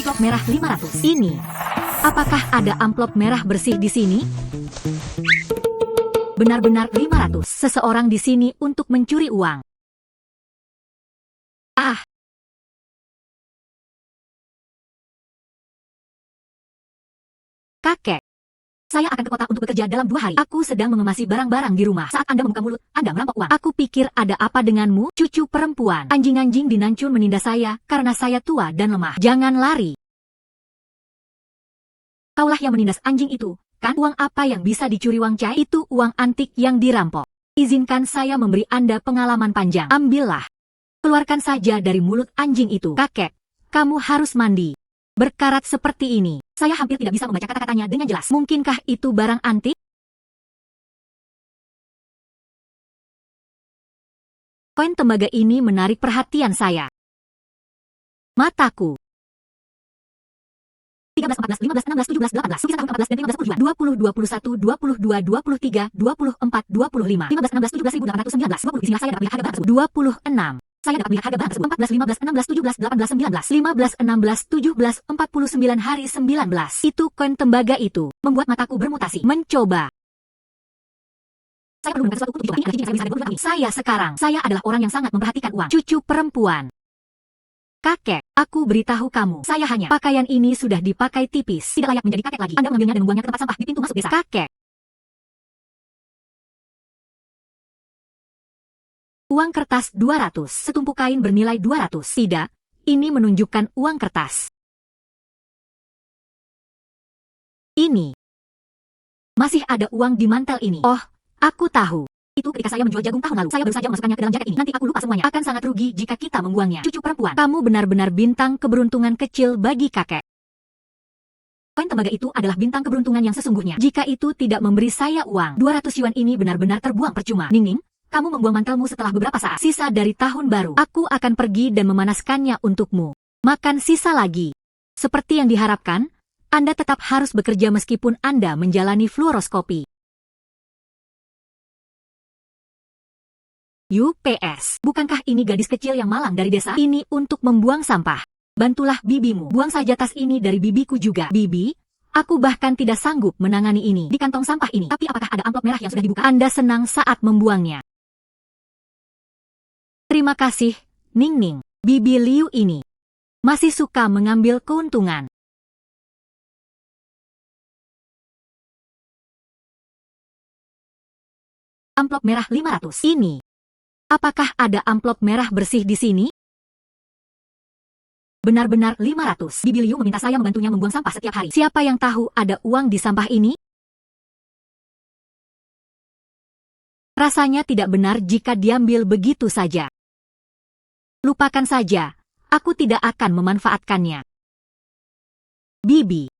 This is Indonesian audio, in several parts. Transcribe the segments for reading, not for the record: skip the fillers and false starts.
amplop merah 500. Ini. Apakah ada amplop merah bersih di sini? Benar-benar 500. Seseorang di sini untuk mencuri uang. Ah. Kakek. Saya akan ke kota untuk bekerja dalam 2 hari. Aku sedang mengemasi barang-barang di rumah. Saat Anda membuka mulut, Anda merampok uang. Aku pikir ada apa denganmu, cucu perempuan. Anjing-anjing di Nancun menindas saya karena saya tua dan lemah. Jangan lari. Kaulah yang menindas anjing itu, kan? Uang apa yang bisa dicuri Wang Cai? Itu uang antik yang dirampok. Izinkan saya memberi Anda pengalaman panjang. Ambillah. Keluarkan saja dari mulut anjing itu. Kakek, kamu harus mandi. Berkarat seperti ini, saya hampir tidak bisa membaca kata-katanya dengan jelas. Mungkinkah itu barang antik? Koin tembaga ini menarik perhatian saya. Mataku. 13, 14, 15, 16, 17, 18, lukisan tahun 14 dan 15 juga. 20, 21, 22, 23, 24, 25, 15, 16, 17, 1819, 20. Disinilah saya dapat melihat harga barang tersebut. 26. Saya dapat melihat harga barang tersebut. 14, 15, 16, 17, 18, 19, 15, 16, 17, 49 hari 19. Itu koin tembaga itu membuat mataku bermutasi. Mencoba. Saya perlu menemukan sesuatu untuk dicoba. Ini adalah cincin yang saya bisa beli. Saya sekarang. Saya adalah orang yang sangat memperhatikan uang. Cucu perempuan. Kakek, aku beritahu kamu. Saya hanya. Pakaian ini sudah dipakai tipis. Tidak layak menjadi kakek lagi. Anda mengambilnya dan membuangnya ke tempat sampah di pintu masuk desa. Kakek. Uang kertas 200, setumpuk kain bernilai 200. Tidak, ini menunjukkan uang kertas. Ini. Masih ada uang di mantel ini. Oh, aku tahu. Itu ketika saya menjual jagung tahun lalu. Saya baru saja memasukkannya ke dalam jaket ini. Nanti aku lupa semuanya. Akan sangat rugi jika kita membuangnya. Cucu perempuan, kamu benar-benar bintang keberuntungan kecil bagi kakek. Koin tembaga itu adalah bintang keberuntungan yang sesungguhnya. Jika itu tidak memberi saya uang, 200 yuan ini benar-benar terbuang percuma. Ning-ning. Kamu membuang mantelmu setelah beberapa saat. Sisa dari tahun baru. Aku akan pergi dan memanaskannya untukmu. Makan sisa lagi. Seperti yang diharapkan, Anda tetap harus bekerja meskipun Anda menjalani fluoroskopi. UPS. Bukankah ini gadis kecil yang malang dari desa? Ini untuk membuang sampah. Bantulah bibimu. Buang saja tas ini dari bibiku juga. Bibi, aku bahkan tidak sanggup menangani ini di kantong sampah ini. Tapi apakah ada amplop merah yang sudah dibuka? Anda senang saat membuangnya. Terima kasih, Ning-ning. Bibi Liu ini masih suka mengambil keuntungan. Amplop merah 500. Ini. Apakah ada amplop merah bersih di sini? Benar-benar 500. Bibi Liu meminta saya membantunya membuang sampah setiap hari. Siapa yang tahu ada uang di sampah ini? Rasanya tidak benar jika diambil begitu saja. Lupakan saja, aku tidak akan memanfaatkannya. Bibi.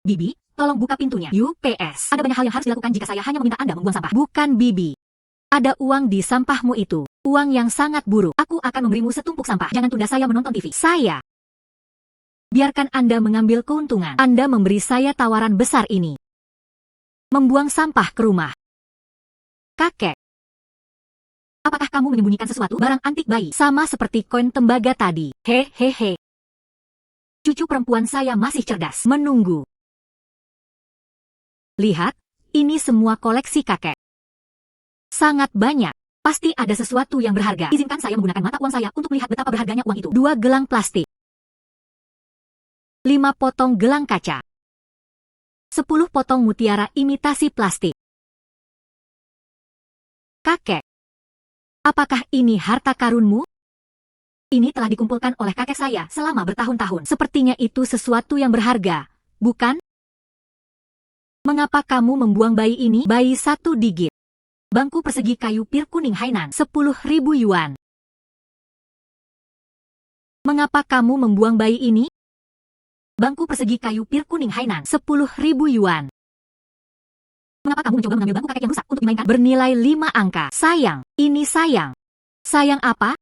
Bibi, tolong buka pintunya. UPS. Ada banyak hal yang harus dilakukan jika saya hanya meminta Anda membuang sampah. Bukan Bibi. Ada uang di sampahmu itu. Uang yang sangat buruk. Aku akan memberimu setumpuk sampah. Jangan tunda saya menonton TV. Saya. Biarkan Anda mengambil keuntungan. Anda memberi saya tawaran besar ini. Membuang sampah ke rumah. Kakek. Apakah kamu menyembunyikan sesuatu? Barang antik bayi. Sama seperti koin tembaga tadi. Hehehe. Cucu perempuan saya masih cerdas. Menunggu. Lihat, ini semua koleksi kakek. Sangat banyak. Pasti ada sesuatu yang berharga. Izinkan saya menggunakan mata uang saya untuk melihat betapa berharganya uang itu. 2 gelang plastik. 5 potong gelang kaca. 10 potong mutiara imitasi plastik. Kakek. Apakah ini harta karunmu? Ini telah dikumpulkan oleh kakek saya selama bertahun-tahun. Sepertinya itu sesuatu yang berharga, bukan? Mengapa kamu membuang bayi ini? Bayi 1 digit. Bangku persegi kayu pir kuning Hainan. 10.000 yuan. Mengapa kamu membuang bayi ini? Bangku persegi kayu pir kuning Hainan. 10.000 yuan. Mengapa kamu mencoba mengambil bangku kakek yang rusak untuk dimainkan? Bernilai 5 angka. Sayang. Ini sayang. Sayang apa?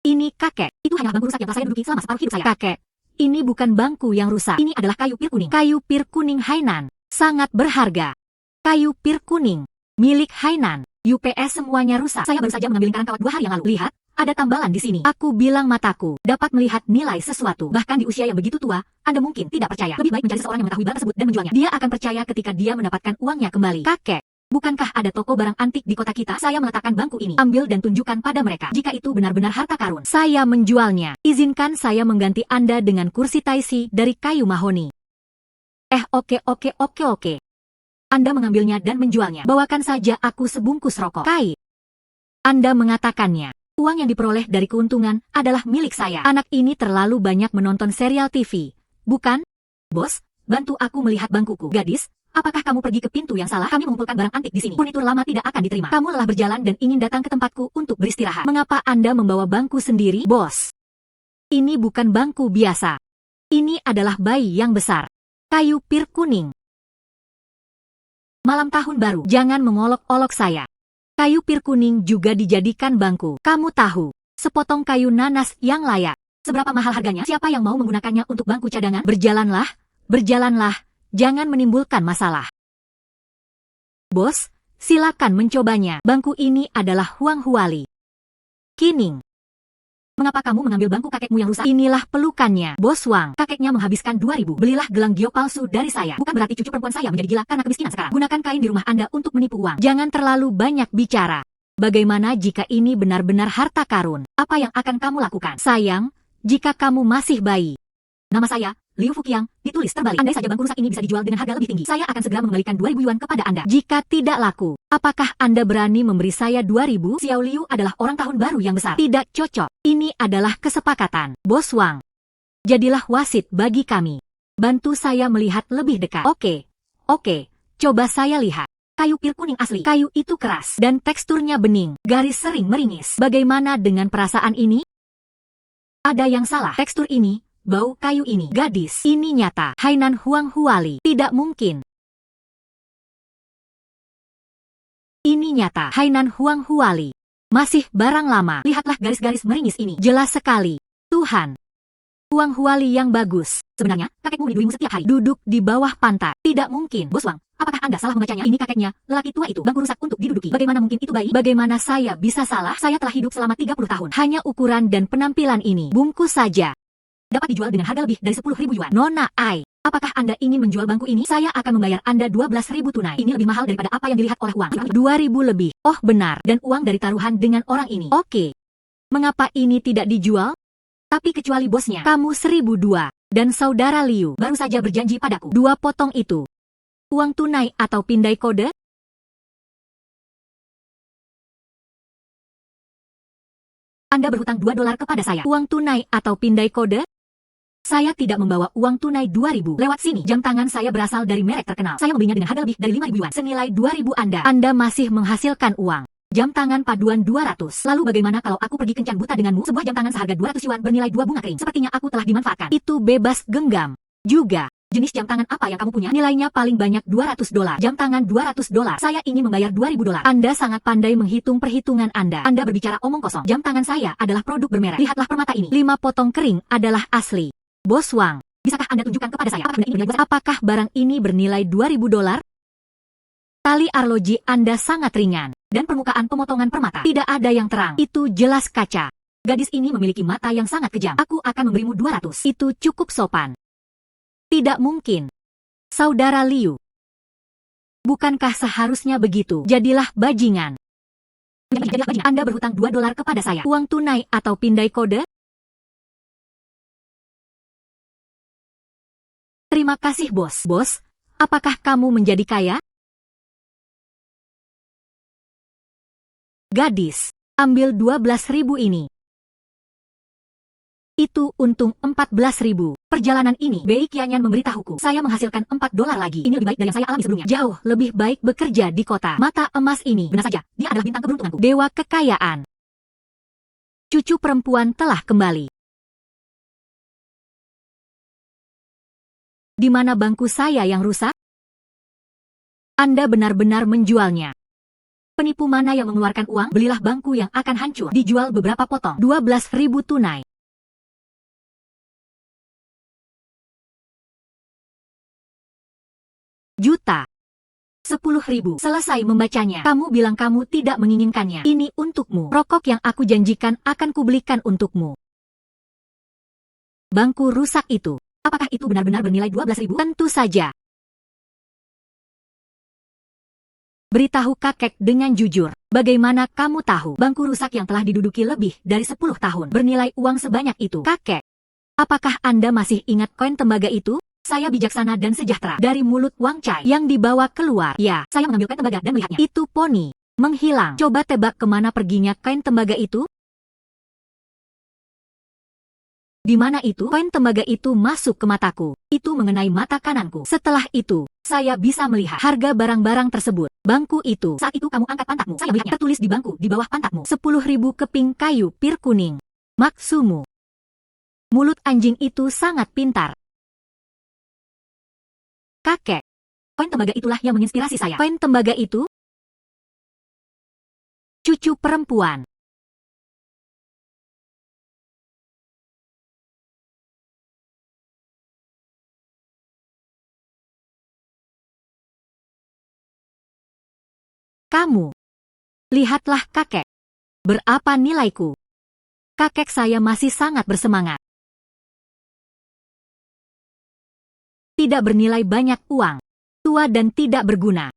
Ini kakek. Itu hanyalah bangku rusak yang telah saya duduki selama separuh hidup saya. Kakek. Ini bukan bangku yang rusak. Ini adalah kayu pir kuning. Kayu pir kuning Hainan. Sangat berharga. Kayu pir kuning. Milik Hainan. UPS semuanya rusak. Saya baru saja mengambil lingkaran kawat 2 hari yang lalu. Lihat, Ada tambalan di sini. Aku bilang mataku dapat melihat nilai sesuatu. Bahkan di usia yang begitu tua, Anda mungkin tidak percaya. Lebih baik mencari seseorang yang mengetahui barang tersebut dan menjualnya. Dia akan percaya ketika dia mendapatkan uangnya kembali. Kakek, bukankah ada toko barang antik di kota kita? Saya meletakkan bangku ini. Ambil dan tunjukkan pada mereka. Jika itu benar-benar harta karun, saya menjualnya. Izinkan saya mengganti Anda dengan kursi taisi dari kayu mahoni. Oke. Anda mengambilnya dan menjualnya. Bawakan saja aku sebungkus rokok. Kai, Anda mengatakannya. Uang yang diperoleh dari keuntungan adalah milik saya. Anak ini terlalu banyak menonton serial TV, bukan? Bos, bantu aku melihat bangkuku. Gadis, apakah kamu pergi ke pintu yang salah? Kami mengumpulkan barang antik di sini. Furnitur lama tidak akan diterima. Kamu lelah berjalan dan ingin datang ke tempatku untuk beristirahat. Mengapa Anda membawa bangku sendiri? Bos, ini bukan bangku biasa. Ini adalah bayi yang besar. Kayu pir kuning. Malam tahun baru, jangan mengolok-olok saya. Kayu pir kuning juga dijadikan bangku. Kamu tahu, sepotong kayu nanas yang layak. Seberapa mahal harganya? Siapa yang mau menggunakannya untuk bangku cadangan? Berjalanlah, jangan menimbulkan masalah. Bos, silakan mencobanya. Bangku ini adalah Huang Huali. Kining. Mengapa kamu mengambil bangku kakekmu yang rusak? Inilah pelukannya. Bos Wang, kakeknya menghabiskan 2.000. Belilah gelang giok palsu dari saya. Bukan berarti cucu perempuan saya menjadi gila karena kemiskinan sekarang. Gunakan kain di rumah Anda untuk menipu uang. Jangan terlalu banyak bicara. Bagaimana jika ini benar-benar harta karun? Apa yang akan kamu lakukan? Sayang, jika kamu masih bayi. Nama saya, Liu Fuqiang, ditulis terbalik. Andai saja bangku rusak ini bisa dijual dengan harga lebih tinggi, saya akan segera mengembalikan 2.000 yuan kepada Anda. Jika tidak laku, apakah Anda berani memberi saya 2.000? Xiao Liu adalah orang tahun baru yang besar. Tidak cocok. Ini adalah kesepakatan. Bos Wang, jadilah wasit bagi kami. Bantu saya melihat lebih dekat. Oke. Coba saya lihat. Kayu pir kuning asli. Kayu itu keras dan teksturnya bening. Garis sering meringis. Bagaimana dengan perasaan ini? Ada yang salah. Tekstur ini, bau kayu ini. Gadis, ini nyata. Hainan Huang Huali. Tidak mungkin. Ini nyata. Hainan Huang Huali. Masih barang lama. Lihatlah garis-garis meringis ini. Jelas sekali. Tuhan. Huang Huali yang bagus. Sebenarnya, kakekmu meniduimu setiap hari. Duduk di bawah pantat. Tidak mungkin. Bos Wang, apakah Anda salah membacanya? Ini kakeknya, lelaki tua itu. Bangku rusak untuk diduduki. Bagaimana mungkin itu bayi? Bagaimana saya bisa salah? Saya telah hidup selama 30 tahun. Hanya ukuran dan penampilan ini. Bungkus saja. Dapat dijual dengan harga lebih dari 10.000 yuan. Nona Ai, apakah Anda ingin menjual bangku ini? Saya akan membayar Anda 12.000 tunai. Ini lebih mahal daripada apa yang dilihat oleh uang. 2.000 lebih. Oh benar. Dan uang dari taruhan dengan orang ini. Oke. Mengapa ini tidak dijual? Tapi kecuali bosnya. Kamu 1.002. Dan saudara Liu baru saja berjanji padaku. 2 potong itu. Uang tunai atau pindai kode? Anda berhutang $2 kepada saya. Uang tunai atau pindai kode? Saya tidak membawa uang tunai 2.000. Lewat sini. Jam tangan saya berasal dari merek terkenal. Saya membelinya dengan harga lebih dari 5.000 yuan. Senilai 2.000 Anda. Anda masih menghasilkan uang. Jam tangan paduan 200. Lalu bagaimana kalau aku pergi kencan buta denganmu? Sebuah jam tangan seharga 200 yuan bernilai 2 bunga kering. Sepertinya aku telah dimanfaatkan. Itu bebas genggam. Juga. Jenis jam tangan apa yang kamu punya? Nilainya paling banyak $200. Jam tangan $200. Saya ingin membayar $2.000. Anda sangat pandai menghitung perhitungan Anda. Anda berbicara omong kosong. Jam tangan saya adalah produk bermerek. Lihatlah permata ini. 5 potong kering adalah asli. Bos Wang, bisakah Anda tunjukkan kepada saya apakah barang ini bernilai $2.000? Tali arloji Anda sangat ringan. Dan permukaan pemotongan permata tidak ada yang terang. Itu jelas kaca. Gadis ini memiliki mata yang sangat kejam. Aku akan memberimu 200. Itu cukup sopan. Tidak mungkin. Saudara Liu. Bukankah seharusnya begitu? Jadilah bajingan. Anda berhutang $2 kepada saya. Uang tunai atau pindai kode? Terima kasih bos. Bos, apakah kamu menjadi kaya? Gadis, ambil 12.000 ini. Itu untung 14.000. Perjalanan ini, Bei Qianyan memberitahuku. Saya menghasilkan $4 lagi. Ini lebih baik dari yang saya alami sebelumnya. Jauh lebih baik bekerja di kota. Mata emas ini, benar saja, dia adalah bintang keberuntunganku. Dewa kekayaan. Cucu perempuan telah kembali. Di mana bangku saya yang rusak? Anda benar-benar menjualnya. Penipu mana yang mengeluarkan uang? Belilah bangku yang akan hancur. Dijual beberapa potong. 12.000 tunai. Juta. 10.000. Selesai membacanya. Kamu bilang kamu tidak menginginkannya. Ini untukmu. Rokok yang aku janjikan akan kubelikan untukmu. Bangku rusak itu. Apakah itu benar-benar bernilai 12.000? Tentu saja. Beritahu kakek dengan jujur. Bagaimana kamu tahu bangku rusak yang telah diduduki lebih dari 10 tahun bernilai uang sebanyak itu? Kakek, apakah Anda masih ingat koin tembaga itu? Saya bijaksana dan sejahtera. Dari mulut Wang Chai yang dibawa keluar. Ya, saya mengambil koin tembaga dan melihatnya. Itu poni menghilang. Coba tebak kemana perginya koin tembaga itu? Di mana itu? Koin tembaga itu masuk ke mataku. Itu mengenai mata kananku. Setelah itu, saya bisa melihat harga barang-barang tersebut. Bangku itu. Saat itu kamu angkat pantatmu. Saya melihatnya. Tertulis di bangku di bawah pantatmu. 10.000 keping kayu pir kuning. Maksumu. Mulut anjing itu sangat pintar. Kakek. Koin tembaga itulah yang menginspirasi saya. Koin tembaga itu? Cucu perempuan. Kamu. Lihatlah kakek. Berapa nilaiku? Kakek saya masih sangat bersemangat. Tidak bernilai banyak uang. Tua dan tidak berguna.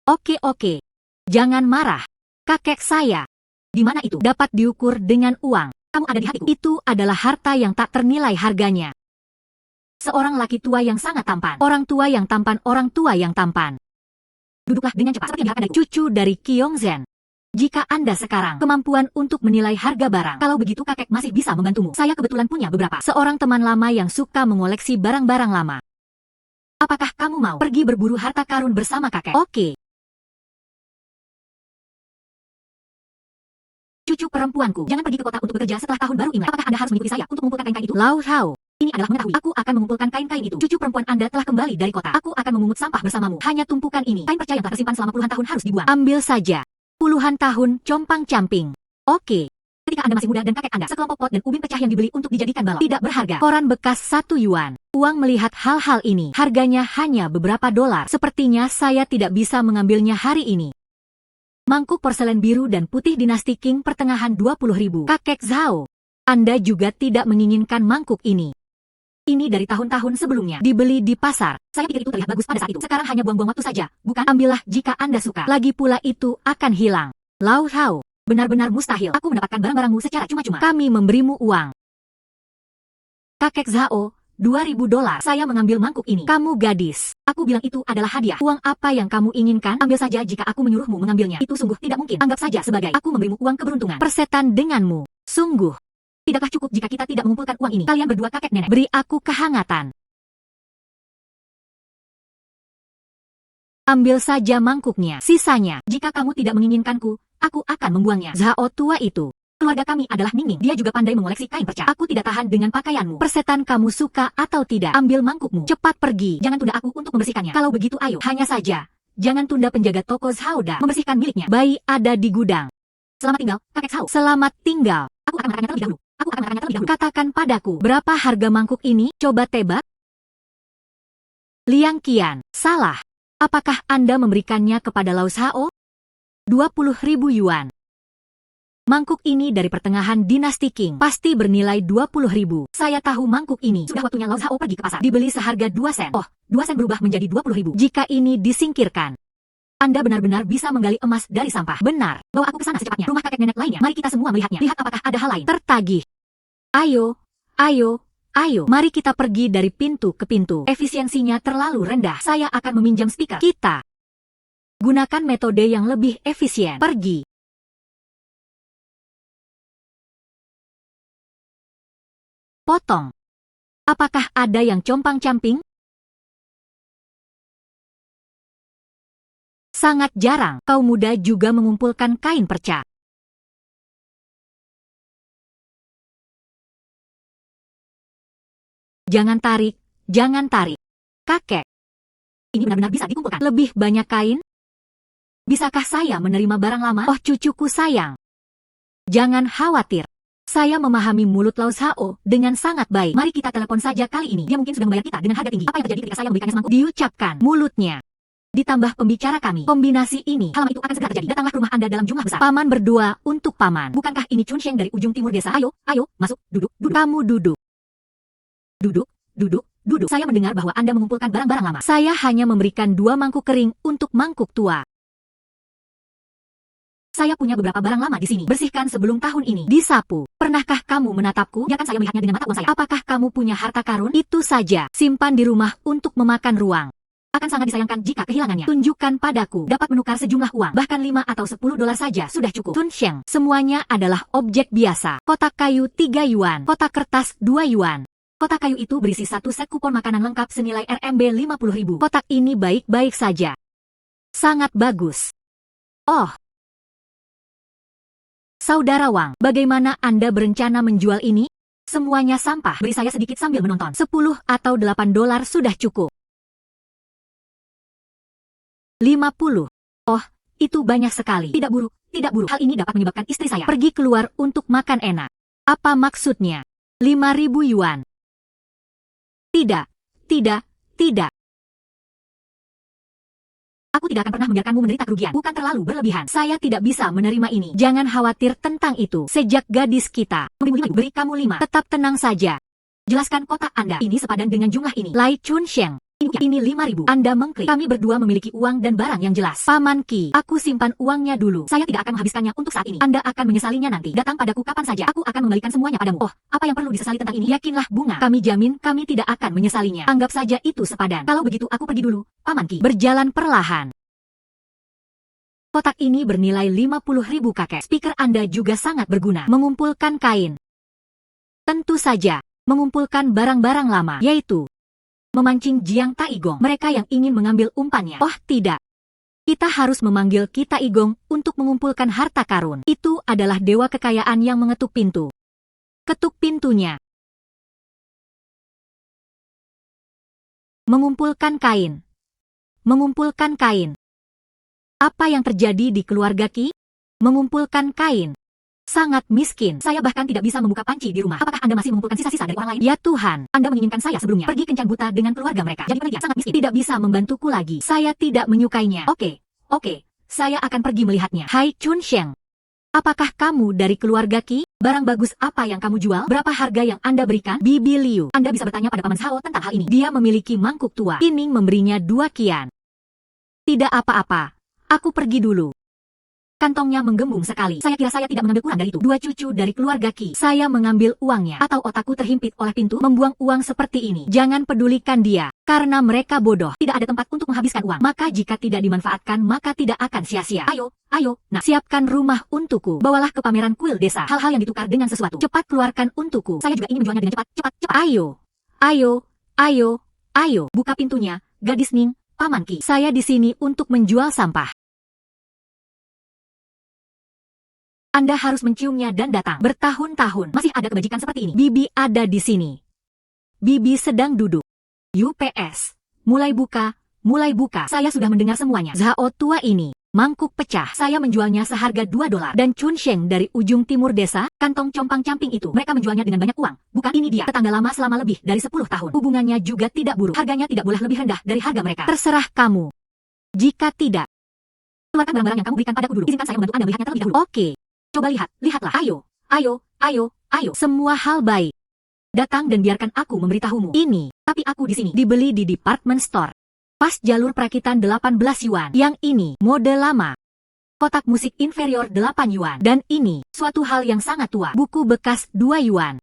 Oke. Jangan marah. Kakek saya. Di mana itu? Dapat diukur dengan uang. Kamu ada di hatiku. Itu adalah harta yang tak ternilai harganya. Seorang laki tua yang sangat tampan. Orang tua yang tampan. Orang tua yang tampan. Duduklah dengan cepat seperti yang diharapkan dariku. Cucu dari Kyongzen. Jika Anda sekarang kemampuan untuk menilai harga barang, kalau begitu kakek masih bisa membantumu. Saya kebetulan punya beberapa. Seorang teman lama yang suka mengoleksi barang-barang lama. Apakah kamu mau pergi berburu harta karun bersama kakek? Oke. Cucu perempuanku, jangan pergi ke kota untuk bekerja setelah tahun baru Imlek. Apakah Anda harus mengikuti saya untuk mengumpulkan kain-kain itu? Lau Hao. Ini adalah mengetahui. Aku akan mengumpulkan kain-kain itu. Cucu perempuan Anda telah kembali dari kota. Aku akan memungut sampah bersamamu. Hanya tumpukan ini. Kain perca yang telah tersimpan selama puluhan tahun harus dibuang. Ambil saja. Puluhan tahun compang-camping. Oke. Ketika Anda masih muda dan kakek Anda, sekelompok pot dan ubin pecah yang dibeli untuk dijadikan balok. Tidak berharga. Koran bekas 1 yuan. Uang melihat hal-hal ini. Harganya hanya beberapa dolar. Sepertinya saya tidak bisa mengambilnya hari ini. Mangkuk porselen biru dan putih dinasti Qing pertengahan 20.000. Kakek Zhao. Anda juga tidak menginginkan mangkuk ini. Ini dari tahun-tahun sebelumnya. Dibeli di pasar. Saya pikir itu terlihat bagus pada saat itu. Sekarang hanya buang-buang waktu saja. Bukan? Ambillah jika Anda suka. Lagi pula itu akan hilang. Lau Hao. Benar-benar mustahil. Aku mendapatkan barang-barangmu secara cuma-cuma. Kami memberimu uang. Kakek Zhao. 2.000 dolar. Saya mengambil mangkuk ini. Kamu gadis. Aku bilang itu adalah hadiah. Uang apa yang kamu inginkan? Ambil saja jika aku menyuruhmu mengambilnya. Itu sungguh tidak mungkin. Anggap saja sebagai aku memberimu uang keberuntungan. Persetan denganmu. Sungguh. Tidakkah cukup jika kita tidak mengumpulkan uang ini? Kalian berdua kakek nenek. Beri aku kehangatan. Ambil saja mangkuknya. Sisanya, jika kamu tidak menginginkanku, aku akan membuangnya. Zhao tua itu. Keluarga kami adalah Ningning. Dia juga pandai mengoleksi kain perca. Aku tidak tahan dengan pakaianmu. Persetan kamu suka atau tidak. Ambil mangkukmu. Cepat pergi. Jangan tunda aku untuk membersihkannya. Kalau begitu ayo. Hanya saja. Jangan tunda penjaga toko Zhaoda membersihkan miliknya. Bayi ada di gudang. Selamat tinggal, kakek Zhao. Selamat tinggal. Aku akan mengatakannya terlebih dahulu. Katakan padaku, berapa harga mangkuk ini? Coba tebak. Liang Qian. Salah. Apakah Anda memberikannya kepada Lau Zhao? 20.000 yuan. Mangkuk ini dari pertengahan dinasti Qing. Pasti bernilai 20.000. Saya tahu mangkuk ini. Sudah waktunya Lau Zhao pergi ke pasar. Dibeli seharga 2 sen. Oh, 2 sen berubah menjadi 20.000. Jika ini disingkirkan, Anda benar-benar bisa menggali emas dari sampah. Benar. Bawa aku ke sana secepatnya. Rumah kakek nenek lainnya. Mari kita semua melihatnya. Lihat apakah ada hal lain. Tertagih. Ayo. Mari kita pergi dari pintu ke pintu. Efisiensinya terlalu rendah. Saya akan meminjam speaker. Kita gunakan metode yang lebih efisien. Pergi. Potong. Apakah ada yang compang-camping? Sangat jarang. Kaum muda juga mengumpulkan kain perca. Jangan tarik. Kakek. Ini benar-benar bisa dikumpulkan. Lebih banyak kain? Bisakah saya menerima barang lama? Oh cucuku sayang. Jangan khawatir. Saya memahami mulut Lau Zhao dengan sangat baik. Mari kita telepon saja kali ini. Dia mungkin sudah membayar kita dengan harga tinggi. Apa yang terjadi ketika saya memberikannya semangkuk? Diucapkan mulutnya. ditambah pembicara kami. Kombinasi ini, hal itu akan segera terjadi. Datanglah ke rumah Anda dalam jumlah besar. Paman berdua untuk paman. Bukankah ini Chunsheng dari ujung timur desa? Ayo, ayo, masuk, duduk, duduk. Kamu duduk. Duduk, duduk, duduk. Saya mendengar bahwa Anda mengumpulkan barang-barang lama. Saya hanya memberikan 2 mangkuk kering untuk mangkuk tua. Saya punya beberapa barang lama di sini. Bersihkan sebelum tahun ini. Disapu. Pernahkah kamu menatapku? Ya kan saya melihatnya dengan mata uang saya. Apakah kamu punya harta karun? Itu saja. Simpan di rumah untuk memakan ruang. Akan sangat disayangkan jika kehilangannya. Tunjukkan padaku. Dapat menukar sejumlah uang. Bahkan 5 atau 10 dolar saja sudah cukup. Chunsheng. Semuanya adalah objek biasa. Kotak kayu 3 yuan. Kotak kertas 2 yuan. Kotak kayu itu berisi 1 set kupon makanan lengkap senilai RMB 50.000. Kotak ini baik-baik saja. Sangat bagus. Oh. Saudara Wang, bagaimana Anda berencana menjual ini? Semuanya sampah. Beri saya sedikit sambil menonton. 10 atau 8 dolar sudah cukup. 50. Oh, itu banyak sekali. Tidak buruk, tidak buruk. Hal ini dapat menyebabkan istri saya pergi keluar untuk makan enak. Apa maksudnya? 5.000 yuan. Tidak, tidak, tidak. Aku tidak akan pernah membiarkanmu menderita kerugian. Bukan terlalu berlebihan. Saya tidak bisa menerima ini. Jangan khawatir tentang itu. Sejak gadis kita beri kamu 5. Tetap tenang saja. Jelaskan kotak Anda. Ini sepadan dengan jumlah ini. Lai Chunsheng. Ini 5.000. Anda mengklik. Kami berdua memiliki uang dan barang yang jelas. Paman Ki, aku simpan uangnya dulu. Saya tidak akan menghabiskannya untuk saat ini. Anda akan menyesalinya nanti. Datang padaku kapan saja. Aku akan mengembalikan semuanya padamu. Oh, apa yang perlu disesali tentang ini? Yakinlah Bunga. Kami jamin kami tidak akan menyesalinya. Anggap saja itu sepadan. Kalau begitu aku pergi dulu. Paman Ki. Berjalan perlahan. Kotak ini bernilai 50.000 kakek. Speaker Anda juga sangat berguna. Mengumpulkan kain. Tentu saja. Mengumpulkan barang-barang lama. Yaitu memancing Jiang Taigong. Mereka yang ingin mengambil umpannya. Oh tidak. Kita harus memanggil Ki Taigong untuk mengumpulkan harta karun. Itu adalah dewa kekayaan yang mengetuk pintu. Ketuk pintunya. Mengumpulkan kain. Mengumpulkan kain. Apa yang terjadi di keluarga Ki? Mengumpulkan kain. Sangat miskin. Saya bahkan tidak bisa membuka panci di rumah. Apakah Anda masih mengumpulkan sisa-sisa dari orang lain? Ya Tuhan, Anda menginginkan saya sebelumnya pergi kencan buta dengan keluarga mereka. Jadi penelitian sangat miskin. Tidak bisa membantuku lagi. Saya tidak menyukainya. Oke. Saya akan pergi melihatnya. Hai Chunsheng. Apakah kamu dari keluarga Ki? Barang bagus apa yang kamu jual? Berapa harga yang Anda berikan? Bibi Liu. Anda bisa bertanya pada Paman Shao tentang hal ini. Dia memiliki mangkuk tua. Pining memberinya 2 kian. Tidak apa-apa. Aku pergi dulu. Kantongnya menggembung sekali. Saya kira saya tidak mengambil kurang dari itu. 2 cucu dari keluarga Ki. Saya mengambil uangnya. Atau otakku terhimpit oleh pintu membuang uang seperti ini. Jangan pedulikan dia. Karena mereka bodoh. Tidak ada tempat untuk menghabiskan uang. Maka jika tidak dimanfaatkan maka tidak akan sia-sia. Ayo. Nah, siapkan rumah untukku. Bawalah ke pameran kuil desa. Hal-hal yang ditukar dengan sesuatu. Cepat keluarkan untukku. Saya juga ingin menjualnya dengan cepat. Ayo. Buka pintunya. Gadis Ning, Paman Ki. Saya di sini untuk menjual sampah. Anda harus menciumnya dan datang. Bertahun-tahun masih ada kebajikan seperti ini. Bibi ada di sini. Bibi sedang duduk. UPS. Mulai buka. Saya sudah mendengar semuanya. Zhao tua ini. Mangkuk pecah. Saya menjualnya seharga 2 dolar. Dan Chunsheng dari ujung timur desa, kantong compang-camping itu. Mereka menjualnya dengan banyak uang. Bukan ini dia. Tetangga lama selama lebih dari 10 tahun. Hubungannya juga tidak buruk. Harganya tidak boleh lebih rendah dari harga mereka. Terserah kamu. Jika tidak, keluarkan barang-barang yang kamu berikan padaku dulu. Izinkan saya membantu Anda melihatnya terlebih dahulu. Oke. Coba lihatlah. Ayo. Semua hal baik. Datang dan biarkan aku memberitahumu. Ini, tapi aku di sini. Dibeli di department store. Pas jalur perakitan 18 yuan. Yang ini, mode lama. Kotak musik inferior 8 yuan. Dan ini, suatu hal yang sangat tua. Buku bekas 2 yuan.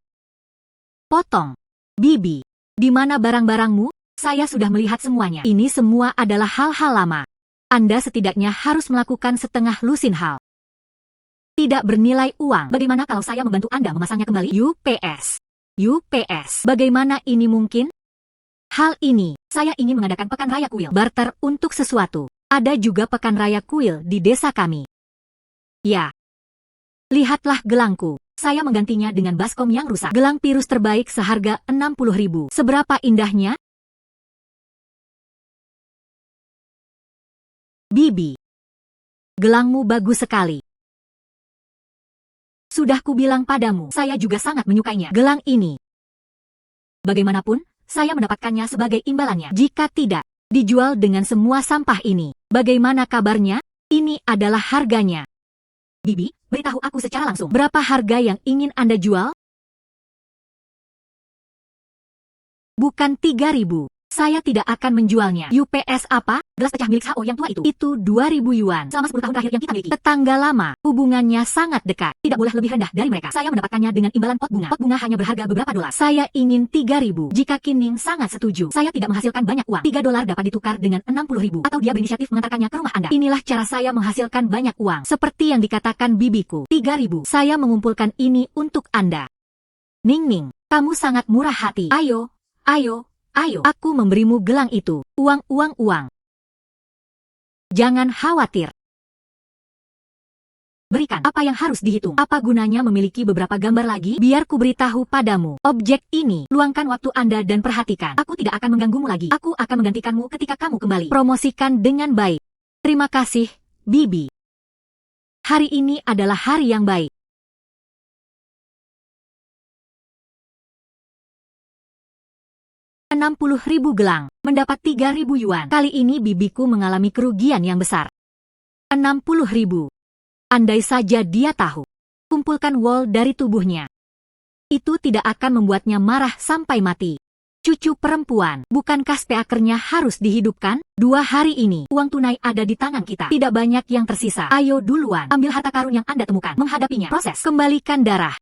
Potong. Bibi, di mana barang-barangmu? Saya sudah melihat semuanya. Ini semua adalah hal-hal lama. Anda setidaknya harus melakukan setengah lusin hal. Tidak bernilai uang. Bagaimana kalau saya membantu Anda memasangnya kembali? UPS. Bagaimana ini mungkin? Hal ini, saya ingin mengadakan pekan raya kuil. Barter untuk sesuatu. Ada juga pekan raya kuil di desa kami. Ya. Lihatlah gelangku. Saya menggantinya dengan baskom yang rusak. Gelang pirus terbaik seharga 60.000. Seberapa indahnya? Bibi. Gelangmu bagus sekali. Sudah kubilang padamu, saya juga sangat menyukainya. Gelang ini. Bagaimanapun, saya mendapatkannya sebagai imbalannya. Jika tidak, Dijual dengan semua sampah ini. Bagaimana kabarnya? Ini adalah harganya. Bibi, beritahu aku secara langsung. Berapa harga yang ingin Anda jual? Bukan 3.000. Saya tidak akan menjualnya. UPS apa? Gelas pecah milik Hao yang tua itu. Itu 2.000 yuan. Selama 10 tahun terakhir yang kita miliki. Tetangga lama. Hubungannya sangat dekat. Tidak boleh lebih rendah dari mereka. Saya mendapatkannya dengan imbalan pot bunga. Pot bunga hanya berharga beberapa dolar. Saya ingin 3.000. Jika Kining sangat setuju. Saya tidak menghasilkan banyak uang. 3 dolar dapat ditukar dengan 60.000. Atau dia berinisiatif mengantarkannya ke rumah Anda. Inilah cara saya menghasilkan banyak uang. Seperti yang dikatakan bibiku. 3.000. Saya mengumpulkan ini untuk Anda. Ning Ning, kamu sangat murah hati. Ayo, ayo. Ayo, aku memberimu gelang itu. Uang. Jangan khawatir. Berikan. Apa yang harus dihitung? Apa gunanya memiliki beberapa gambar lagi? Biar ku beritahu padamu. Objek ini, luangkan waktu Anda dan perhatikan. Aku tidak akan mengganggumu lagi. Aku akan menggantikanmu ketika kamu kembali. Promosikan dengan baik. Terima kasih, Bibi. Hari ini adalah hari yang baik. 60.000 gelang, mendapat 3.000 yuan. Kali ini bibiku mengalami kerugian yang besar. 60.000. Andai saja dia tahu. Kumpulkan wol dari tubuhnya. Itu tidak akan membuatnya marah sampai mati. Cucu perempuan, bukankah speakernya harus dihidupkan? 2 hari ini, uang tunai ada di tangan kita. Tidak banyak yang tersisa. Ayo duluan, ambil harta karun yang Anda temukan. Menghadapinya. Proses, kembalikan darah.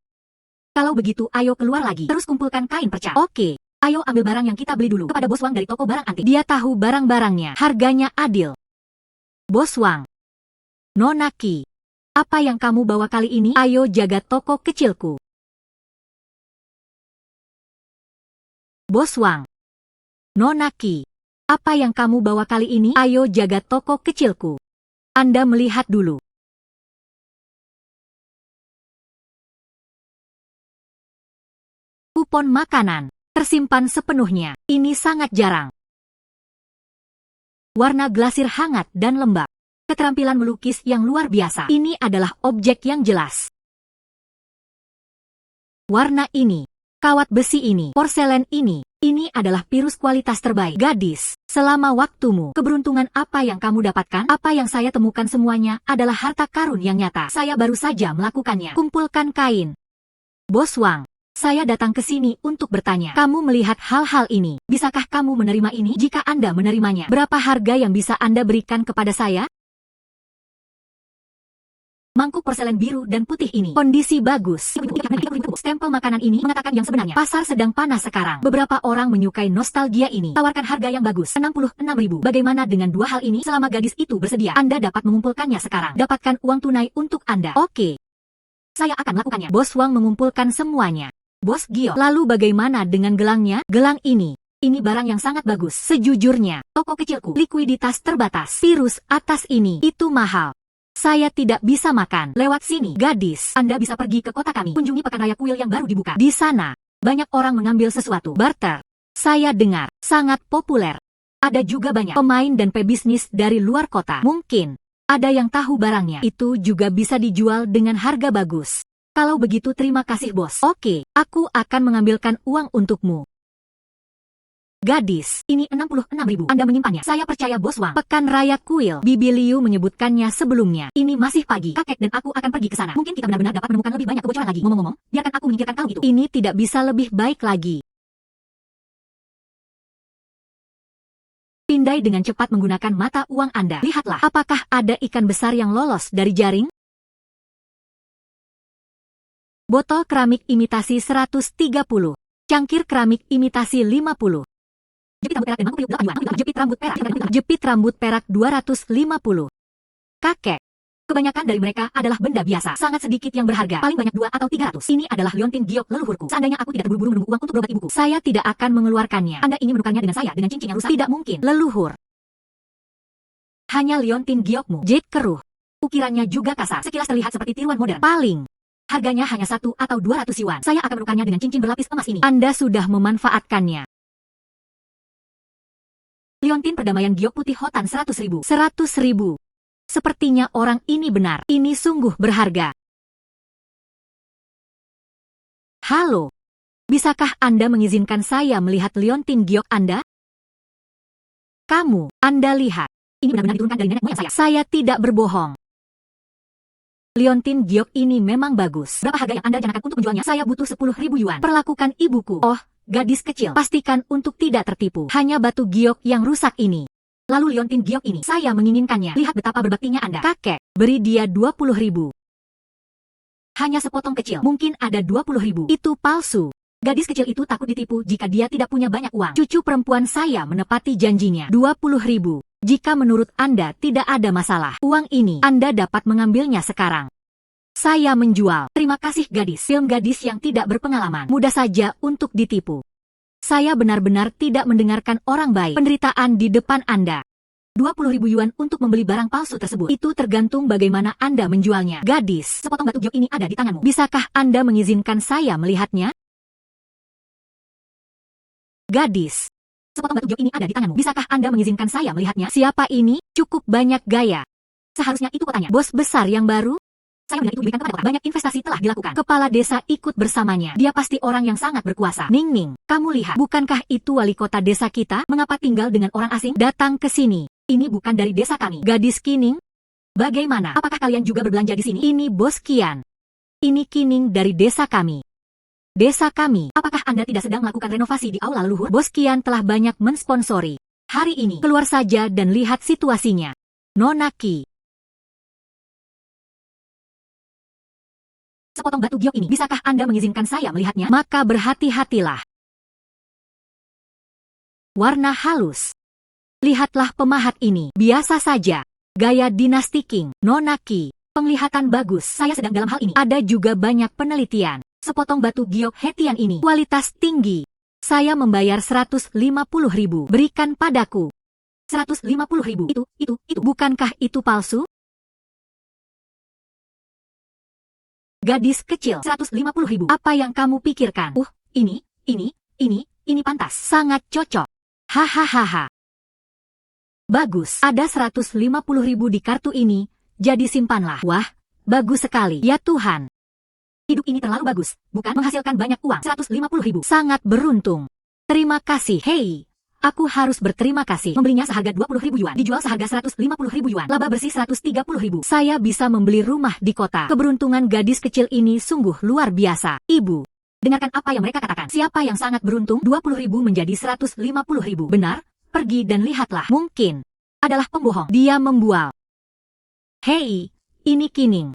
Kalau begitu, ayo keluar lagi. Terus kumpulkan kain perca. Oke. Ayo ambil barang yang kita beli dulu kepada Bos Wang dari toko barang antik. Dia tahu barang-barangnya. Harganya adil. Bos Wang. Nona Qi. Apa yang kamu bawa kali ini? Ayo jaga toko kecilku. Bos Wang. Nona Qi. Apa yang kamu bawa kali ini? Ayo jaga toko kecilku. Anda melihat dulu. Kupon makanan. Tersimpan sepenuhnya. Ini sangat jarang. Warna glasir hangat dan lembab. Keterampilan melukis yang luar biasa. Ini adalah objek yang jelas. Warna ini. Kawat besi ini. Porselen ini. Ini adalah pirus kualitas terbaik. Gadis, selama waktumu, keberuntungan apa yang kamu dapatkan? Apa yang saya temukan semuanya adalah harta karun yang nyata. Saya baru saja melakukannya. Kumpulkan kain. Bos Wang. Saya datang ke sini untuk bertanya. Kamu melihat hal-hal ini. Bisakah kamu menerima ini? Jika Anda menerimanya, berapa harga yang bisa Anda berikan kepada saya? Mangkuk porselen biru dan putih ini. Kondisi bagus. Stempel makanan ini mengatakan yang sebenarnya. Pasar sedang panas sekarang. Beberapa orang menyukai nostalgia ini. Tawarkan harga yang bagus. 66.000. Bagaimana dengan 2 hal ini? Selama gadis itu bersedia, Anda dapat mengumpulkannya sekarang. Dapatkan uang tunai untuk Anda. Oke. Saya akan melakukannya. Bos Wang mengumpulkan semuanya. Bos Gio, lalu bagaimana dengan gelangnya? Gelang ini barang yang sangat bagus. Sejujurnya, toko kecilku, likuiditas terbatas. Virus atas ini, itu mahal. Saya tidak bisa makan. Lewat sini, gadis. Anda bisa pergi ke kota kami. Kunjungi pekan raya kuil yang baru dibuka. Di sana, banyak orang mengambil sesuatu. Barter. Saya dengar, sangat populer. Ada juga banyak pemain dan pebisnis dari luar kota. Mungkin, ada yang tahu barangnya. Itu juga bisa dijual dengan harga bagus. Kalau begitu terima kasih bos. Oke, aku akan mengambilkan uang untukmu. Gadis, ini 66.000. Anda menyimpannya. Saya percaya bos Wang. Pekan Raya Kuil. Bibi Liu menyebutkannya sebelumnya. Ini masih pagi. Kakek dan aku akan pergi ke sana. Mungkin kita benar-benar dapat menemukan lebih banyak kebocoran lagi. Ngomong-ngomong, biarkan aku menyingkirkan kalung itu. Ini tidak bisa lebih baik lagi. Pindai dengan cepat menggunakan mata uang Anda. Lihatlah, apakah ada ikan besar yang lolos dari jaring? Botol keramik imitasi 130. Cangkir keramik imitasi 50. Jepit rambut perak 8 yuan. Jepit rambut perak 250. Kakek. Kebanyakan dari mereka adalah benda biasa. Sangat sedikit yang berharga. Paling banyak 2 atau 300. Ini adalah liontin giok leluhurku. Seandainya aku tidak terburu-buru menunggu uang untuk berobat ibuku, saya tidak akan mengeluarkannya. Anda ingin menukarnya dengan saya dengan cincin yang rusak? Tidak mungkin. Leluhur. Hanya liontin giokmu. Jade keruh. Ukirannya juga kasar. Sekilas terlihat seperti tiruan modern. Paling. Harganya hanya 1 atau 200 yuan. Saya akan menukarnya dengan cincin berlapis emas ini. Anda sudah memanfaatkannya. Liontin perdamaian giok putih Hotan 100.000. 100.000. Sepertinya orang ini benar. Ini sungguh berharga. Halo. Bisakah Anda mengizinkan saya melihat liontin giok Anda? Anda lihat. Ini benar-benar diturunkan dari nenek moyang saya. Saya tidak berbohong. Liontin giok ini memang bagus. Berapa harga yang Anda rencanakan untuk menjualnya? Saya butuh 10.000 yuan. Perlakukan ibuku. Oh, gadis kecil. Pastikan untuk tidak tertipu. Hanya batu giok yang rusak ini. Lalu liontin giok ini, saya menginginkannya. Lihat betapa berbaktinya Anda. Kakek, beri dia 20.000. Hanya sepotong kecil. Mungkin ada 20.000. Itu palsu. Gadis kecil itu takut ditipu jika dia tidak punya banyak uang. Cucu perempuan saya menepati janjinya. 20.000. Jika menurut Anda tidak ada masalah, uang ini Anda dapat mengambilnya sekarang. Saya menjual. Terima kasih gadis. Film gadis yang tidak berpengalaman. Mudah saja untuk ditipu. Saya benar-benar tidak mendengarkan orang baik. Penderitaan di depan Anda. 20.000 yuan untuk membeli barang palsu tersebut. Itu tergantung bagaimana Anda menjualnya. Gadis, sepotong batu giok ini ada di tanganmu. Bisakah Anda mengizinkan saya melihatnya? Gadis, sepotong batu giok ini ada di tanganmu. Bisakah Anda mengizinkan saya melihatnya? Siapa ini? Cukup banyak gaya. Seharusnya itu kotanya. Bos besar yang baru? Saya mendengar itu diberikan kepada orang. Banyak investasi telah dilakukan. Kepala desa ikut bersamanya. Dia pasti orang yang sangat berkuasa. Ning Ning, kamu lihat. Bukankah itu wali kota desa kita? Mengapa tinggal dengan orang asing? Datang ke sini. Ini bukan dari desa kami. Gadis Kining, bagaimana? Apakah kalian juga berbelanja di sini? Ini Bos Kian. Ini Kining dari desa kami. Desa kami. Apakah Anda tidak sedang melakukan renovasi di aula leluhur? Bos Kian telah banyak mensponsori. Hari ini, keluar saja dan lihat situasinya. Nona Ki. Sepotong batu giok ini, bisakah Anda mengizinkan saya melihatnya? Maka berhati-hatilah. Warna halus. Lihatlah pemahat ini. Biasa saja. Gaya dinasti King. Nona Ki. Penglihatan bagus. Saya sedang dalam hal ini. Ada juga banyak penelitian. Sepotong batu giok hetian ini. Kualitas tinggi. Saya membayar 150.000. Berikan padaku. 150.000. Itu. Bukankah itu palsu? Gadis kecil. 150.000. Apa yang kamu pikirkan? Ini pantas. Sangat cocok. Hahaha. Bagus. Ada 150.000 di kartu ini. Jadi simpanlah. Wah, bagus sekali. Ya Tuhan. Hidup ini terlalu bagus. Bukan menghasilkan banyak uang. 150.000. Sangat beruntung. Terima kasih. Hei. Aku harus berterima kasih. Membelinya seharga 20.000 yuan. Dijual seharga 150.000 yuan. Laba bersih 130.000. Saya bisa membeli rumah di kota. Keberuntungan gadis kecil ini sungguh luar biasa. Ibu. Dengarkan apa yang mereka katakan. Siapa yang sangat beruntung? 20.000 menjadi 150.000. Benar? Pergi dan lihatlah. Mungkin adalah pembohong. Dia membual. Hei, ini Kining.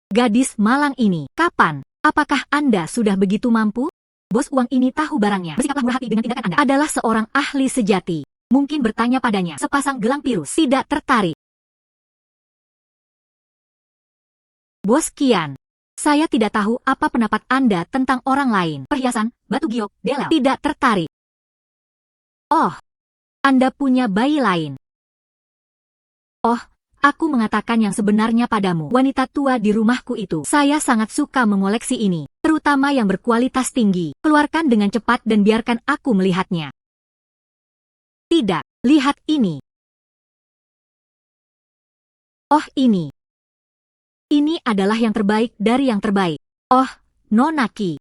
Gadis malang ini. Kapan? Apakah Anda sudah begitu mampu? Bos uang ini tahu barangnya. Bersikaplah murah hati dengan tindakan Anda. Adalah seorang ahli sejati. Mungkin bertanya padanya. Sepasang gelang pirus. Tidak tertarik. Bos Kian. Saya tidak tahu apa pendapat Anda tentang orang lain. Perhiasan, batu giok, delel. Tidak tertarik. Oh. Anda punya bayi lain. Oh, aku mengatakan yang sebenarnya padamu. Wanita tua di rumahku itu. Saya sangat suka mengoleksi ini. Terutama yang berkualitas tinggi. Keluarkan dengan cepat dan biarkan aku melihatnya. Tidak, lihat ini. Oh ini. Ini adalah yang terbaik dari yang terbaik. Oh, Nona Ki.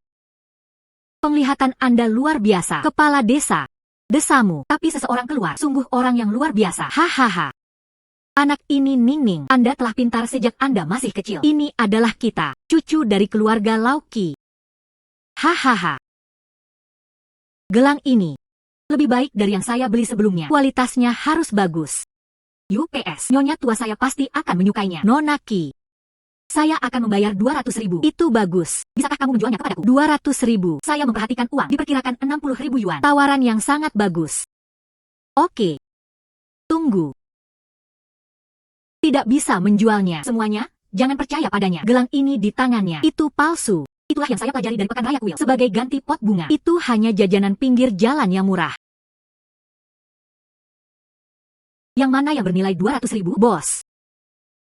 Penglihatan Anda luar biasa. Kepala desa. Desamu, tapi seseorang keluar. Sungguh orang yang luar biasa. Hahaha. Anak ini Ning Ning. Anda telah pintar sejak Anda masih kecil. Ini adalah kita, cucu dari keluarga Lauki. Hahaha. Gelang ini lebih baik dari yang saya beli sebelumnya. Kualitasnya harus bagus. UPS, nyonya tua saya pasti akan menyukainya. Nona Ki. Saya akan membayar 200.000. Itu bagus. Bisakah kamu menjualnya kepadaku? 200.000. Saya memperhatikan uang. Diperkirakan 60.000 yuan. Tawaran yang sangat bagus. Oke. Tunggu. Tidak bisa menjualnya semuanya. Jangan percaya padanya. Gelang ini di tangannya. Itu palsu. Itulah yang saya pelajari dari Pekan Raya Kuil. Sebagai ganti pot bunga. Itu hanya jajanan pinggir jalan yang murah. Yang mana yang bernilai 200.000? Bos.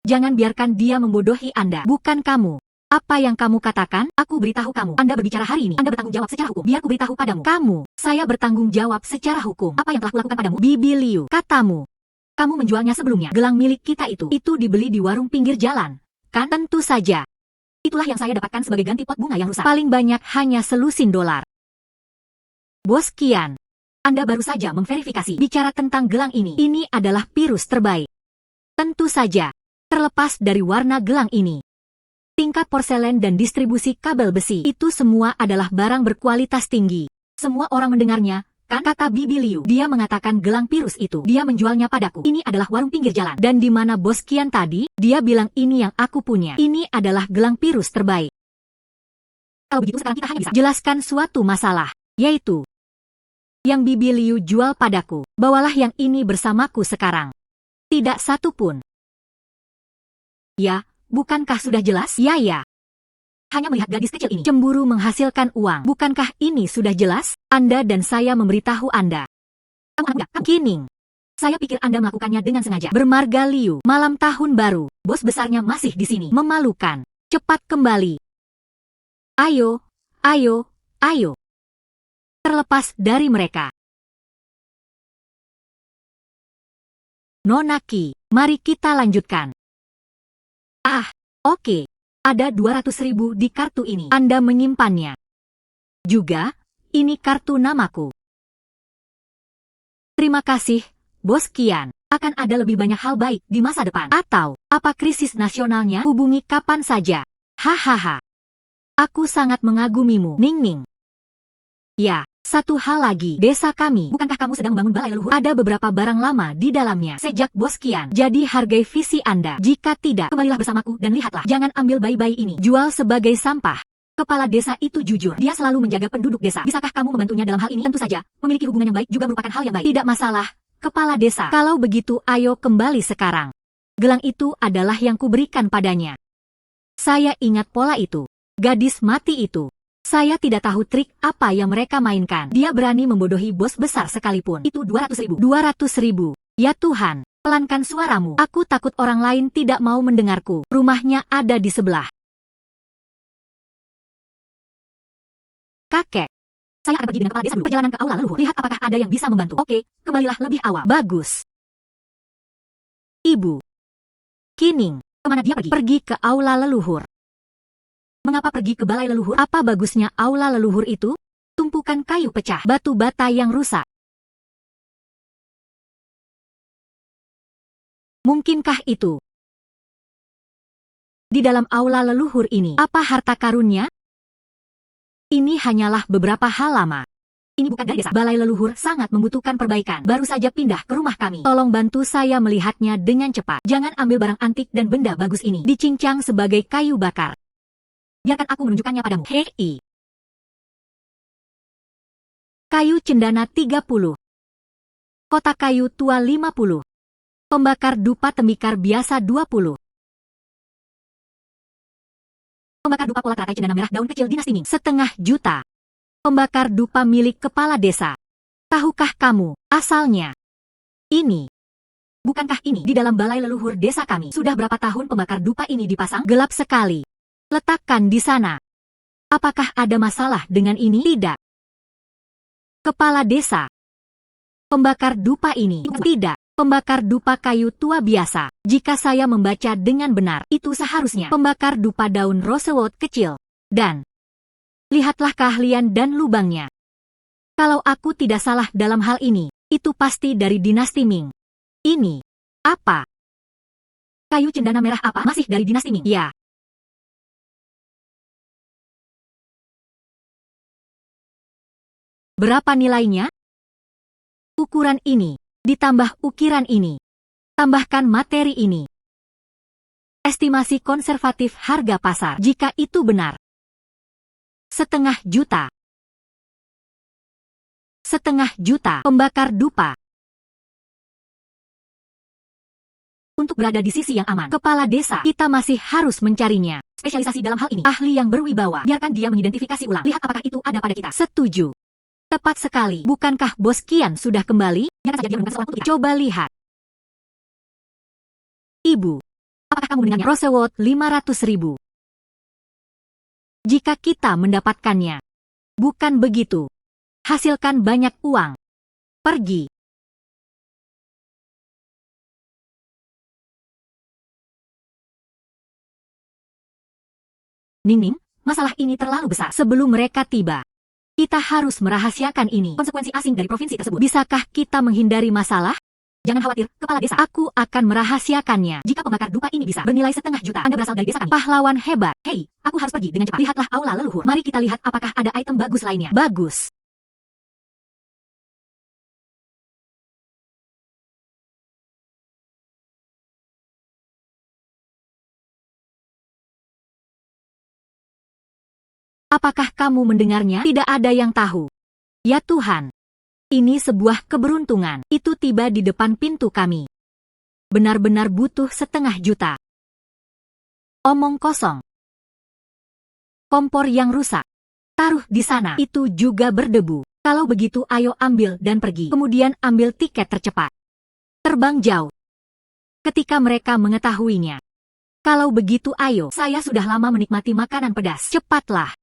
Jangan biarkan dia membodohi Anda. Bukan kamu. Apa yang kamu katakan? Aku beritahu kamu. Anda berbicara hari ini. Anda bertanggung jawab secara hukum. Biar aku beritahu padamu. Kamu. Saya bertanggung jawab secara hukum. Apa yang telah kulakukan padamu? Bibi Liu. Katamu. Kamu menjualnya sebelumnya. Gelang milik kita itu. Itu dibeli di warung pinggir jalan. Kan? Tentu saja. Itulah yang saya dapatkan sebagai ganti pot bunga yang rusak. Paling banyak hanya selusin dolar. Bos Kian. Anda baru saja memverifikasi. Bicara tentang gelang ini adalah virus terbaik. Tentu saja, terlepas dari warna gelang ini, tingkat porselen dan distribusi kabel besi, itu semua adalah barang berkualitas tinggi. Semua orang mendengarnya, kan, kata Bibi Liu. Dia mengatakan gelang virus itu. Dia menjualnya padaku. Ini adalah warung pinggir jalan. Dan di mana Bos Qian tadi, dia bilang ini yang aku punya. Ini adalah gelang virus terbaik. Kalau begitu sekarang kita hanya bisa jelaskan suatu masalah, yaitu yang Bibi Liu jual padaku. Bawalah yang ini bersamaku sekarang. Tidak satu pun. Ya, bukankah sudah jelas? Ya. Hanya melihat gadis kecil ini cemburu menghasilkan uang. Bukankah ini sudah jelas? Anda dan saya memberitahu Anda. Kamu anak muda, kamu Qining. Saya pikir Anda melakukannya dengan sengaja. Bermarga Liu, malam tahun baru. Bos besarnya masih di sini. Memalukan. Cepat kembali. Ayo. Terlepas dari mereka. Nona Qi, mari kita lanjutkan. Oke. Ada 200.000 di kartu ini. Anda menyimpannya. Juga, ini kartu namaku. Terima kasih, Bos Qian. Akan ada lebih banyak hal baik di masa depan. Atau, apa krisis nasionalnya? Hubungi kapan saja. Hahaha. Aku sangat mengagumimu, Ning. Ya, satu hal lagi. Desa kami. Bukankah kamu sedang membangun balai leluhur? Ada beberapa barang lama di dalamnya. Sejak Bos Qian. Jadi hargai visi Anda. Jika tidak, kembalilah bersamaku dan lihatlah. Jangan ambil bayi-bayi ini. Jual sebagai sampah. Kepala desa itu jujur. Dia selalu menjaga penduduk desa. Bisakah kamu membantunya dalam hal ini? Tentu saja. Memiliki hubungan yang baik juga merupakan hal yang baik. Tidak masalah, Kepala desa. Kalau begitu, ayo kembali sekarang. Gelang itu adalah yang kuberikan padanya. Saya ingat pola itu. Gadis mati itu. Saya tidak tahu trik apa yang mereka mainkan. Dia berani membodohi bos besar sekalipun. Itu 200.000. 200.000. Ya Tuhan, pelankan suaramu. Aku takut orang lain tidak mau mendengarku. Rumahnya ada di sebelah. Kakek. Saya akan pergi dengan kepala desa dulu. Perjalanan ke aula leluhur. Lihat apakah ada yang bisa membantu. Oke, kembalilah lebih awal. Bagus. Ibu. Qining. Kemana dia pergi? Pergi ke aula leluhur. Mengapa pergi ke balai leluhur? Apa bagusnya aula leluhur itu? Tumpukan kayu pecah, batu bata yang rusak. Mungkinkah itu? Di dalam aula leluhur ini, apa harta karunnya? Ini hanyalah beberapa hal lama. Ini bukan dari desa. Balai leluhur sangat membutuhkan perbaikan. Baru saja pindah ke rumah kami. Tolong bantu saya melihatnya dengan cepat. Jangan ambil barang antik dan benda bagus ini. Dicincang sebagai kayu bakar. Biarkan aku menunjukkannya padamu. Hei. Kayu cendana 30. Kotak kayu tua 50. Pembakar dupa tembikar biasa 20. Pembakar dupa pola teratai cendana merah daun kecil dinasti Ming 0,5 juta. Pembakar dupa milik kepala desa. Tahukah kamu asalnya? Ini. Bukankah ini di dalam balai leluhur desa kami? Sudah berapa tahun pembakar dupa ini dipasang? Gelap sekali. Letakkan di sana. Apakah ada masalah dengan ini? Tidak. Kepala desa. Pembakar dupa ini. Tidak. Pembakar dupa kayu tua biasa. Jika saya membaca dengan benar, itu seharusnya pembakar dupa daun rosewood kecil. Dan lihatlah keahlian dan lubangnya. Kalau aku tidak salah dalam hal ini, itu pasti dari dinasti Ming. Ini apa? Kayu cendana merah apa? Masih dari dinasti Ming? Ya. Berapa nilainya? Ukuran ini, ditambah ukiran ini. Tambahkan materi ini. Estimasi konservatif harga pasar. Jika itu benar. 0,5 juta. 0,5 juta. Pembakar dupa. Untuk berada di sisi yang aman, kepala desa, kita masih harus mencarinya. Spesialisasi dalam hal ini, ahli yang berwibawa. Biarkan dia mengidentifikasi ulang. Lihat apakah itu ada pada kita. Setuju. Tepat sekali. Bukankah Bos Qian sudah kembali? Biarkan saja dia menemukan seorang untuk kita. Coba lihat. Ibu. Apakah kamu mendengarnya? Rosewood 500.000. Jika kita mendapatkannya. Bukan begitu. Hasilkan banyak uang. Pergi. Ning, masalah ini terlalu besar. Sebelum mereka tiba. Kita harus merahasiakan ini. Konsekuensi asing dari provinsi tersebut. Bisakah kita menghindari masalah? Jangan khawatir, kepala desa. Aku akan merahasiakannya. Jika pembakar dupa ini bisa bernilai 1,5 juta. Anda berasal dari desa kami. Pahlawan hebat. Hei, aku harus pergi dengan cepat. Lihatlah aula leluhur. Mari kita lihat apakah ada item bagus lainnya. Bagus. Apakah kamu mendengarnya? Tidak ada yang tahu. Ya Tuhan. Ini sebuah keberuntungan. Itu tiba di depan pintu kami. Benar-benar butuh 1,5 juta. Omong kosong. Kompor yang rusak. Taruh di sana. Itu juga berdebu. Kalau begitu ayo ambil dan pergi. Kemudian ambil tiket tercepat. Terbang jauh. Ketika mereka mengetahuinya. Kalau begitu ayo. Saya sudah lama menikmati makanan pedas. Cepatlah.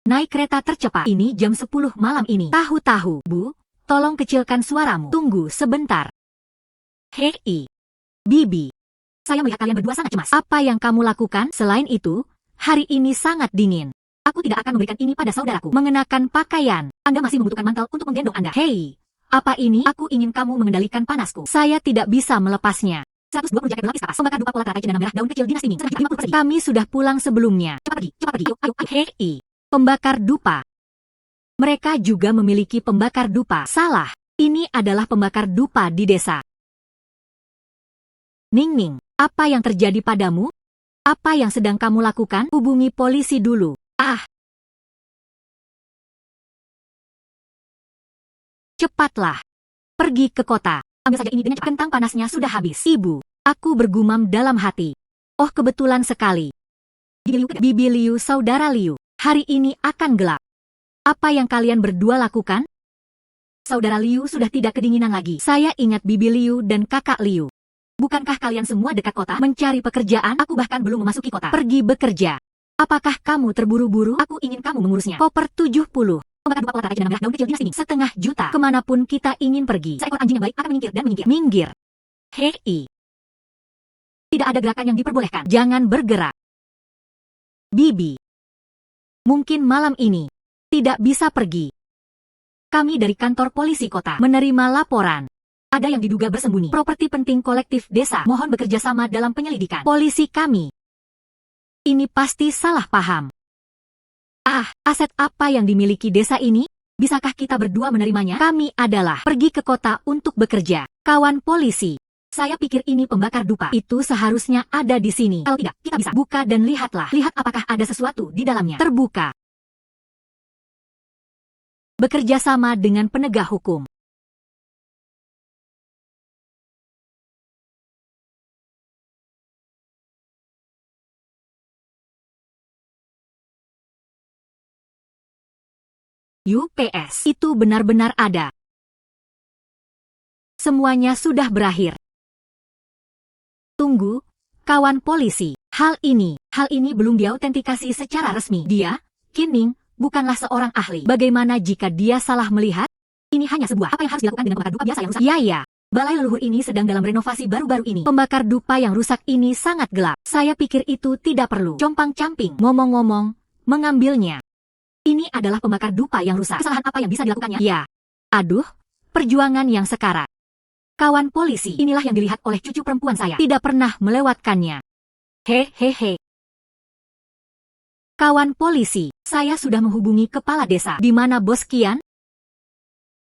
Naik kereta tercepat. Ini jam 10 malam ini. Tahu-tahu. Bu, tolong kecilkan suaramu. Tunggu sebentar. Hei, Bibi. Saya melihat kalian berdua sangat cemas. Apa yang kamu lakukan? Selain itu, hari ini sangat dingin. Aku tidak akan memberikan ini pada saudaraku. Mengenakan pakaian. Anda masih membutuhkan mantel untuk menggendong Anda. Hei, apa ini? Aku ingin kamu mengendalikan panasku. Saya tidak bisa melepasnya. 120 jaket berlapis kapas. Pembakar dupa pola teratai cendana merah daun kecil dinasti Ming. 150 pergi. Kami sudah pulang sebelumnya. Cepat pergi, cepat pergi. Yuk, ayo, ayo. Hei. Pembakar dupa. Mereka juga memiliki pembakar dupa. Salah. Ini adalah pembakar dupa di desa. Ning, apa yang terjadi padamu? Apa yang sedang kamu lakukan? Hubungi polisi dulu. Cepatlah. Pergi ke kota. Ambil saja ini dengan cepat. Kentang panasnya sudah habis. Ibu, aku bergumam dalam hati. Oh, kebetulan sekali. Bibi Liu, saudara Liu. Hari ini akan gelap. Apa yang kalian berdua lakukan? Saudara Liu sudah tidak kedinginan lagi. Saya ingat Bibi Liu dan kakak Liu. Bukankah kalian semua dekat kota? Mencari pekerjaan? Aku bahkan belum memasuki kota. Pergi bekerja. Apakah kamu terburu-buru? Aku ingin kamu mengurusnya. Koper 70. Pembakar dupa pola teratai cendana merah daun kecil dinasti Ming. 1,5 juta. Kemanapun kita ingin pergi. Seekor anjing yang baik akan menyingkir dan menyingkir. Minggir. Hei. Tidak ada gerakan yang diperbolehkan. Jangan bergerak. Bibi. Mungkin malam ini tidak bisa pergi. Kami dari kantor polisi kota menerima laporan. Ada yang diduga bersembunyi. Properti penting kolektif desa. Mohon bekerja sama dalam penyelidikan. Polisi kami. Ini pasti salah paham. Aset apa yang dimiliki desa ini? Bisakah kita berdua menerimanya? Kami adalah pergi ke kota untuk bekerja. Kawan polisi. Saya pikir ini pembakar dupa. Itu seharusnya ada di sini. Kalau tidak, kita bisa buka dan lihatlah. Lihat apakah ada sesuatu di dalamnya. Terbuka. Bekerja sama dengan penegak hukum. UPS. Itu benar-benar ada. Semuanya sudah berakhir. Tunggu, kawan polisi. Hal ini belum diautentikasi secara resmi. Dia, Qin Ning, bukanlah seorang ahli. Bagaimana jika dia salah melihat? Ini hanya sebuah apa yang harus dilakukan dengan pembakar dupa biasa yang rusak. Ya. Balai leluhur ini sedang dalam renovasi baru-baru ini. Pembakar dupa yang rusak ini sangat gelap. Saya pikir itu tidak perlu. Compang-camping. Ngomong-ngomong, mengambilnya. Ini adalah pembakar dupa yang rusak. Kesalahan apa yang bisa dilakukannya? Ya. Aduh, perjuangan yang sekarat. Kawan polisi, inilah yang dilihat oleh cucu perempuan saya. Tidak pernah melewatkannya. Hehehe. Kawan polisi, saya sudah menghubungi kepala desa. Di mana Bos Kian?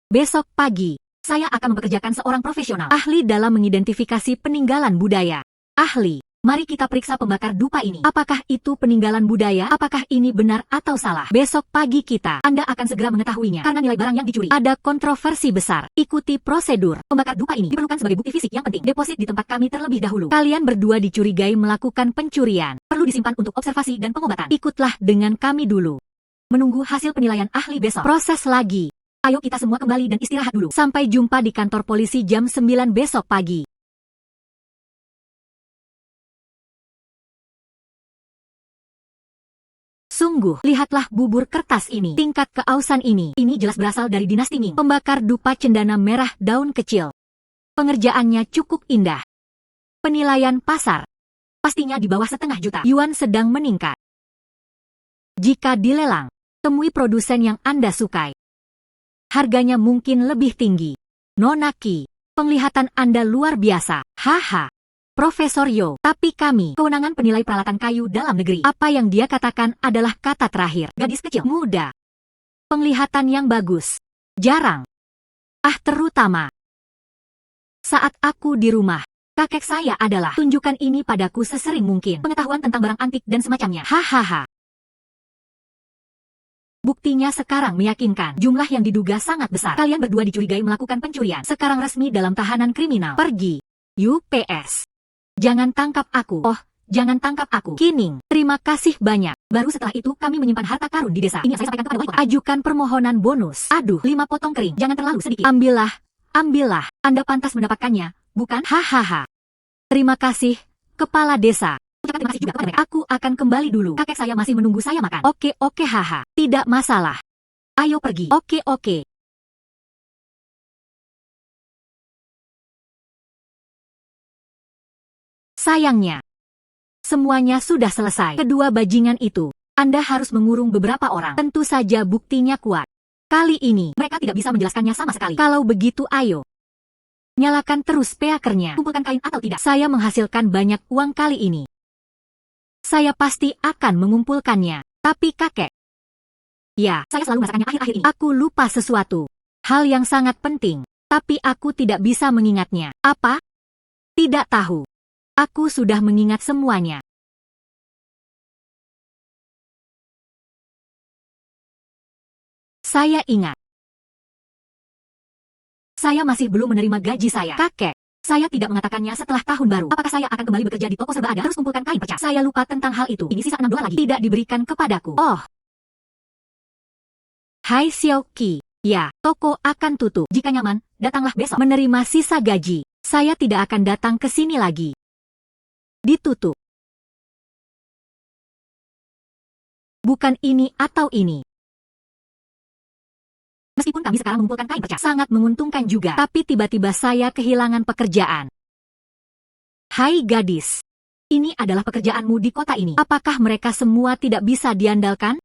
Besok pagi, saya akan mempekerjakan seorang profesional. Ahli dalam mengidentifikasi peninggalan budaya. Ahli. Mari kita periksa pembakar dupa ini. Apakah itu peninggalan budaya? Apakah ini benar atau salah? Besok pagi Anda akan segera mengetahuinya. Karena nilai barang yang dicuri. Ada kontroversi besar. Ikuti prosedur. Pembakar dupa ini diperlukan sebagai bukti fisik yang penting. Deposit di tempat kami terlebih dahulu. Kalian berdua dicurigai melakukan pencurian. Perlu disimpan untuk observasi dan pengobatan. Ikutlah dengan kami dulu. Menunggu hasil penilaian ahli besok. Proses lagi. Ayo kita semua kembali dan istirahat dulu. Sampai jumpa di kantor polisi jam 9 besok pagi. Sungguh, lihatlah bubur kertas ini. Tingkat keausan ini jelas berasal dari dinasti Ming. Pembakar dupa cendana merah daun kecil. Pengerjaannya cukup indah. Penilaian pasar. Pastinya di bawah setengah juta. Yuan sedang meningkat. Jika dilelang, temui produsen yang Anda sukai. Harganya mungkin lebih tinggi. Nona Qi, penglihatan Anda luar biasa. Haha. Profesor Yo, tapi kami, kewenangan penilai peralatan kayu dalam negeri. Apa yang dia katakan adalah kata terakhir. Gadis kecil, muda. Penglihatan yang bagus. Jarang. Terutama. Saat aku di rumah, kakek saya adalah tunjukkan ini padaku sesering mungkin. Pengetahuan tentang barang antik dan semacamnya. Hahaha. Buktinya sekarang meyakinkan. Jumlah yang diduga sangat besar. Kalian berdua dicurigai melakukan pencurian. Sekarang resmi dalam tahanan kriminal. Pergi. UPS. Jangan tangkap aku. Oh, jangan tangkap aku. Kining, terima kasih banyak. Baru setelah itu kami menyimpan harta karun di desa. Ini yang saya sampaikan kepada wali kota. Ajukan permohonan bonus. Aduh, 5 potong kering. Jangan terlalu sedikit. Ambillah. Anda pantas mendapatkannya, bukan? Hahaha. Terima kasih, kepala desa. Ucapkan terima kasih juga kepada mereka. Aku akan kembali dulu. Kakek saya masih menunggu saya makan. Oke, haha. Tidak masalah. Ayo pergi. Oke. Sayangnya, semuanya sudah selesai. Kedua bajingan itu, Anda harus mengurung beberapa orang. Tentu saja buktinya kuat. Kali ini, mereka tidak bisa menjelaskannya sama sekali. Kalau begitu ayo. Nyalakan terus peakernya. Kumpulkan kain atau tidak. Saya menghasilkan banyak uang kali ini. Saya pasti akan mengumpulkannya. Tapi kakek. Ya, saya selalu merasakannya akhir-akhir ini. Aku lupa sesuatu. Hal yang sangat penting. Tapi aku tidak bisa mengingatnya. Apa? Tidak tahu. Aku sudah mengingat semuanya. Saya ingat. Saya masih belum menerima gaji saya. Kakek, saya tidak mengatakannya setelah tahun baru. Apakah saya akan kembali bekerja di toko serba ada? Harus kumpulkan kain pecah. Saya lupa tentang hal itu. Ini sisa $6 lagi. Tidak diberikan kepadaku. Oh. Hai Xiao Qi. Ya, toko akan tutup. Jika nyaman, datanglah besok. Menerima sisa gaji. Saya tidak akan datang ke sini lagi. Ditutup. Bukan ini atau ini. Meskipun kami sekarang mengumpulkan kain pecah, sangat menguntungkan juga. Tapi tiba-tiba saya kehilangan pekerjaan. Hai gadis. Ini adalah pekerjaanmu di kota ini. Apakah mereka semua tidak bisa diandalkan?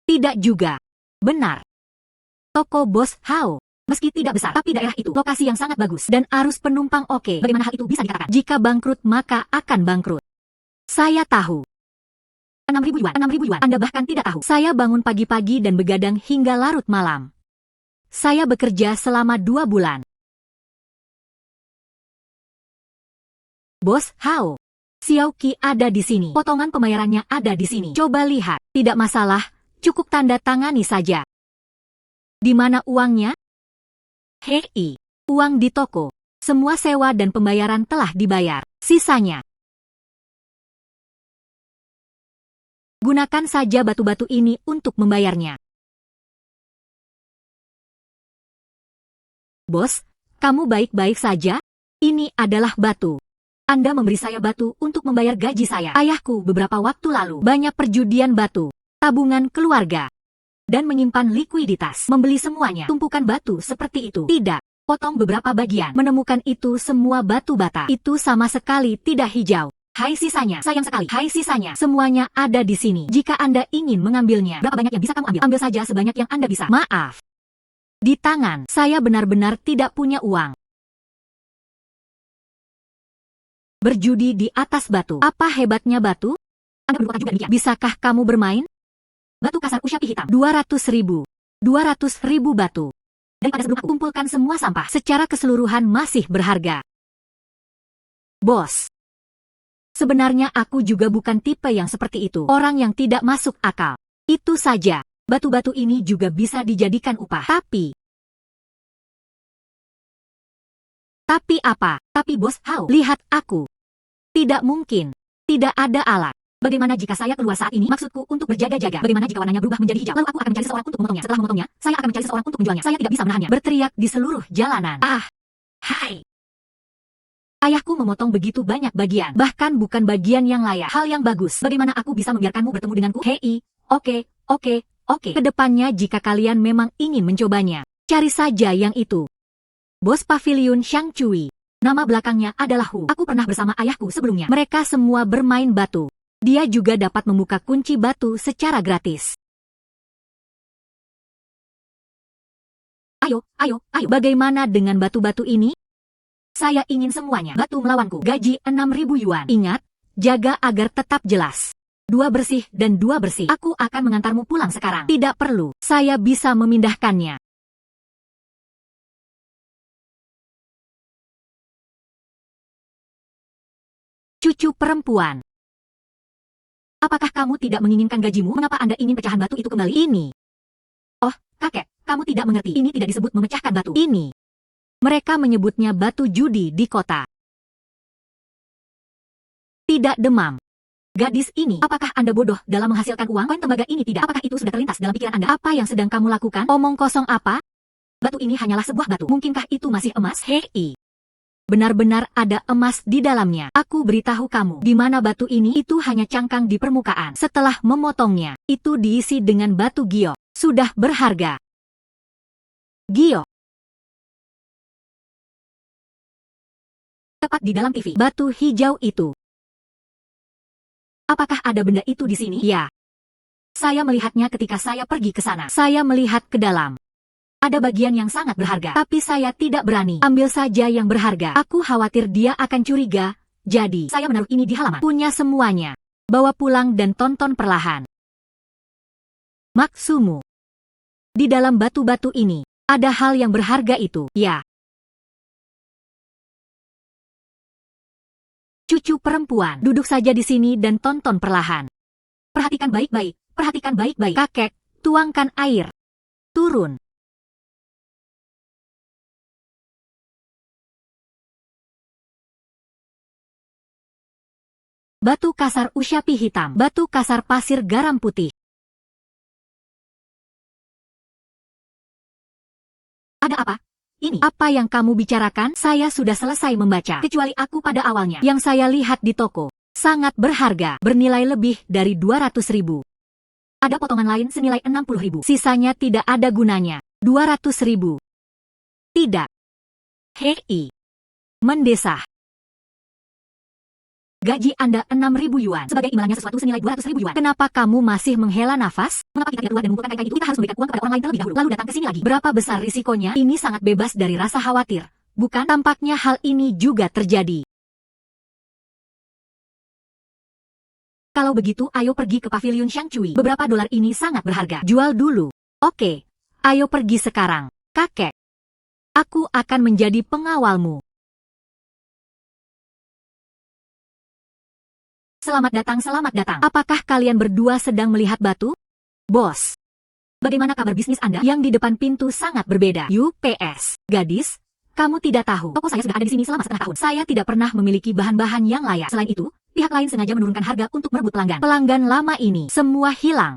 Tidak juga. Benar. Toko Bos Hao. Meski tidak besar, tapi daerah itu lokasi yang sangat bagus dan arus penumpang oke. Bagaimana hal itu bisa dikatakan? Jika bangkrut maka akan bangkrut. Saya tahu. 6.000 yuan. Anda bahkan tidak tahu. Saya bangun pagi-pagi dan begadang hingga larut malam. Saya bekerja selama 2 bulan. Bos Hao. Xiao Qi ada di sini. Potongan pembayarannya ada di sini. Coba lihat. Tidak masalah. Cukup tanda tangani saja. Di mana uangnya? Hei, uang di toko. Semua sewa dan pembayaran telah dibayar. Sisanya. Gunakan saja batu-batu ini untuk membayarnya. Bos, kamu baik-baik saja? Ini adalah batu. Anda memberi saya batu untuk membayar gaji saya. Ayahku beberapa waktu lalu banyak perjudian batu, tabungan keluarga, dan menyimpan likuiditas. Membeli semuanya. Tumpukan batu seperti itu. Tidak. Potong beberapa bagian. Menemukan itu semua batu bata. Itu sama sekali tidak hijau. Hai sisanya. Sayang sekali. Hai sisanya. Semuanya ada di sini. Jika Anda ingin mengambilnya, berapa banyak yang bisa kamu ambil? Ambil saja sebanyak yang Anda bisa. Maaf. Di tangan, saya benar-benar tidak punya uang. Berjudi di atas batu. Apa hebatnya batu? Anda berlupa juga demikian. Bisakah kamu bermain? Batu kasar Ushapi hitam. 200.000. 200.000 batu. Daripada sebelum aku kumpulkan semua sampah. Secara keseluruhan masih berharga. Bos. Sebenarnya aku juga bukan tipe yang seperti itu. Orang yang tidak masuk akal. Itu saja. Batu-batu ini juga bisa dijadikan upah. Tapi apa? Tapi Bos Hao, lihat aku. Tidak mungkin. Tidak ada alat. Bagaimana jika saya keluar saat ini? Maksudku untuk berjaga-jaga. Bagaimana jika warnanya berubah menjadi hijau? Lalu aku akan mencari seseorang untuk memotongnya. Setelah memotongnya, saya akan mencari seseorang untuk menjualnya. Saya tidak bisa menahannya. Berteriak di seluruh jalanan. Hai. Ayahku memotong begitu banyak bagian, bahkan bukan bagian yang layak. Hal yang bagus. Bagaimana aku bisa membiarkanmu bertemu denganku? Hei, oke. Kedepannya jika kalian memang ingin mencobanya, cari saja yang itu. Bos Paviliun Xiang Cui. Nama belakangnya adalah Hu. Aku pernah bersama ayahku sebelumnya. Mereka semua bermain batu. Dia juga dapat membuka kunci batu secara gratis. Ayo. Bagaimana dengan batu-batu ini? Saya ingin semuanya. Batu melawanku. Gaji 6.000 yuan. Ingat, jaga agar tetap jelas. 2 bersih dan 2 bersih. Aku akan mengantarmu pulang sekarang. Tidak perlu. Saya bisa memindahkannya. Cucu perempuan. Apakah kamu tidak menginginkan gajimu? Mengapa Anda ingin pecahan batu itu kembali? Ini. Oh, kakek, kamu tidak mengerti. Ini tidak disebut memecahkan batu. Ini. Mereka menyebutnya batu judi di kota. Tidak demam. Gadis ini, apakah Anda bodoh dalam menghasilkan uang? Koin tembaga ini tidak. Apakah itu sudah terlintas dalam pikiran Anda? Apa yang sedang kamu lakukan? Omong kosong apa? Batu ini hanyalah sebuah batu. Mungkinkah itu masih emas? Hei. Benar-benar ada emas di dalamnya. Aku beritahu kamu, di mana batu ini itu hanya cangkang di permukaan. Setelah memotongnya, itu diisi dengan batu giok. Sudah berharga. Giok. Tepat di dalam TV. Batu hijau itu. Apakah ada benda itu di sini? Ya. Saya melihatnya ketika saya pergi ke sana. Saya melihat ke dalam. Ada bagian yang sangat berharga. Tapi saya tidak berani. Ambil saja yang berharga. Aku khawatir dia akan curiga. Jadi, saya menaruh ini di halaman. Punya semuanya. Bawa pulang dan tonton perlahan. Maksudmu. Di dalam batu-batu ini, ada hal yang berharga itu. Ya. Cucu perempuan, duduk saja di sini dan tonton perlahan. Perhatikan baik-baik, Kakek, tuangkan air. Turun. Batu kasar usyapi hitam, batu kasar pasir garam putih. Ada apa? Ini, apa yang kamu bicarakan? Saya sudah selesai membaca, kecuali aku pada awalnya. Yang saya lihat di toko, sangat berharga, bernilai lebih dari 200.000. Ada potongan lain senilai 60.000. Sisanya tidak ada gunanya. 200.000. Tidak. Hei. Mendesah. Gaji Anda 6.000 yuan. Sebagai imbalannya sesuatu senilai 200.000 yuan. Kenapa kamu masih menghela nafas? Mengapa kita tidak keluar dan mengumpulkan kain-kain itu? Kita harus memberikan uang kepada orang lain terlebih dahulu. Lalu datang ke sini lagi. Berapa besar risikonya? Ini sangat bebas dari rasa khawatir. Bukan? Tampaknya hal ini juga terjadi. Kalau begitu, ayo pergi ke Paviliun Xiang Cui. Beberapa dolar ini sangat berharga. Jual dulu. Oke. Ayo pergi sekarang. Kakek. Aku akan menjadi pengawalmu. Selamat datang. Apakah kalian berdua sedang melihat batu? Bos. Bagaimana kabar bisnis Anda? Yang di depan pintu sangat berbeda. UPS. Gadis, kamu tidak tahu. Toko saya sudah ada di sini selama setengah tahun. Saya tidak pernah memiliki bahan-bahan yang layak. Selain itu, pihak lain sengaja menurunkan harga untuk merebut pelanggan. Pelanggan lama ini semua hilang.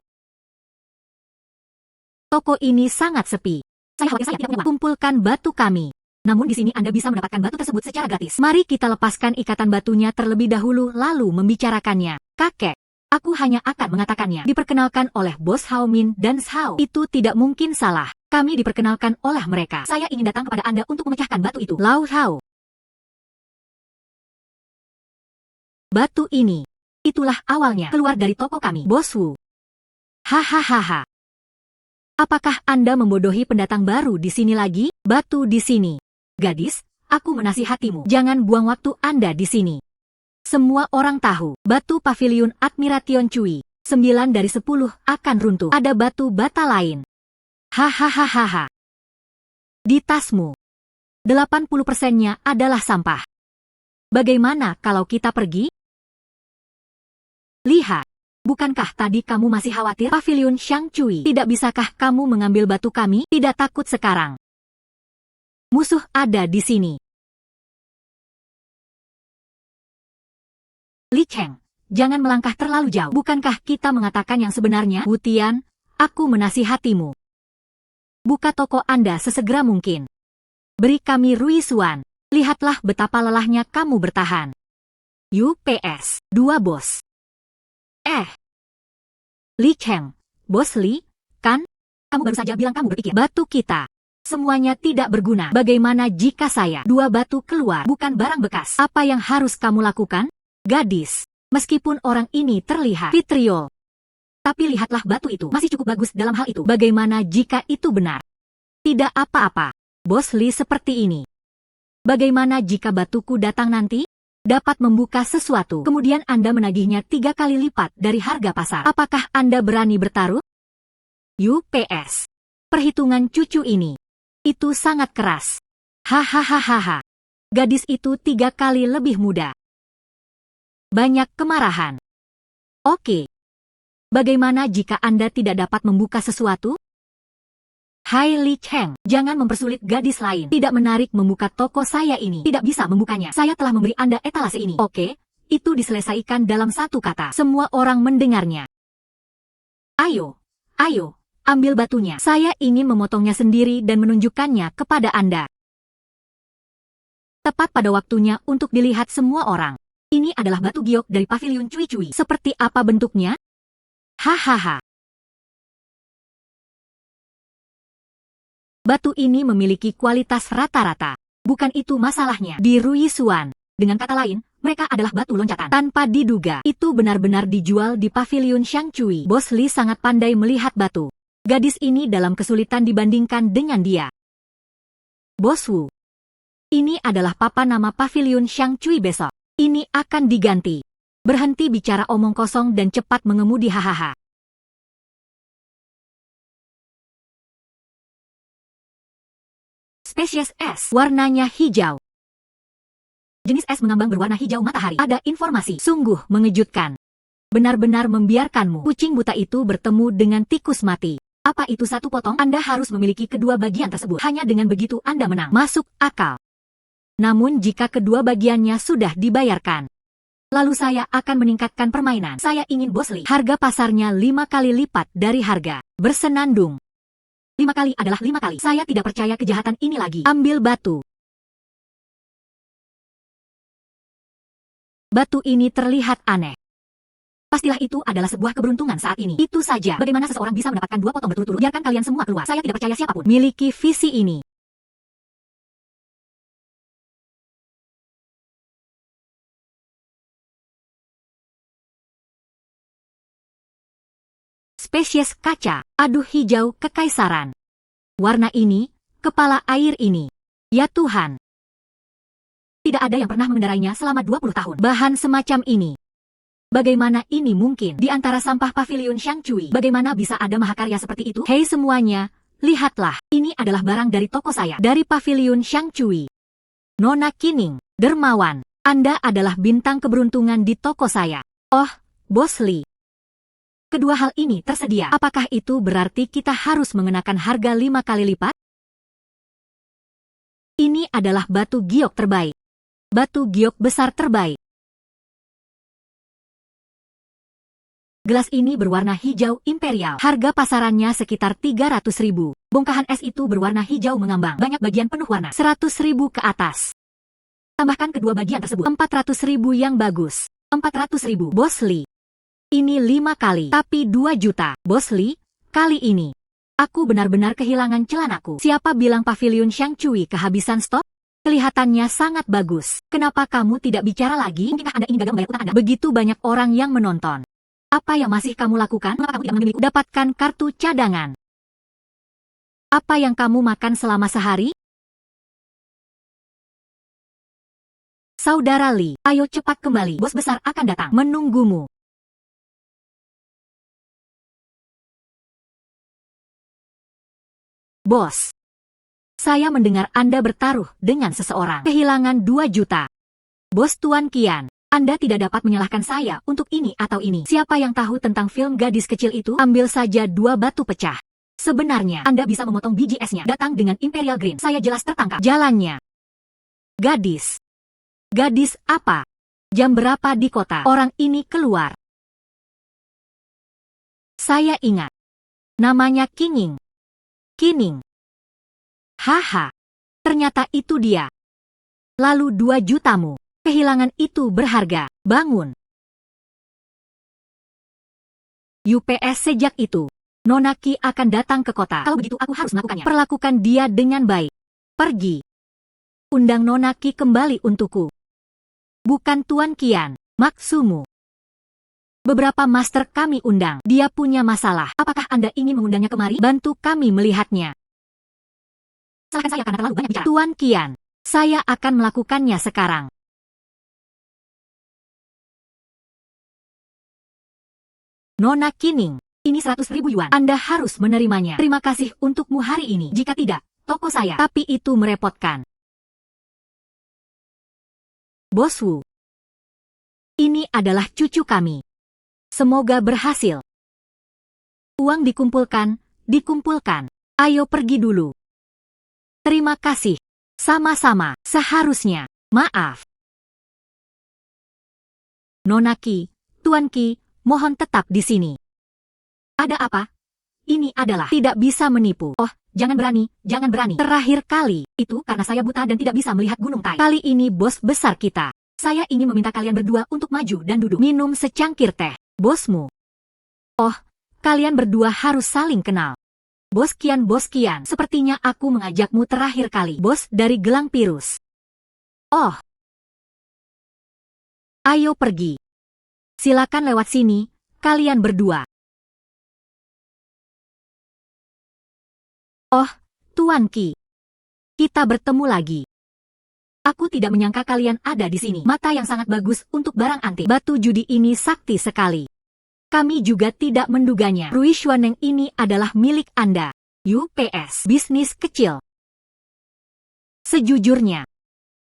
Toko ini sangat sepi. Saya khawatir saya tidak punya uang. Kumpulkan batu kami. Namun di sini Anda bisa mendapatkan batu tersebut secara gratis. Mari kita lepaskan ikatan batunya terlebih dahulu lalu membicarakannya. Kakek, aku hanya akan mengatakannya. Diperkenalkan oleh Bos Hao Min dan Shao. Itu tidak mungkin salah. Kami diperkenalkan oleh mereka. Saya ingin datang kepada Anda untuk memecahkan batu itu. Lau Hao. Batu ini. Itulah awalnya keluar dari toko kami. Bos Wu. Hahaha. Apakah Anda membodohi pendatang baru di sini lagi? Batu di sini. Gadis, aku menasihatimu. Jangan buang waktu Anda di sini. Semua orang tahu, batu Paviliun Admiration Cui, 9 dari 10 akan runtuh. Ada batu bata lain. Hahaha. Di tasmu, 80%-nya adalah sampah. Bagaimana kalau kita pergi? Lihat. Bukankah tadi kamu masih khawatir? Paviliun Xiang Cui, tidak bisakah kamu mengambil batu kami? Tidak takut sekarang. Musuh ada di sini. Li Cheng, jangan melangkah terlalu jauh. Bukankah kita mengatakan yang sebenarnya? Wu Tian, aku menasihatimu. Buka toko Anda sesegera mungkin. Beri kami Rui Suan. Lihatlah betapa lelahnya kamu bertahan. UPS 2 bos. Li Cheng, Bos Li, kan? Kamu baru saja bilang kamu berpikir. Batu kita. Semuanya tidak berguna. Bagaimana jika saya 2 batu keluar bukan barang bekas? Apa yang harus kamu lakukan? Gadis. Meskipun orang ini terlihat vitriol, tapi lihatlah batu itu masih cukup bagus dalam hal itu. Bagaimana jika itu benar? Tidak apa-apa. Bos Li seperti ini. Bagaimana jika batuku datang nanti? Dapat membuka sesuatu, kemudian Anda menagihnya 3 kali lipat dari harga pasar. Apakah Anda berani bertaruh? UPS. Perhitungan cucu ini. Itu sangat keras. Hahaha. Gadis itu 3 kali lebih muda. Banyak kemarahan. Oke. Bagaimana jika Anda tidak dapat membuka sesuatu? Hai Li Cheng, jangan mempersulit gadis lain. Tidak menarik membuka toko saya ini. Tidak bisa membukanya. Saya telah memberi Anda etalase ini. Oke, itu diselesaikan dalam 1 kata. Semua orang mendengarnya. Ayo, ambil batunya. Saya ingin memotongnya sendiri dan menunjukkannya kepada Anda. Tepat pada waktunya untuk dilihat semua orang. Ini adalah batu giok dari pavilion Cui Cui. Seperti apa bentuknya? Hahaha. Batu ini memiliki kualitas rata-rata. Bukan itu masalahnya. Di Ruisuan. Dengan kata lain, mereka adalah batu loncatan. Tanpa diduga, itu benar-benar dijual di pavilion Shangcui. Bos Li sangat pandai melihat batu. Gadis ini dalam kesulitan dibandingkan dengan dia. Bos Wu. Ini adalah papa nama pavilion Shangcui besok. Ini akan diganti. Berhenti bicara omong kosong dan cepat mengemudi hahaha. Spesies es, warnanya hijau. Jenis es mengambang berwarna hijau matahari. Ada informasi sungguh mengejutkan. Benar-benar membiarkanmu. Kucing buta itu bertemu dengan tikus mati. Apa itu 1 potong? Anda harus memiliki kedua bagian tersebut. Hanya dengan begitu Anda menang. Masuk akal. Namun jika kedua bagiannya sudah dibayarkan, lalu saya akan meningkatkan permainan. Saya ingin Bos Li. Harga pasarnya 5 kali lipat dari harga. Bersenandung. 5 kali adalah 5 kali. Saya tidak percaya kejahatan ini lagi. Ambil batu. Batu ini terlihat aneh. Pastilah itu adalah sebuah keberuntungan saat ini. Itu saja. Bagaimana seseorang bisa mendapatkan 2 potong berturut-turut? Biarkan kalian semua keluar. Saya tidak percaya siapapun miliki visi ini. Spesies kaca, aduh hijau kekaisaran. Warna ini, kepala air ini. Ya Tuhan. Tidak ada yang pernah mengendarainya selama 20 tahun. Bahan semacam ini. Bagaimana ini mungkin? Di antara sampah pavilion Shangcui, bagaimana bisa ada mahakarya seperti itu? Hei semuanya, lihatlah. Ini adalah barang dari toko saya. Dari pavilion Shangcui. Nona Kining, dermawan. Anda adalah bintang keberuntungan di toko saya. Oh, Bos Li. Kedua hal ini tersedia. Apakah itu berarti kita harus mengenakan harga 5 kali lipat? Ini adalah batu giok terbaik. Batu giok besar terbaik. Gelas ini berwarna hijau imperial. Harga pasarannya sekitar 300.000. Bongkahan es itu berwarna hijau mengambang. Banyak bagian penuh warna. 100.000 ke atas. Tambahkan kedua bagian tersebut. 400.000 yang bagus. 400.000. Bos Li. Ini 5 kali, tapi 2 juta. Bos Li, kali ini aku benar-benar kehilangan celanaku. Siapa bilang pavilion Shangcui kehabisan stok? Kelihatannya sangat bagus. Kenapa kamu tidak bicara lagi? Mungkinkah Anda ingin gagal membayar utang Anda? Begitu banyak orang yang menonton. Apa yang masih kamu lakukan? Mengapa kamu tidak memiliki? Dapatkan kartu cadangan. Apa yang kamu makan selama sehari? Saudara Li, ayo cepat kembali. Bos besar akan datang menunggumu. Bos, saya mendengar Anda bertaruh dengan seseorang. Kehilangan 2 juta. Bos Tuan Qian, Anda tidak dapat menyalahkan saya untuk ini atau ini. Siapa yang tahu tentang film gadis kecil itu? Ambil saja 2 batu pecah. Sebenarnya, Anda bisa memotong biji esnya. Datang dengan Imperial Green. Saya jelas tertangkap. Jalannya. Gadis. Gadis apa? Jam berapa di kota? Orang ini keluar. Saya ingat. Namanya Kining. Kining. Haha. Ternyata itu dia. Lalu 2 jutamu. Kehilangan itu berharga. Bangun. UPS sejak itu, Nonaki akan datang ke kota. Kalau begitu aku harus melakukannya. Perlakukan dia dengan baik. Pergi. Undang Nonaki kembali untukku. Bukan Tuan Qian, Maksumu. Beberapa master kami undang. Dia punya masalah. Apakah Anda ingin mengundangnya kemari? Bantu kami melihatnya. Silakan saya karena terlalu banyak bicara. Tuan Qian, saya akan melakukannya sekarang. Nona Qining, ini 100.000 yuan. Anda harus menerimanya. Terima kasih untukmu hari ini. Jika tidak, toko saya. Tapi itu merepotkan. Bos Wu, ini adalah cucu kami. Semoga berhasil. Uang dikumpulkan, dikumpulkan. Ayo pergi dulu. Terima kasih. Sama-sama, seharusnya. Maaf. Nonaki, Tuan Qi, mohon tetap di sini. Ada apa? Ini adalah tidak bisa menipu. Oh, jangan berani, jangan berani. Terakhir kali, itu karena saya buta dan tidak bisa melihat Gunung Tai. Kali ini bos besar kita. Saya ingin meminta kalian berdua untuk maju dan duduk. Minum secangkir teh. Bosmu. Oh, kalian berdua harus saling kenal. Bos Qian, sepertinya aku mengajakmu terakhir kali. Bos dari Gelang Pirus. Oh. Ayo pergi. Silakan lewat sini, kalian berdua. Oh, Tuan Qi. Kita bertemu lagi. Aku tidak menyangka kalian ada di sini. Mata yang sangat bagus untuk barang antik. Batu judi ini sakti sekali. Kami juga tidak menduganya. Rui Xuaneng ini adalah milik Anda. UPS. Bisnis kecil. Sejujurnya,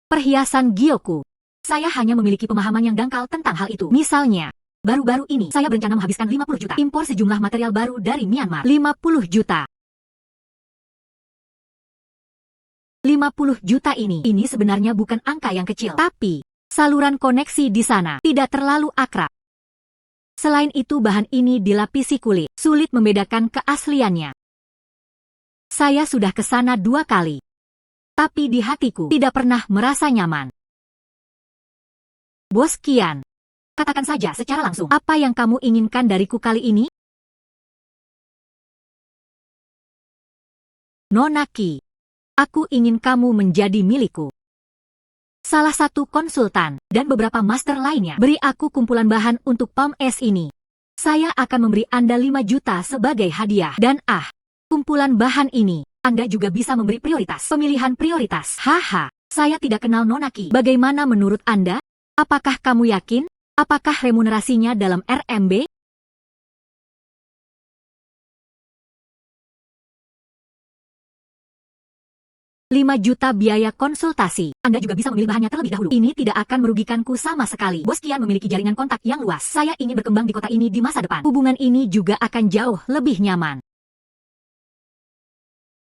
perhiasan Gyoku. Saya hanya memiliki pemahaman yang dangkal tentang hal itu. Misalnya, baru-baru ini saya berencana menghabiskan 50 juta. Impor sejumlah material baru dari Myanmar. 50 juta. 50 juta ini sebenarnya bukan angka yang kecil. Tapi, saluran koneksi di sana tidak terlalu akrab. Selain itu bahan ini dilapisi kulit, sulit membedakan keasliannya. Saya sudah ke sana 2 kali. Tapi di hatiku tidak pernah merasa nyaman. Bos Qian, katakan saja secara langsung, apa yang kamu inginkan dariku kali ini? Nonaki. Aku ingin kamu menjadi milikku. Salah satu konsultan dan beberapa master lainnya beri aku kumpulan bahan untuk Palm S ini. Saya akan memberi Anda 5 juta sebagai hadiah. Dan kumpulan bahan ini, Anda juga bisa memberi prioritas. Pemilihan prioritas. Haha, saya tidak kenal Nonaki. Bagaimana menurut Anda? Apakah kamu yakin? Apakah remunerasinya dalam RMB? $5 juta biaya konsultasi. Anda juga bisa memilih bahannya terlebih dahulu. Ini tidak akan merugikanku sama sekali. Bos Qian memiliki jaringan kontak yang luas. Saya ingin berkembang di kota ini di masa depan. Hubungan ini juga akan jauh lebih nyaman.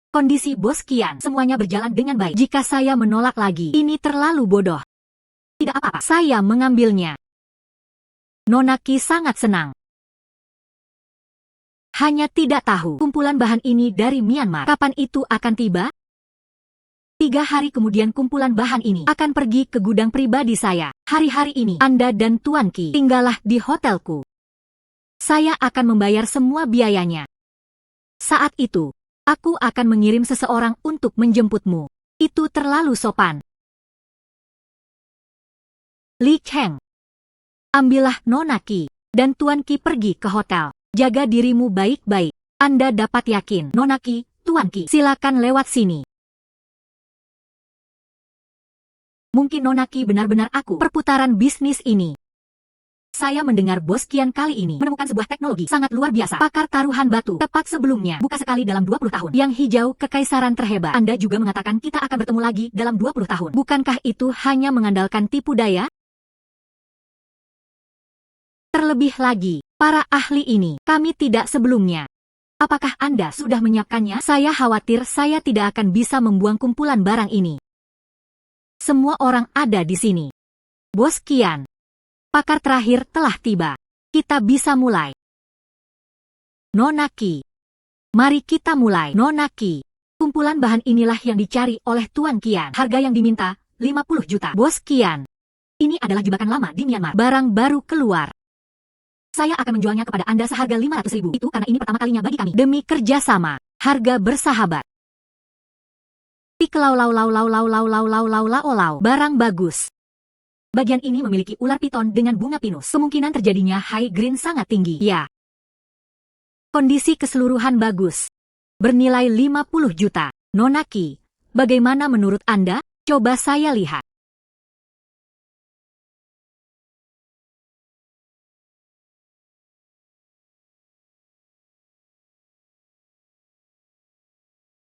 Kondisi Bos Qian, semuanya berjalan dengan baik. Jika saya menolak lagi, ini terlalu bodoh. Tidak apa-apa, saya mengambilnya. Nonaki sangat senang. Hanya tidak tahu, kumpulan bahan ini dari Myanmar. Kapan itu akan tiba? 3 hari kemudian kumpulan bahan ini akan pergi ke gudang pribadi saya. Hari-hari ini, Anda dan Tuan Qi tinggallah di hotelku. Saya akan membayar semua biayanya. Saat itu, aku akan mengirim seseorang untuk menjemputmu. Itu terlalu sopan. Li Cheng, ambillah Nonaki dan Tuan Qi pergi ke hotel. Jaga dirimu baik-baik. Anda dapat yakin. Nonaki, Tuan Qi, silakan lewat sini. Mungkin Nonaki benar-benar aku. Perputaran bisnis ini. Saya mendengar Bos Qian kali ini menemukan sebuah teknologi sangat luar biasa. Pakar taruhan batu. Tepat sebelumnya, buka sekali dalam 20 tahun. Yang hijau, kekaisaran terhebat. Anda juga mengatakan kita akan bertemu lagi dalam 20 tahun. Bukankah itu hanya mengandalkan tipu daya? Terlebih lagi, para ahli ini, kami tidak sebelumnya. Apakah Anda sudah menyiapkannya? Saya khawatir saya tidak akan bisa membuang kumpulan barang ini. Semua orang ada di sini. Bos Qian, pakar terakhir telah tiba. Kita bisa mulai. Nonaki. Mari kita mulai. Nonaki. Kumpulan bahan inilah yang dicari oleh Tuan Qian. Harga yang diminta, 50 juta. Bos Kian, ini adalah jebakan lama di Myanmar. Barang baru keluar. Saya akan menjualnya kepada Anda seharga 500 ribu. Itu karena ini pertama kalinya bagi kami. Demi kerjasama, harga bersahabat. Lau. Barang bagus. Bagian ini memiliki ular piton dengan bunga pinus. Kemungkinan terjadinya high green sangat tinggi. Ya. Kondisi keseluruhan bagus. Bernilai 50 juta. Nonaki, bagaimana menurut Anda? Coba saya lihat.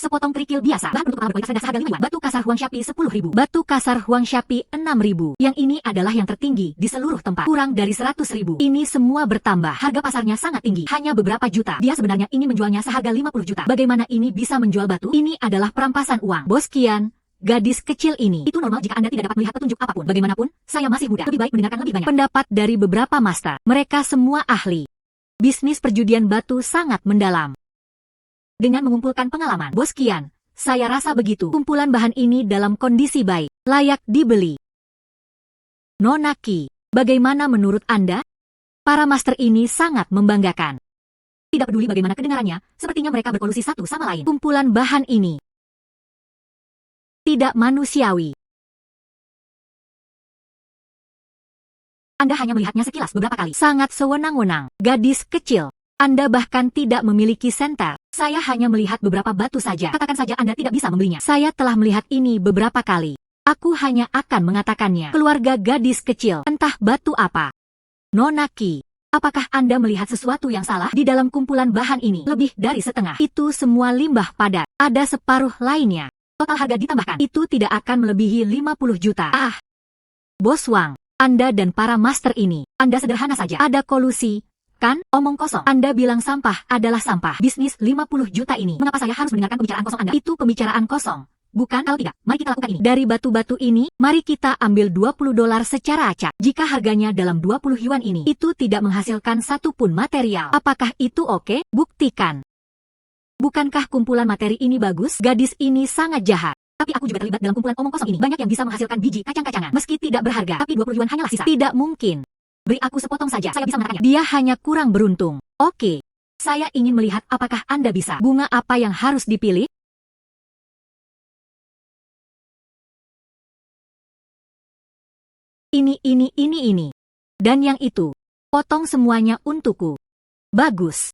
Sepotong kerikil biasa, bahan untuk alat berkualitas rendah seharga 5 yuan. Batu kasar Huang Shapi 10 ribu. Batu kasar Huang Shapi 6 ribu. Yang ini adalah yang tertinggi di seluruh tempat. Kurang dari 100 ribu. Ini semua bertambah. Harga pasarnya sangat tinggi. Hanya beberapa juta. Dia sebenarnya ingin menjualnya seharga 50 juta. Bagaimana ini bisa menjual batu? Ini adalah perampasan uang. Bos Kian, gadis kecil ini. Itu normal jika Anda tidak dapat melihat petunjuk apapun. Bagaimanapun, saya masih muda. Lebih baik mendengarkan lebih banyak pendapat dari beberapa master. Mereka semua ahli. Bisnis perjudian batu sangat mendalam. Dengan mengumpulkan pengalaman, Bos Kian, saya rasa begitu. Kumpulan bahan ini dalam kondisi baik, layak dibeli. Nonaki, bagaimana menurut Anda? Para master ini sangat membanggakan. Tidak peduli bagaimana kedengarannya, sepertinya mereka berkolusi satu sama lain. Kumpulan bahan ini tidak manusiawi. Anda hanya melihatnya sekilas beberapa kali. Sangat sewenang-wenang. Gadis kecil. Anda bahkan tidak memiliki senter. Saya hanya melihat beberapa batu saja. Katakan saja Anda tidak bisa membelinya. Saya telah melihat ini beberapa kali. Aku hanya akan mengatakannya. Keluarga gadis kecil. Entah batu apa. Nonaki, apakah Anda melihat sesuatu yang salah di dalam kumpulan bahan ini? Lebih dari setengah. Itu semua limbah padat. Ada separuh lainnya. Total harga ditambahkan. Itu tidak akan melebihi 50 juta. Ah. Bos Wang, Anda dan para master ini. Anda sederhana saja. Ada kolusi. Kan, omong kosong. Anda bilang sampah adalah sampah. Bisnis 50 juta ini. Mengapa saya harus mendengarkan pembicaraan kosong Anda? Itu pembicaraan kosong. Bukan, kalau tidak, mari kita lakukan ini. Dari batu-batu ini, mari kita ambil 20 dolar secara acak. Jika harganya dalam 20 yuan ini, itu tidak menghasilkan satu pun material. Apakah itu oke? Buktikan. Bukankah kumpulan materi ini bagus? Gadis ini sangat jahat. Tapi aku juga terlibat dalam kumpulan omong kosong ini. Banyak yang bisa menghasilkan biji kacang-kacangan. Meski tidak berharga, tapi 20 yuan hanyalah sisa. Tidak mungkin. Beri aku sepotong saja, saya bisa mengatakannya. Dia hanya kurang beruntung. Oke. Saya ingin melihat apakah Anda bisa. Bunga apa yang harus dipilih? Ini. Dan yang itu. Potong semuanya untukku. Bagus.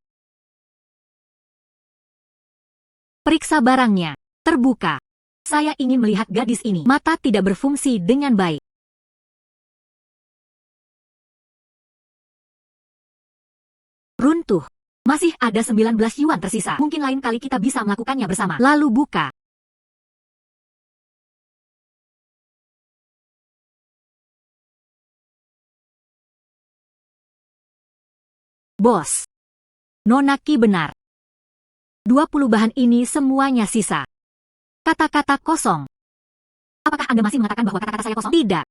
Periksa barangnya. Terbuka. Saya ingin melihat gadis ini. Mata tidak berfungsi dengan baik. Runtuh. Masih ada 19 yuan tersisa. Mungkin lain kali kita bisa melakukannya bersama. Lalu buka. Bos. Nonaki benar. 20 bahan ini semuanya sisa. Kata-kata kosong. Apakah Anda masih mengatakan bahwa kata-kata saya kosong? Tidak.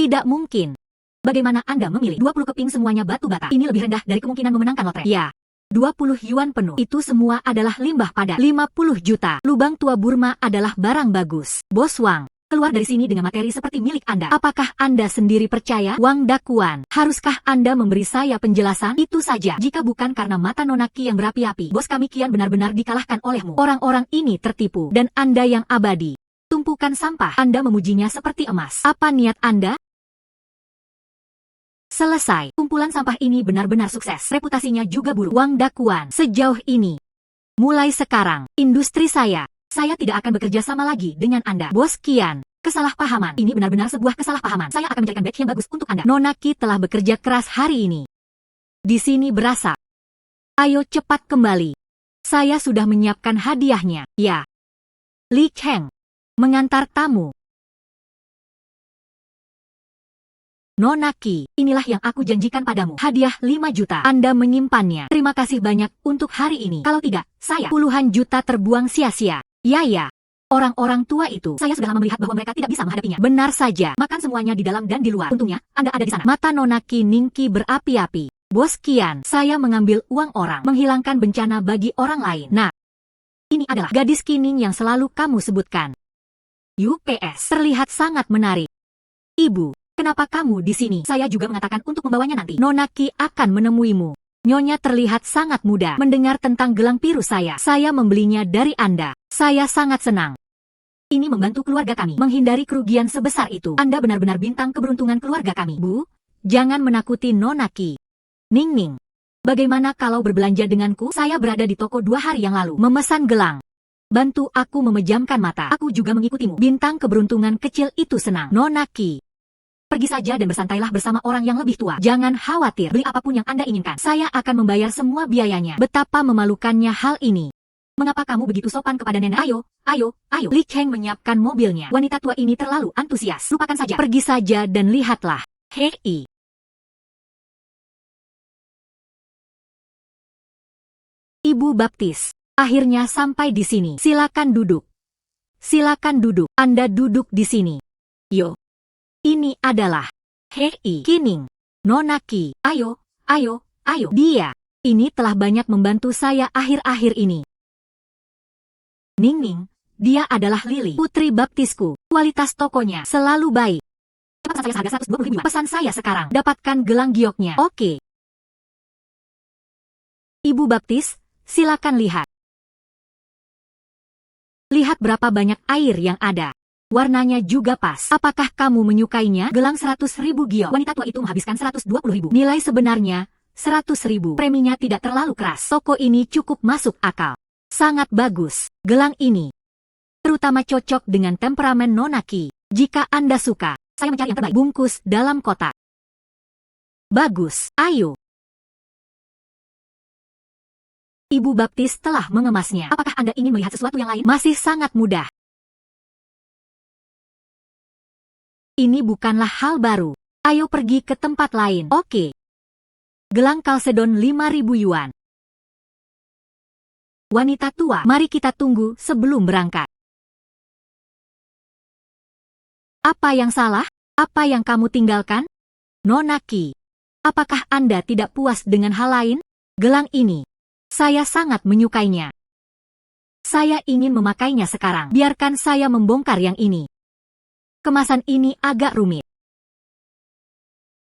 Tidak mungkin. Bagaimana Anda memilih 20 keping semuanya batu bata? Ini lebih rendah dari kemungkinan memenangkan lotre. Ya. 20 yuan penuh. Itu semua adalah limbah padat. 50 juta. Lubang tua Burma adalah barang bagus. Bos Wang, keluar dari sini dengan materi seperti milik Anda. Apakah Anda sendiri percaya? Wang Dakuan, haruskah Anda memberi saya penjelasan? Itu saja. Jika bukan karena mata Nonaki yang berapi-api, bos kami Kian benar-benar dikalahkan olehmu. Orang-orang ini tertipu. Dan Anda yang abadi. Tumpukan sampah. Anda memujinya seperti emas. Apa niat Anda? Selesai. Kumpulan sampah ini benar-benar sukses. Reputasinya juga buruk. Wang Dakuan, sejauh ini. Mulai sekarang, industri saya tidak akan bekerja sama lagi dengan Anda. Bos Kian, kesalahpahaman. Ini benar-benar sebuah kesalahpahaman. Saya akan mencarikan batch yang bagus untuk Anda. Nonaki telah bekerja keras hari ini. Di sini berasap. Ayo cepat kembali. Saya sudah menyiapkan hadiahnya. Ya. Li Cheng, mengantar tamu. Nonaki, inilah yang aku janjikan padamu. Hadiah 5 juta. Anda menyimpannya. Terima kasih banyak untuk hari ini. Kalau tidak, saya puluhan juta terbuang sia-sia. Ya. Orang-orang tua itu, saya sudah lama melihat bahwa mereka tidak bisa menghadapinya. Benar saja. Makan semuanya di dalam dan di luar. Untungnya, Anda ada di sana. Mata Nonaki Ningki berapi-api. Bos Kian, saya mengambil uang orang. Menghilangkan bencana bagi orang lain. Nah, Ini adalah gadis Qining yang selalu kamu sebutkan. UPS terlihat sangat menarik. Ibu, kenapa kamu di sini? Saya juga mengatakan untuk membawanya nanti. Nona Qi akan menemuimu. Nyonya terlihat sangat muda mendengar tentang gelang biru saya. Saya membelinya dari Anda. Saya sangat senang. Ini membantu keluarga kami menghindari kerugian sebesar itu. Anda benar-benar bintang keberuntungan keluarga kami. Bu, jangan menakuti Nona Qi. Ning. Bagaimana kalau berbelanja denganku? Saya berada di toko 2 hari yang lalu memesan gelang. Bantu aku memejamkan mata. Aku juga mengikutimu. Bintang keberuntungan kecil itu senang. Nona Qi. Pergi saja dan bersantailah bersama orang yang lebih tua. Jangan khawatir, beli apapun yang Anda inginkan. Saya akan membayar semua biayanya. Betapa memalukannya hal ini. Mengapa kamu begitu sopan kepada nenek? Ayo. Li Cheng menyiapkan mobilnya. Wanita tua ini terlalu antusias. Lupakan saja. Pergi saja dan lihatlah. Hei. Ibu baptis. Akhirnya sampai di sini. Silakan duduk. Anda duduk di sini. Yo. Ini adalah Hei Qining. Nona Qi. Ayo. Dia. Ini telah banyak membantu saya akhir-akhir ini. Ning. Dia adalah Lily, putri baptisku. Kualitas tokonya selalu baik. Cepat pesan saya seharga 120 ribu. Pesan saya sekarang. Dapatkan gelang gioknya. Oke. Ibu baptis, silakan lihat. Lihat berapa banyak air yang ada. Warnanya juga pas. Apakah kamu menyukainya? Gelang 100 ribu giok. Wanita tua itu menghabiskan 120 ribu. Nilai sebenarnya 100 ribu. Preminya tidak terlalu keras. Toko ini cukup masuk akal. Sangat bagus. Gelang ini terutama cocok dengan temperamen Nona Qi. Jika Anda suka, saya mencari yang terbaik. Bungkus dalam kotak. Bagus. Ayo. Ibu baptis telah mengemasnya. Apakah Anda ingin melihat sesuatu yang lain? Masih sangat mudah. Ini bukanlah hal baru. Ayo pergi ke tempat lain. Oke. Gelang kalsedon 5.000 yuan. Wanita tua, mari kita tunggu sebelum berangkat. Apa yang salah? Apa yang kamu tinggalkan? Nona Qi, apakah Anda tidak puas dengan hal lain? Gelang ini, saya sangat menyukainya. Saya ingin memakainya sekarang. Biarkan saya membongkar yang ini. Kemasan ini agak rumit.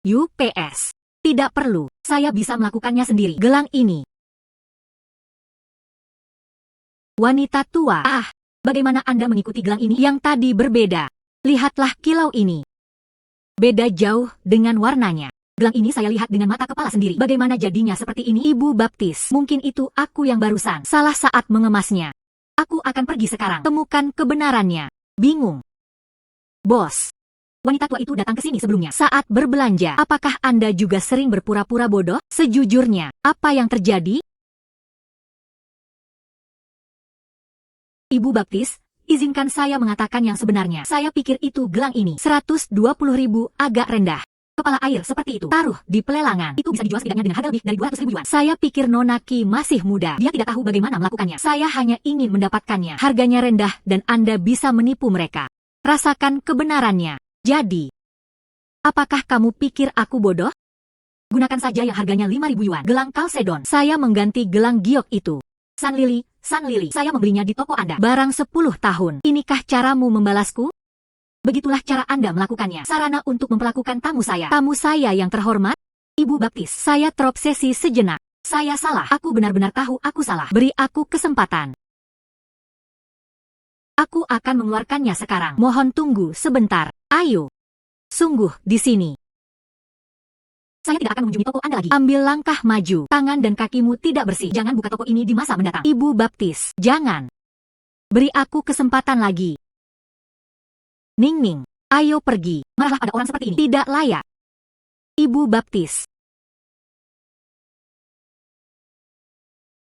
UPS. Tidak perlu, saya bisa melakukannya sendiri. Gelang ini. Wanita tua. Bagaimana Anda mengikuti gelang ini? Yang tadi berbeda. Lihatlah kilau ini. Beda jauh dengan warnanya. Gelang ini saya lihat dengan mata kepala sendiri. Bagaimana jadinya seperti ini? Ibu baptis. Mungkin itu aku yang barusan salah saat mengemasnya. Aku akan pergi sekarang. Temukan kebenarannya. Bingung. Bos. Wanita tua itu datang ke sini sebelumnya. Saat berbelanja, apakah Anda juga sering berpura-pura bodoh? Sejujurnya, apa yang terjadi? Ibu baptis, izinkan saya mengatakan yang sebenarnya. Saya pikir itu gelang ini 120 ribu agak rendah. Kepala air seperti itu. Taruh di pelelangan. Itu bisa dijual setidaknya dengan harga lebih dari 200 ribu yuan. Saya pikir Nona Qi masih muda. Dia tidak tahu bagaimana melakukannya. Saya hanya ingin mendapatkannya. Harganya rendah dan Anda bisa menipu mereka. Rasakan kebenarannya. Jadi, apakah kamu pikir aku bodoh? Gunakan saja yang harganya 5.000 yuan. Gelang kalsedon. Saya mengganti gelang giok itu. San Lily, saya membelinya di toko Anda. Barang 10 tahun. Inikah caramu membalasku? Begitulah cara Anda melakukannya. Sarana untuk memperlakukan tamu saya. Tamu saya yang terhormat? Ibu baptis, saya terobsesi sejenak. Saya salah. Aku benar-benar tahu aku salah. Beri aku kesempatan. Aku akan mengeluarkannya sekarang. Mohon tunggu sebentar. Ayo. Sungguh di sini. Saya tidak akan mengunjungi toko Anda lagi. Ambil langkah maju. Tangan dan kakimu tidak bersih. Jangan buka toko ini di masa mendatang. Ibu baptis, jangan. Beri aku kesempatan lagi. Ning, ayo pergi. Marahlah pada orang seperti ini. Tidak layak. Ibu baptis.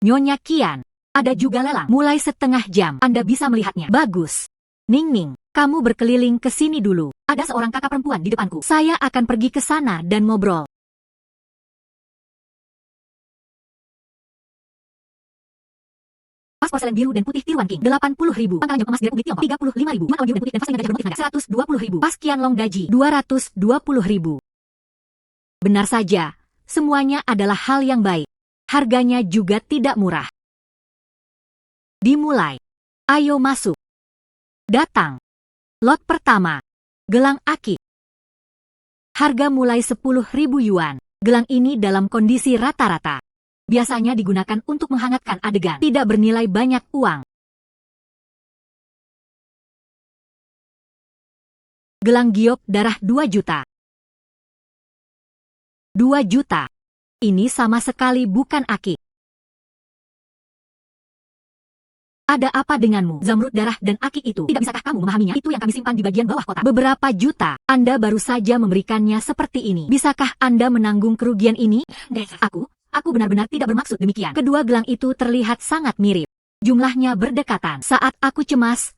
Nyonya Qian. Ada juga lelang. Mulai setengah jam. Anda bisa melihatnya. Bagus. Ning, kamu berkeliling ke sini dulu. Ada seorang kakak perempuan di depanku. Saya akan pergi ke sana dan ngobrol. Vas porselen biru dan putih tiruan King. 80 ribu. Pangkalan jam emas di Republik Tiongkok. 35 ribu. Yuan audio dan putih dan vas dengan gajah bermotif naga. 120 ribu. Pas Qianlong Daji. 220 ribu. Benar saja. Semuanya adalah hal yang baik. Harganya juga tidak murah. Dimulai. Ayo masuk. Datang. Lot pertama. Gelang Aki. Harga mulai 10.000 yuan. Gelang ini dalam kondisi rata-rata. Biasanya digunakan untuk menghangatkan adegan. Tidak bernilai banyak uang. Gelang giok darah 2 juta. 2 juta. Ini sama sekali bukan Aki. Ada apa denganmu? Zamrud darah dan Aki itu. Tidak bisakah kamu memahaminya? Itu yang kami simpan di bagian bawah kotak. Beberapa juta. Anda baru saja memberikannya seperti ini. Bisakah Anda menanggung kerugian ini? Aku benar-benar tidak bermaksud demikian. Kedua gelang itu terlihat sangat mirip. Jumlahnya berdekatan. Saat aku cemas,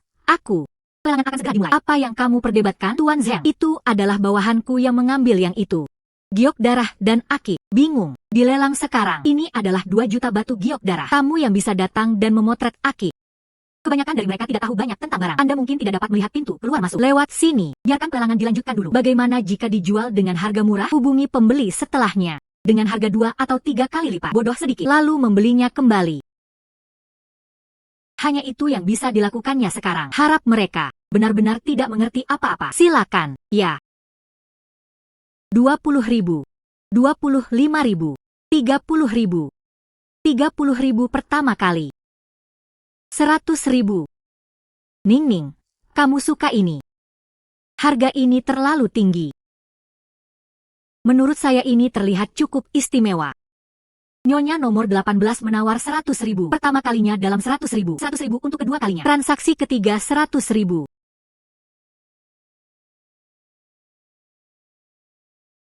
pelelangan akan segera dimulai. Apa yang kamu perdebatkan, Tuan Zheng? Itu adalah bawahanku yang mengambil yang itu. Giok darah dan Aki. Bingung. Dilelang sekarang. Ini adalah 2 juta batu giok darah. Kamu yang bisa datang dan memotret Aki. Kebanyakan dari mereka tidak tahu banyak tentang barang. Anda mungkin tidak dapat melihat pintu keluar masuk. Lewat sini. Biarkan pelelangan dilanjutkan dulu. Bagaimana jika dijual dengan harga murah? Hubungi pembeli setelahnya. Dengan harga 2 atau 3 kali lipat. Bodoh sedikit. Lalu membelinya kembali. Hanya itu yang bisa dilakukannya sekarang. Harap mereka benar-benar tidak mengerti apa-apa. Silakan. Ya. 20.000. 25.000. 30.000. 30.000 pertama kali. 100.000. Ning, kamu suka ini? Harga ini terlalu tinggi. Menurut saya ini terlihat cukup istimewa. Nyonya nomor 18 menawar 100.000. Pertama kalinya dalam 100.000. 100.000 untuk kedua kalinya. Transaksi ketiga 100.000.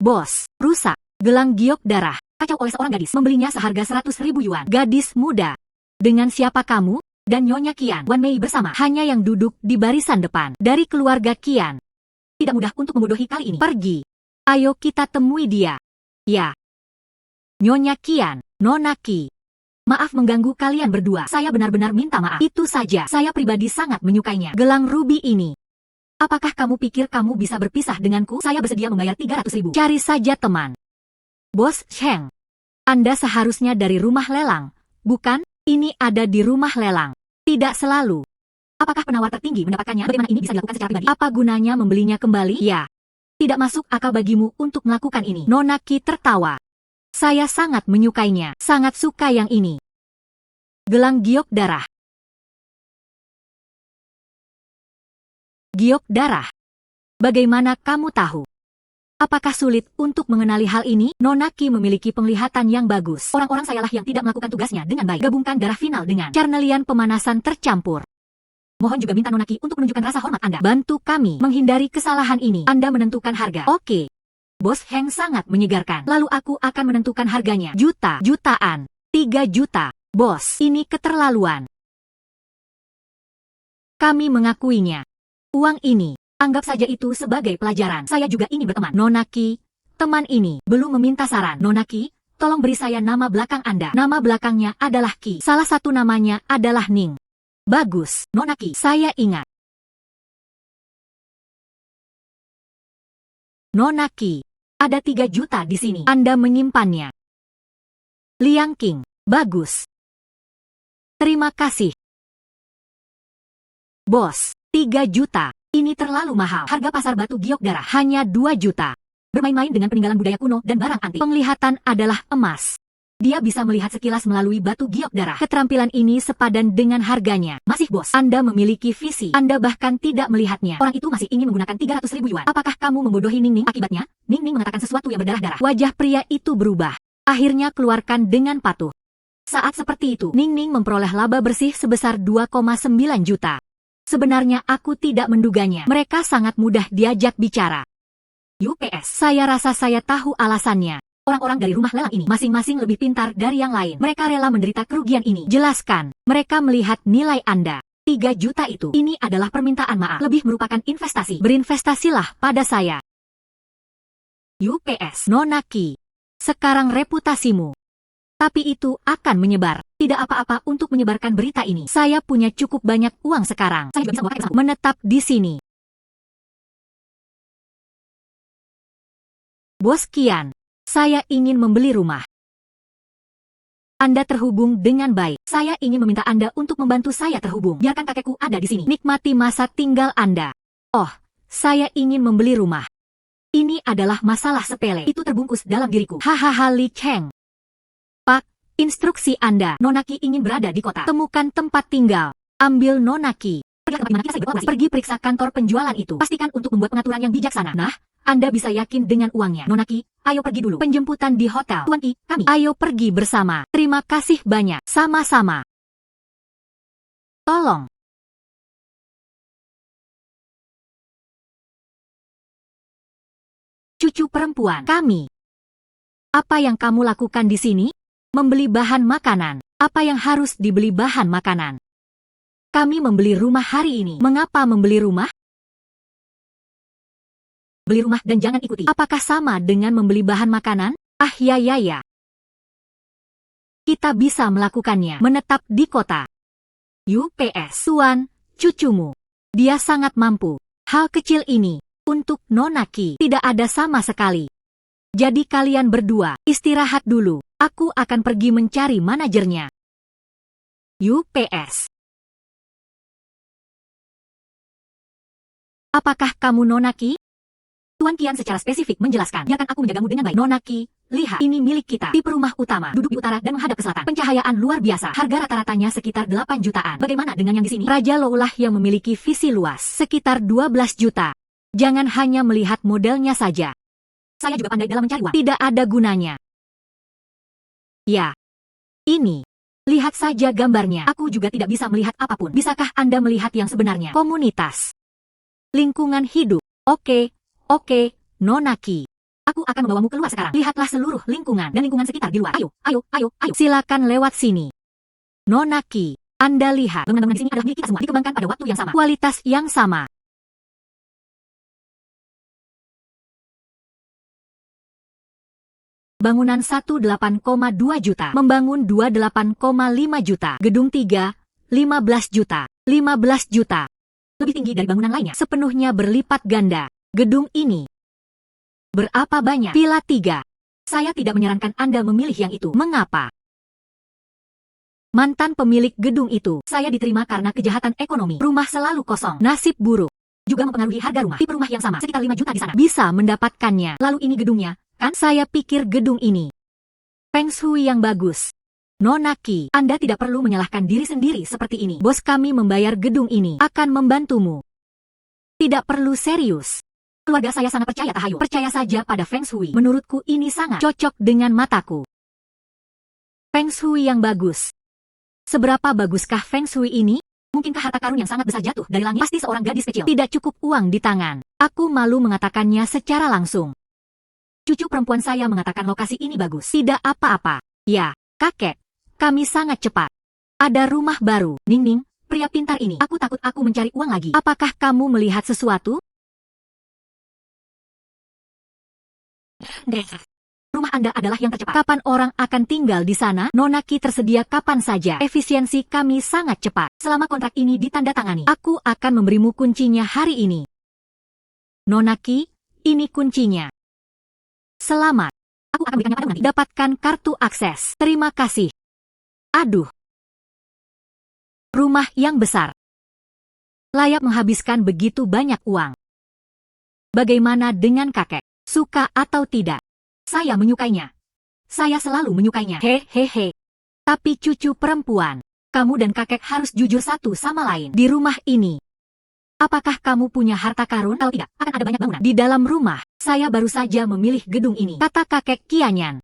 Bos, rusak. Gelang giok darah. Kacau oleh seorang gadis. Membelinya seharga 100.000 yuan. Gadis muda. Dengan siapa kamu? Dan Nyonya Qian Wan Mei bersama. Hanya yang duduk di barisan depan. Dari keluarga Qian. Tidak mudah untuk membodohi kali ini. Pergi. Ayo kita temui dia. Ya. Nyonya Qian, Nona Qi. Maaf mengganggu kalian berdua. Saya benar-benar minta maaf. Itu saja. Saya pribadi sangat menyukainya. Gelang ruby ini. Apakah kamu pikir kamu bisa berpisah denganku? Saya bersedia membayar 300.000. Cari saja teman. Bos Sheng. Anda seharusnya dari rumah lelang. Bukan? Ini ada di rumah lelang. Tidak selalu. Apakah penawar tertinggi mendapatkannya? Bagaimana ini bisa dilakukan secara pribadi? Apa gunanya membelinya kembali? Ya. Tidak masuk akal bagimu untuk melakukan ini. Nona Qi tertawa. Saya sangat menyukainya. Sangat suka yang ini. Gelang giok darah. Giok darah. Bagaimana kamu tahu? Apakah sulit untuk mengenali hal ini? Nona Qi memiliki penglihatan yang bagus. Orang-orang sayalah yang tidak melakukan tugasnya dengan baik. Gabungkan darah final dengan carnelian pemanasan tercampur. Mohon juga minta Nona Qi untuk menunjukkan rasa hormat Anda. Bantu kami menghindari kesalahan ini. Anda menentukan harga. Oke. Bos Heng sangat menyegarkan. Lalu aku akan menentukan harganya. Jutaan. 3 juta. Bos, ini keterlaluan. Kami mengakuinya. Uang ini. Anggap saja itu sebagai pelajaran. Saya juga ingin berteman. Nona Qi, teman ini belum meminta saran. Nona Qi, tolong beri saya nama belakang Anda. Nama belakangnya adalah Qi. Salah satu namanya adalah Ning. Bagus, Nona Qi. Saya ingat. Nona Qi, ada 3 juta di sini. Anda menyimpannya. Liang Qing, bagus. Terima kasih. Bos, 3 juta. Ini terlalu mahal. Harga pasar batu giok darah hanya 2 juta. Bermain-main dengan peninggalan budaya kuno dan barang antik. Penglihatan adalah emas. Dia bisa melihat sekilas melalui batu giok darah. Keterampilan ini sepadan dengan harganya. Masih bos, Anda memiliki visi. Anda bahkan tidak melihatnya. Orang itu masih ingin menggunakan 300.000 yuan. Apakah kamu membodohi Ning? Akibatnya, Ning mengatakan sesuatu yang berdarah-darah. Wajah pria itu berubah. Akhirnya keluarkan dengan patuh. Saat seperti itu, Ning memperoleh laba bersih sebesar 2,9 juta. Sebenarnya aku tidak menduganya. Mereka sangat mudah diajak bicara. UPS, saya rasa saya tahu alasannya. Orang-orang dari rumah lelang ini masing-masing lebih pintar dari yang lain. Mereka rela menderita kerugian ini. Jelaskan. Mereka melihat nilai Anda. 3 juta itu. Ini adalah permintaan maaf. Lebih merupakan investasi. Berinvestasilah pada saya. UPS, Nona Qi. Sekarang reputasimu. Tapi itu akan menyebar. Tidak apa-apa untuk menyebarkan berita ini. Saya punya cukup banyak uang sekarang. Saya juga bisa membawa menetap di sini. Bos Qian, saya ingin membeli rumah. Anda terhubung dengan baik. Saya ingin meminta Anda untuk membantu saya terhubung. Biarkan kakekku ada di sini. Nikmati masa tinggal Anda. Oh, saya ingin membeli rumah. Ini adalah masalah sepele. Itu terbungkus dalam diriku. Hahaha Li Cheng. Pak, instruksi Anda. Nonaki ingin berada di kota. Temukan tempat tinggal. Ambil Nonaki. Pergi periksa kantor penjualan itu. Pastikan untuk membuat pengaturan yang bijaksana. Nah, Anda bisa yakin dengan uangnya. Nonaki, ayo pergi dulu. Penjemputan di hotel. Tuan Ki, kami. Ayo pergi bersama. Terima kasih banyak. Sama-sama. Tolong. Cucu perempuan kami. Apa yang kamu lakukan di sini? Membeli bahan makanan. Apa yang harus dibeli bahan makanan? Kami membeli rumah hari ini. Mengapa membeli rumah? Beli rumah dan jangan ikuti. Apakah sama dengan membeli bahan makanan? Ah ya. Kita bisa melakukannya. Menetap di kota. UPS. Tuan, cucumu. Dia sangat mampu. Hal kecil ini, untuk Nonaki, tidak ada sama sekali. Jadi kalian berdua, istirahat dulu. Aku akan pergi mencari manajernya. UPS. Apakah kamu Nonaki? Tuan Qian secara spesifik menjelaskan, biarkan aku menjagamu dengan baik. Nonaki, lihat, ini milik kita. Tipe rumah utama, duduk di utara dan menghadap ke selatan. Pencahayaan luar biasa. Harga rata-ratanya sekitar 8 jutaan. Bagaimana dengan yang di sini? Raja Loulah yang memiliki visi luas, sekitar 12 juta. Jangan hanya melihat modelnya saja. Saya juga pandai dalam mencari uang. Tidak ada gunanya. Ya. Ini. Lihat saja gambarnya. Aku juga tidak bisa melihat apapun. Bisakah Anda melihat yang sebenarnya? Komunitas. Lingkungan hidup. Oke, Nonaki. Aku akan membawamu keluar sekarang. Lihatlah seluruh lingkungan dan lingkungan sekitar di luar. Ayo. Silakan lewat sini. Nonaki, Anda lihat. Bangunan di sini adalah milik kita semua. Dikembangkan pada waktu yang sama. Kualitas yang sama. Bangunan 18,2 juta. Membangun 28,5 juta. Gedung 3, 15 juta. 15 juta. Lebih tinggi dari bangunan lainnya. Sepenuhnya berlipat ganda. Gedung ini. Berapa banyak? Villa 3. Saya tidak menyarankan Anda memilih yang itu. Mengapa? Mantan pemilik gedung itu. Saya diterima karena kejahatan ekonomi. Rumah selalu kosong. Nasib buruk. Juga mempengaruhi harga rumah. Tipe rumah yang sama. Sekitar 5 juta di sana. Bisa mendapatkannya. Lalu ini gedungnya. Kan saya pikir gedung ini. Feng Shui yang bagus. Nonaki, Anda tidak perlu menyalahkan diri sendiri seperti ini. Bos kami membayar gedung ini. Akan membantumu. Tidak perlu serius. Keluarga saya sangat percaya tahayul. Percaya saja pada Feng Shui. Menurutku ini sangat cocok dengan mataku. Feng Shui yang bagus. Seberapa baguskah Feng Shui ini? Mungkinkah harta karun yang sangat besar jatuh dari langit? Pasti seorang gadis kecil. Tidak cukup uang di tangan. Aku malu mengatakannya secara langsung. Cucu perempuan saya mengatakan lokasi ini bagus. Tidak apa-apa. Ya, kakek. Kami sangat cepat. Ada rumah baru. Ning, pria pintar ini. Aku takut aku mencari uang lagi. Apakah kamu melihat sesuatu? Rumah Anda adalah yang tercepat. Kapan orang akan tinggal di sana? Nonaki tersedia kapan saja. Efisiensi kami sangat cepat. Selama kontrak ini ditandatangani, aku akan memberimu kuncinya hari ini. Nonaki, ini kuncinya. Selamat. Aku akan berikannya padamu nanti. Dapatkan kartu akses. Terima kasih. Aduh. Rumah yang besar. Layak menghabiskan begitu banyak uang. Bagaimana dengan kakek? Suka atau tidak? Saya menyukainya. Saya selalu menyukainya. Hehehe. Tapi cucu perempuan, kamu dan kakek harus jujur satu sama lain di rumah ini. Apakah kamu punya harta karun? Kalau tidak, akan ada banyak bangunan. Di dalam rumah, saya baru saja memilih gedung ini, kata kakek Qianyan.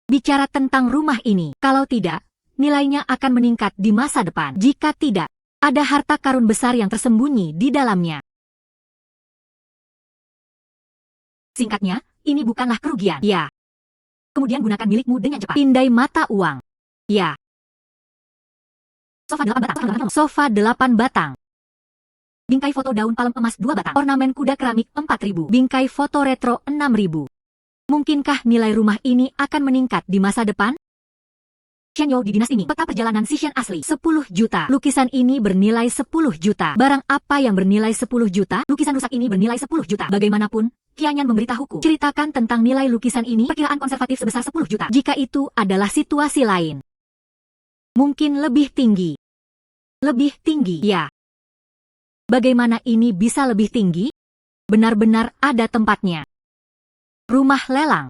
Bicara tentang rumah ini, kalau tidak, nilainya akan meningkat di masa depan. Jika tidak, ada harta karun besar yang tersembunyi di dalamnya. Singkatnya, ini bukanlah kerugian. Ya. Kemudian gunakan milikmu dengan cepat. Pindai mata uang. Ya. Sofa 8 batang. Sofa 8 batang. Bingkai foto daun palem emas 2 batang. Ornamen kuda keramik 4.000. Bingkai foto retro 6.000. Mungkinkah nilai rumah ini akan meningkat di masa depan? Shenyo di dinas ini. Peta perjalanan Sishen asli 10 juta. Lukisan ini bernilai 10 juta. Barang apa yang bernilai 10 juta? Lukisan rusak ini bernilai 10 juta. Bagaimanapun, Kianyan memberitahuku. Ceritakan tentang nilai lukisan ini. Perkiraan konservatif sebesar 10 juta. Jika itu adalah situasi lain, mungkin lebih tinggi. Lebih tinggi, ya. Bagaimana ini bisa lebih tinggi? Benar-benar ada tempatnya. Rumah lelang.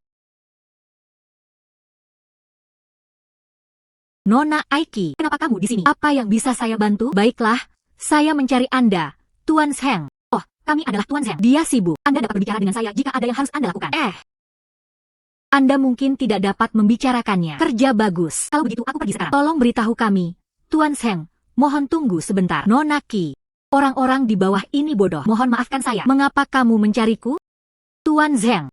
Nona Aiki, kenapa kamu di sini? Apa yang bisa saya bantu? Baiklah, saya mencari Anda, Tuan Zheng. Oh, kami adalah Tuan Zheng. Dia sibuk. Anda dapat berbicara dengan saya jika ada yang harus Anda lakukan. Anda mungkin tidak dapat membicarakannya. Kerja bagus. Kalau begitu, aku pergi sekarang. Tolong beritahu kami, Tuan Zheng. Mohon tunggu sebentar. Nona Qi, orang-orang di bawah ini bodoh. Mohon maafkan saya. Mengapa kamu mencariku? Tuan Zheng.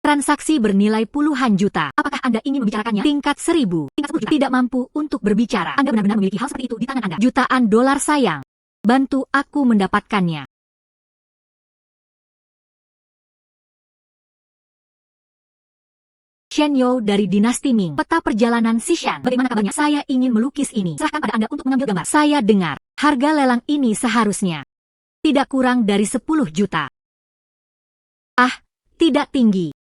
Transaksi bernilai puluhan juta. Apakah Anda ingin membicarakannya? Tingkat 1000. Tingkat 10 juta. Tidak mampu untuk berbicara. Anda benar-benar memiliki hal seperti itu di tangan Anda. Jutaan dolar sayang. Bantu aku mendapatkannya. Shen You dari dinasti Ming. Peta perjalanan Xishan. Bagaimana kabarnya? Saya ingin melukis ini. Serahkan pada Anda untuk mengambil gambar. Saya dengar, harga lelang ini seharusnya tidak kurang dari 10 juta. Ah, tidak tinggi.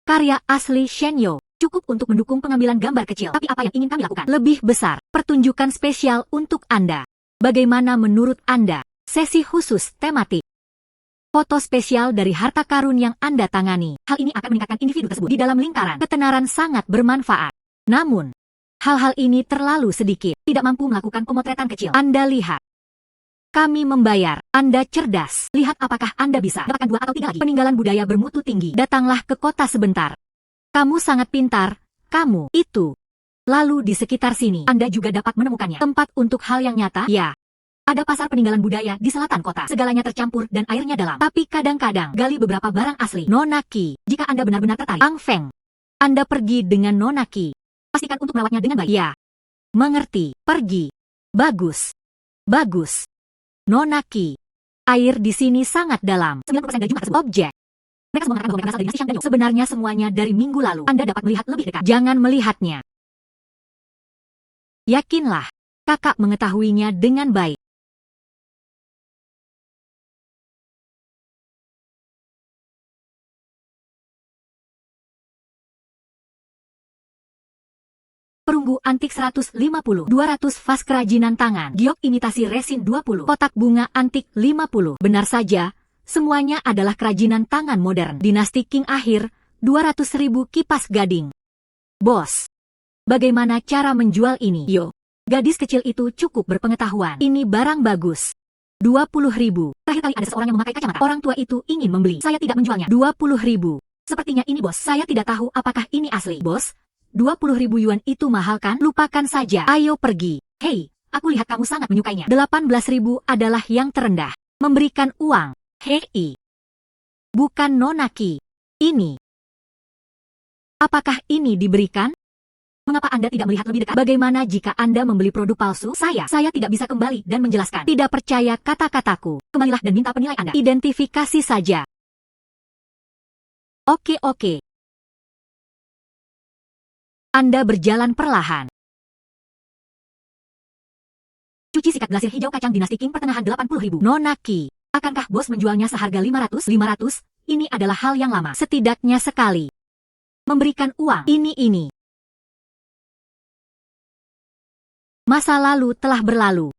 Karya asli Shen You. Cukup untuk mendukung pengambilan gambar kecil. Tapi apa yang ingin kami lakukan? Lebih besar. Pertunjukan spesial untuk Anda. Bagaimana menurut Anda? Sesi khusus tematik. Foto spesial dari harta karun yang Anda tangani. Hal ini akan meningkatkan individu tersebut di dalam lingkaran. Ketenaran sangat bermanfaat. Namun, hal-hal ini terlalu sedikit. Tidak mampu melakukan pemotretan kecil. Anda lihat. Kami membayar. Anda cerdas. Lihat apakah Anda bisa dapatkan 2 atau 3 lagi. Peninggalan budaya bermutu tinggi. Datanglah ke kota sebentar. Kamu sangat pintar. Kamu itu. Lalu di sekitar sini, Anda juga dapat menemukannya. Tempat untuk hal yang nyata? Ya. Ada pasar peninggalan budaya di selatan kota. Segalanya tercampur dan airnya dalam. Tapi kadang-kadang gali beberapa barang asli. Nona Qi, jika Anda benar-benar tertarik. Ang Feng, Anda pergi dengan Nona Qi. Pastikan untuk merawatnya dengan baik. Ya. Mengerti. Pergi. Bagus. Bagus. Nona Qi, air di sini sangat dalam. 90% dari jumlah tersebut. Objek. Mereka semua mengatakan bahwa mereka berasal dari dinasti Shang Danyu. Sebenarnya semuanya dari minggu lalu. Anda dapat melihat lebih dekat. Jangan melihatnya. Yakinlah, kakak mengetahuinya dengan baik. Perunggu antik 150, 200 vas kerajinan tangan, giok imitasi resin 20, kotak bunga antik 50. Benar saja, semuanya adalah kerajinan tangan modern. Dinasti Qing akhir, 200.000 kipas gading. Bos, bagaimana cara menjual ini? Yo, gadis kecil itu cukup berpengetahuan. Ini barang bagus. 20.000. Terakhir kali ada seseorang yang memakai kacamata. Orang tua itu ingin membeli. Saya tidak menjualnya. 20.000. Sepertinya ini bos. Saya tidak tahu apakah ini asli. Bos, 20.000 yuan itu mahal kan? Lupakan saja. Ayo pergi. Hei, aku lihat kamu sangat menyukainya. 18.000 adalah yang terendah. Memberikan uang. Hei. Bukan Nona Qi. Ini. Apakah ini diberikan? Mengapa Anda tidak melihat lebih dekat? Bagaimana jika Anda membeli produk palsu? Saya tidak bisa kembali dan menjelaskan. Tidak percaya kata-kataku. Kembalilah dan minta penilai Anda. Identifikasi saja. Oke. Anda berjalan perlahan. Cuci sikat glasir hijau kacang dinasti Qing pertengahan 80.000. Nona Qi, akankah bos menjualnya seharga 500? 500? Ini adalah hal yang lama. Setidaknya sekali. Memberikan uang. Ini. Masa lalu telah berlalu.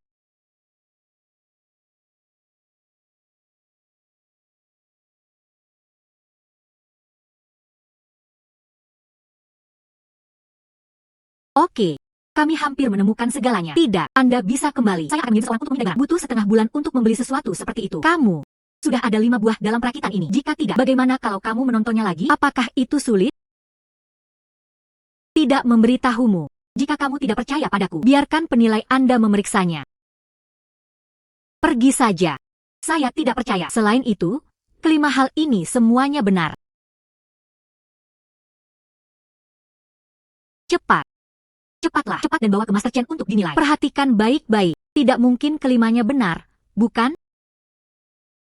Oke. Kami hampir menemukan segalanya. Tidak, Anda bisa kembali. Saya akan menjadi seorang untuk mendengar. Butuh setengah bulan untuk membeli sesuatu seperti itu. Kamu sudah ada 5 buah dalam perakitan ini. Jika tidak, bagaimana kalau kamu menontonnya lagi? Apakah itu sulit? Tidak memberitahumu. Jika kamu tidak percaya padaku, biarkan penilai Anda memeriksanya. Pergi saja. Saya tidak percaya. Selain itu, kelima hal ini semuanya benar. Cepat. Cepatlah, cepat dan bawa ke Master Chen untuk dinilai. Perhatikan baik-baik. Tidak mungkin kelimanya benar, bukan?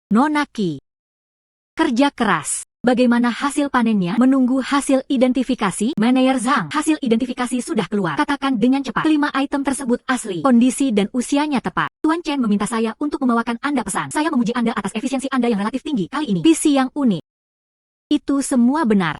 Nona Qi. Kerja keras. Bagaimana hasil panennya? Menunggu hasil identifikasi. Manajer Zhang, hasil identifikasi sudah keluar. Katakan dengan cepat, kelima item tersebut asli, kondisi dan usianya tepat. Tuan Chen meminta saya untuk membawakan Anda pesan. Saya memuji Anda atas efisiensi Anda yang relatif tinggi kali ini. PC yang unik. Itu semua benar.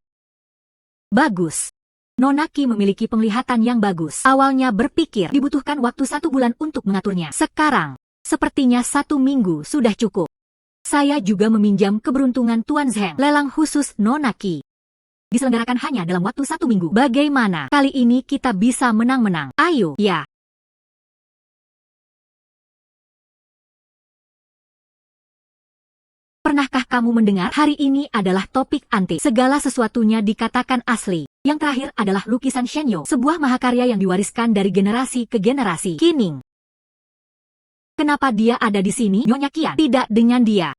Bagus. Nona Qi memiliki penglihatan yang bagus. Awalnya berpikir dibutuhkan waktu 1 bulan untuk mengaturnya. Sekarang, sepertinya 1 minggu sudah cukup. Saya juga meminjam keberuntungan Tuan Zheng. Lelang khusus Nona Qi diselenggarakan hanya dalam waktu 1 minggu. Bagaimana? Kali ini kita bisa menang-menang. Ayo, ya. Pernahkah kamu mendengar? Hari ini adalah topik antik. Segala sesuatunya dikatakan asli. Yang terakhir adalah lukisan Shenyo, sebuah mahakarya yang diwariskan dari generasi ke generasi. Qining. Kenapa dia ada di sini? Nyonya Qian. Tidak dengan dia.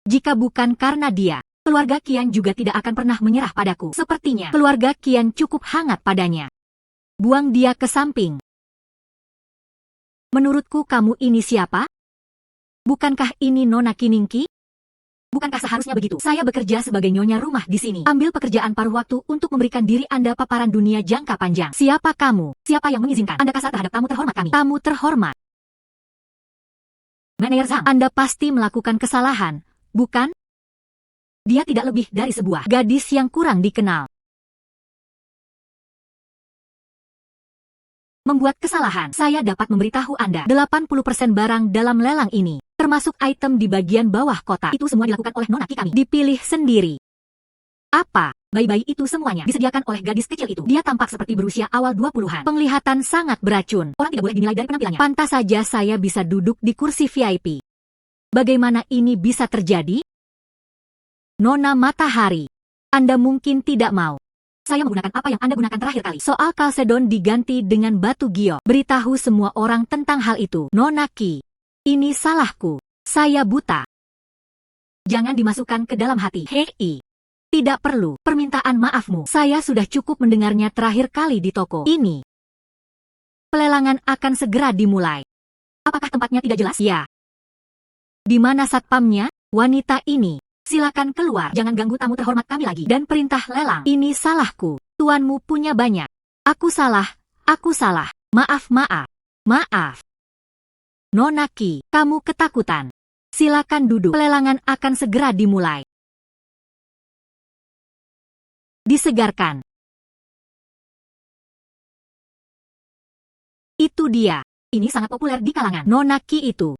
Jika bukan karena dia, keluarga Qian juga tidak akan pernah menyerah padaku. Sepertinya keluarga Qian cukup hangat padanya. Buang dia ke samping. Menurutku kamu ini siapa? Bukankah ini Nona Qiningqi? Bukankah seharusnya begitu? Saya bekerja sebagai nyonya rumah di sini. Ambil pekerjaan paruh waktu untuk memberikan diri Anda paparan dunia jangka panjang. Siapa kamu? Siapa yang mengizinkan Anda kasar terhadap tamu terhormat kami? Tamu terhormat. Manajer Zhang, Anda pasti melakukan kesalahan, bukan? Dia tidak lebih dari sebuah gadis yang kurang dikenal. Membuat kesalahan. Saya dapat memberitahu Anda, 80% barang dalam lelang ini, termasuk item di bagian bawah kotak, itu semua dilakukan oleh Nona Qi kami. Dipilih sendiri. Apa? Bayi-bayi itu semuanya disediakan oleh gadis kecil itu. Dia tampak seperti berusia awal 20-an. Penglihatan sangat beracun. Orang tidak boleh dinilai dari penampilannya. Pantas saja saya bisa duduk di kursi VIP. Bagaimana ini bisa terjadi? Nona Matahari, Anda mungkin tidak mau. Saya menggunakan apa yang Anda gunakan terakhir kali. Soal Kalsedon diganti dengan batu giok. Beritahu semua orang tentang hal itu. Nona Qi, ini salahku. Saya buta. Jangan dimasukkan ke dalam hati. Hei. Tidak perlu. Permintaan maafmu. Saya sudah cukup mendengarnya terakhir kali di toko ini. Pelelangan akan segera dimulai. Apakah tempatnya tidak jelas? Ya. Di mana satpamnya? Wanita ini. Silakan keluar. Jangan ganggu tamu terhormat kami lagi. Dan perintah lelang. Ini salahku. Tuanmu punya banyak. Aku salah. Aku salah. Maaf, maaf. Maaf. Nona Qi, kamu ketakutan. Silakan duduk. Pelelangan akan segera dimulai. Disegarkan. Itu dia. Ini sangat populer di kalangan Nona Qi itu.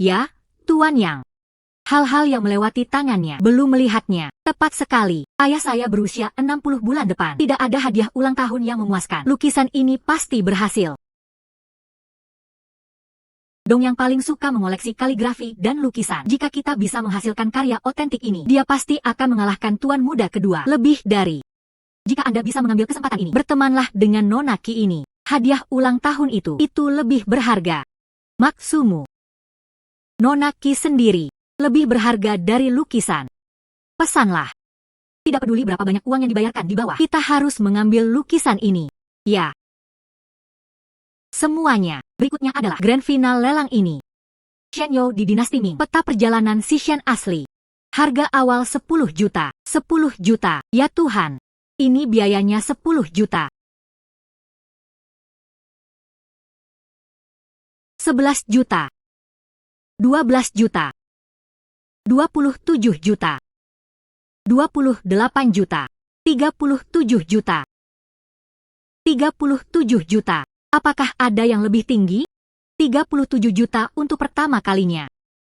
Ya, Tuan Yang. Hal-hal yang melewati tangannya. Belum melihatnya. Tepat sekali. Ayah saya berusia 60 bulan depan. Tidak ada hadiah ulang tahun yang memuaskan. Lukisan ini pasti berhasil. Dong yang paling suka mengoleksi kaligrafi dan lukisan. Jika kita bisa menghasilkan karya otentik ini, dia pasti akan mengalahkan tuan muda kedua. Lebih dari. Jika Anda bisa mengambil kesempatan ini, bertemanlah dengan Nona Qi ini. Hadiah ulang tahun itu lebih berharga. Maksudmu? Nona Qi sendiri lebih berharga dari lukisan. Pesanlah. Tidak peduli berapa banyak uang yang dibayarkan di bawah. Kita harus mengambil lukisan ini. Ya. Semuanya. Berikutnya adalah grand final lelang ini. Shenyo di Dinasti Ming. Peta perjalanan Xishan asli. Harga awal 10 juta. 10 juta. Ya Tuhan. Ini biayanya 10 juta. 11 juta. 12 juta. 27 juta. 28 juta. 37 juta. 37 juta. Apakah ada yang lebih tinggi? 37 juta untuk pertama kalinya.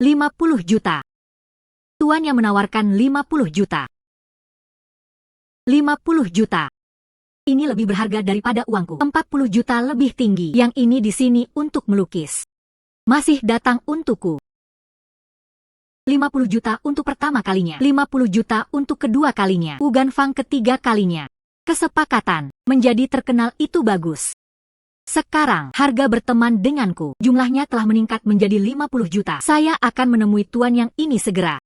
50 juta. Tuan yang menawarkan 50 juta. 50 juta. Ini lebih berharga daripada uangku. 40 juta lebih tinggi. Yang ini di sini untuk melukis. Masih datang untukku. 50 juta untuk pertama kalinya. 50 juta untuk kedua kalinya. Ugan Fang ketiga kalinya. Kesepakatan. Menjadi terkenal itu bagus. Sekarang, harga berteman denganku. Jumlahnya telah meningkat menjadi 50 juta. Saya akan menemui tuan yang ini segera.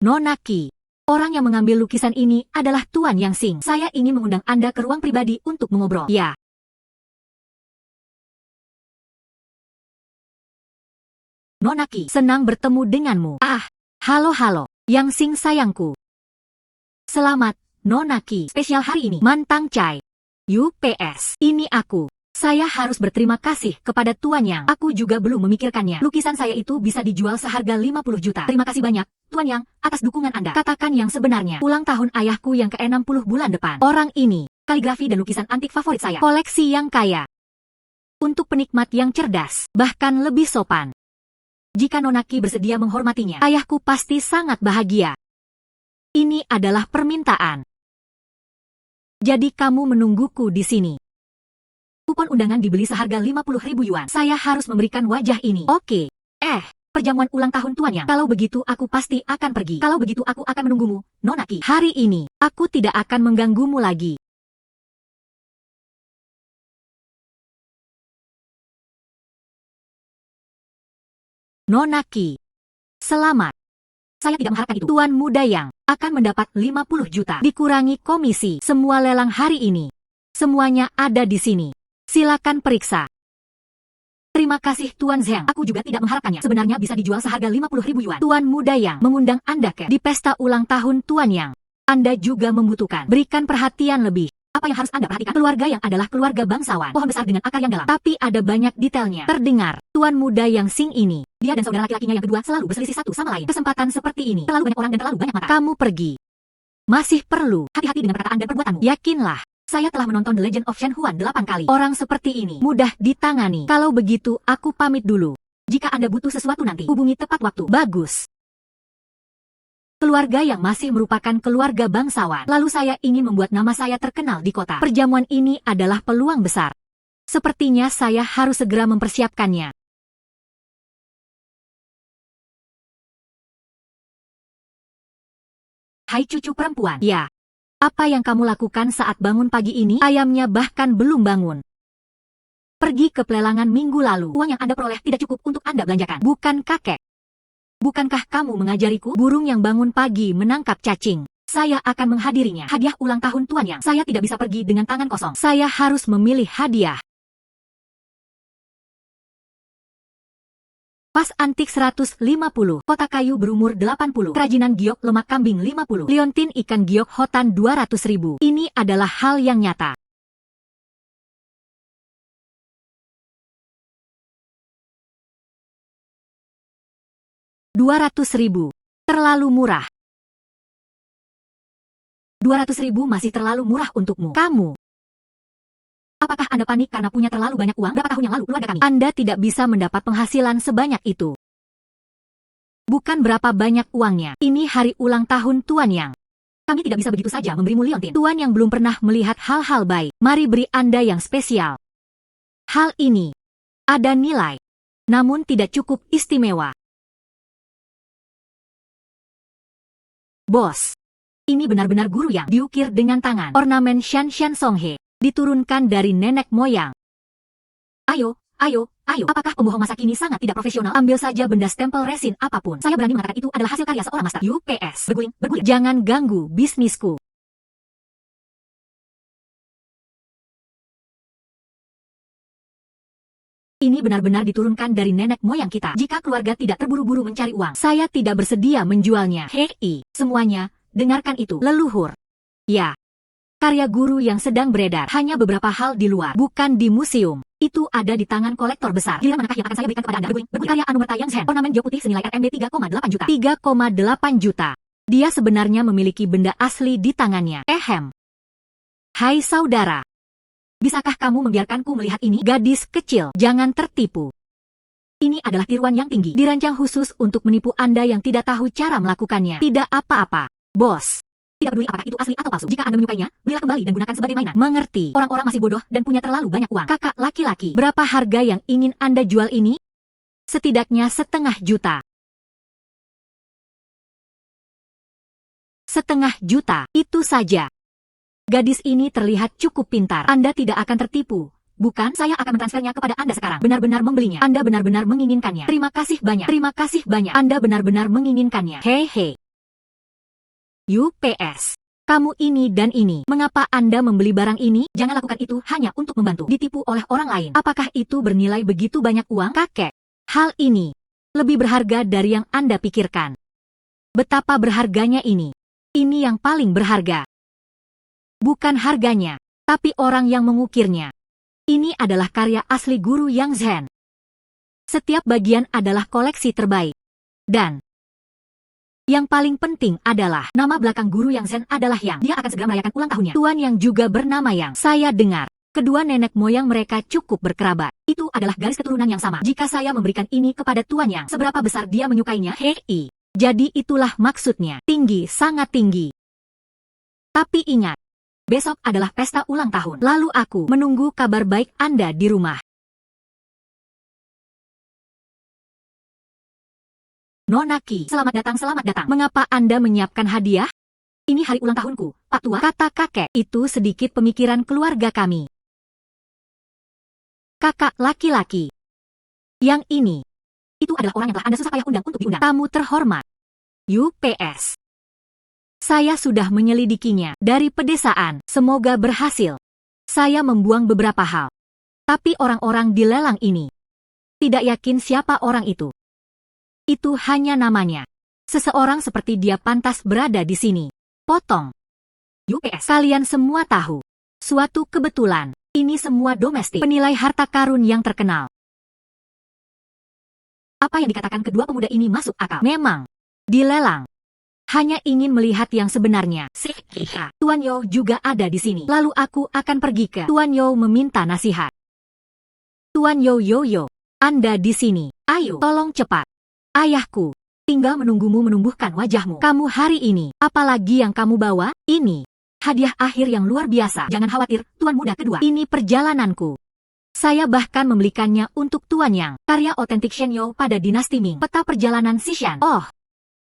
Nona Qi. Orang yang mengambil lukisan ini adalah Tuan Yang Xing. Saya ingin mengundang Anda ke ruang pribadi untuk mengobrol. Ya. Nona Qi, senang bertemu denganmu. Ah, Halo, Yang Sing sayangku. Selamat, Nonaki. Spesial hari ini, Mantang Chai. UPS, ini aku. Saya harus berterima kasih kepada Tuan Yang. Aku juga belum memikirkannya. Lukisan saya itu bisa dijual seharga 50 juta. Terima kasih banyak, Tuan Yang, atas dukungan Anda. Katakan yang sebenarnya. Ulang tahun ayahku yang ke-60 bulan depan. Orang ini, kaligrafi dan lukisan antik favorit saya. Koleksi yang kaya. Untuk penikmat yang cerdas, bahkan lebih sopan. Jika Nonaki bersedia menghormatinya, ayahku pasti sangat bahagia. Ini adalah permintaan. Jadi kamu menungguku di sini. Kupon undangan dibeli seharga 50.000 yuan. Saya harus memberikan wajah ini. Oke. Perjamuan ulang tahun Tuan Yang. Kalau begitu aku pasti akan pergi. Kalau begitu aku akan menunggumu, Nonaki. Hari ini, aku tidak akan mengganggumu lagi. Nonaki. Selamat. Saya tidak mengharapkan itu. Tuan muda Yang akan mendapat 50 juta. Dikurangi komisi. Semua lelang hari ini. Semuanya ada di sini. Silakan periksa. Terima kasih Tuan Zhang. Aku juga tidak mengharapkannya. Sebenarnya bisa dijual seharga 50.000 yuan. Tuan muda Yang mengundang Anda di pesta ulang tahun Tuan Yang. Anda juga membutuhkan. Berikan perhatian lebih. Apa yang harus Anda perhatikan? Keluarga Yang adalah keluarga bangsawan. Pohon besar dengan akar yang dalam. Tapi ada banyak detailnya. Terdengar, Tuan muda Yang Sing ini, dia dan saudara laki-lakinya yang kedua selalu berselisih satu sama lain. Kesempatan seperti ini, terlalu banyak orang dan terlalu banyak mata. Kamu pergi. Masih perlu hati-hati dengan perkataan dan perbuatanmu. Yakinlah, saya telah menonton The Legend of Shen Huan 8 kali. Orang seperti ini mudah ditangani. Kalau begitu, aku pamit dulu. Jika Anda butuh sesuatu nanti, hubungi tepat waktu. Bagus. Keluarga Yang masih merupakan keluarga bangsawan. Lalu saya ingin membuat nama saya terkenal di kota. Perjamuan ini adalah peluang besar. Sepertinya saya harus segera mempersiapkannya. Hai cucu perempuan. Ya. Apa yang kamu lakukan saat bangun pagi ini? Ayamnya bahkan belum bangun. Pergi ke pelelangan minggu lalu. Uang yang Anda peroleh tidak cukup untuk Anda belanjakan. Bukan kakek. Bukankah kamu mengajariku? Burung yang bangun pagi menangkap cacing. Saya akan menghadirinya. Hadiah ulang tahun Tuan Yang. Saya tidak bisa pergi dengan tangan kosong. Saya harus memilih hadiah. Vas antik 150. Kotak kayu berumur 80. Kerajinan giok lemak kambing 50. Liontin ikan giok hotan 200.000. Ini adalah hal yang nyata. Rp200.000. Terlalu murah. 200.000 masih terlalu murah untukmu. Kamu. Apakah Anda panik karena punya terlalu banyak uang? Berapa tahun yang lalu keluarga kami? Anda tidak bisa mendapat penghasilan sebanyak itu. Bukan berapa banyak uangnya. Ini hari ulang tahun Tuan Yang. Kami tidak bisa begitu saja memberimu liontin. Tuan Yang belum pernah melihat hal-hal baik. Mari beri Anda yang spesial. Hal ini ada nilai, namun tidak cukup istimewa. Bos, ini benar-benar guru yang diukir dengan tangan. Ornamen Shan Shan Songhe diturunkan dari nenek moyang. Ayo. Apakah pembohong masa kini sangat tidak profesional? Ambil saja benda stempel resin apapun. Saya berani mengatakan itu adalah hasil karya seorang master. UPS. Berguling. Jangan ganggu bisnisku. Ini benar-benar diturunkan dari nenek moyang kita. Jika keluarga tidak terburu-buru mencari uang, saya tidak bersedia menjualnya. Hei, semuanya, dengarkan itu. Leluhur. Ya. Karya guru yang sedang beredar. Hanya beberapa hal di luar, bukan di museum. Itu ada di tangan kolektor besar. Giliran manakah yang akan saya berikan kepada Anda? Berguling. Karya Anumerta Yang Zhen. Ornamen giok putih senilai RMB 3,8 juta. 3,8 juta. Dia sebenarnya memiliki benda asli di tangannya. Hai saudara. Bisakah kamu membiarkanku melihat ini? Gadis kecil, jangan tertipu. Ini adalah tiruan yang tinggi, dirancang khusus untuk menipu Anda yang tidak tahu cara melakukannya. Tidak apa-apa, bos. Tidak peduli apakah itu asli atau palsu. Jika Anda menyukainya, belilah kembali dan gunakan sebagai mainan. Mengerti? Orang-orang masih bodoh dan punya terlalu banyak uang. Kakak laki-laki, berapa harga yang ingin Anda jual ini? Setidaknya 0,5 juta. 0,5 juta, itu saja. Gadis ini terlihat cukup pintar. Anda tidak akan tertipu. Bukan, saya akan mentransfernya kepada Anda sekarang. Benar-benar membelinya. Anda benar-benar menginginkannya. Terima kasih banyak. Terima kasih banyak. Anda benar-benar menginginkannya. Hehe. UPS. Kamu ini dan ini. Mengapa Anda membeli barang ini? Jangan lakukan itu hanya untuk membantu. Ditipu oleh orang lain. Apakah itu bernilai begitu banyak uang? Kakek. Hal ini lebih berharga dari yang Anda pikirkan. Betapa berharganya ini. Ini yang paling berharga. Bukan harganya, tapi orang yang mengukirnya. Ini adalah karya asli guru Yang Zhen. Setiap bagian adalah koleksi terbaik. Dan yang paling penting adalah nama belakang guru Yang Zhen adalah Yang. Dia akan segera merayakan ulang tahunnya. Tuan yang juga bernama Yang. Saya dengar kedua nenek moyang mereka cukup berkerabat. Itu adalah garis keturunan yang sama. Jika saya memberikan ini kepada Tuan Yang, seberapa besar dia menyukainya? Hei. Jadi itulah maksudnya. Tinggi, sangat tinggi. Tapi ingat, besok adalah pesta ulang tahun. Lalu aku menunggu kabar baik Anda di rumah. Nona Qi, selamat datang, selamat datang. Mengapa Anda menyiapkan hadiah? Ini hari ulang tahunku, Pak Tua, kata kakek. Itu sedikit pemikiran keluarga kami. Kakak laki-laki. Yang ini. Itu adalah orang yang telah Anda susah payah undang untuk diundang. Tamu terhormat. UPS. Saya sudah menyelidikinya dari pedesaan. Semoga berhasil. Saya membuang beberapa hal. Tapi orang-orang di lelang ini tidak yakin siapa orang itu. Itu hanya namanya. Seseorang seperti dia pantas berada di sini. Potong. UPS. Kalian semua tahu. Suatu kebetulan. Ini semua domestik. Penilai harta karun yang terkenal. Apa yang dikatakan kedua pemuda ini masuk akal. Memang. Dilelang. Hanya ingin melihat yang sebenarnya. Tuan Yo juga ada di sini. Lalu aku akan pergi ke Tuan Yo meminta nasihat. Tuan Yo, Anda di sini. Ayo, tolong cepat. Ayahku tinggal menunggumu menumbuhkan wajahmu. Kamu hari ini, apalagi yang kamu bawa? Ini hadiah akhir yang luar biasa. Jangan khawatir, Tuan Muda kedua. Ini perjalananku. Saya bahkan membelikannya untuk Tuan Yang. Karya otentik Shenyo pada dinasti Ming. Peta perjalanan Xishan. Oh,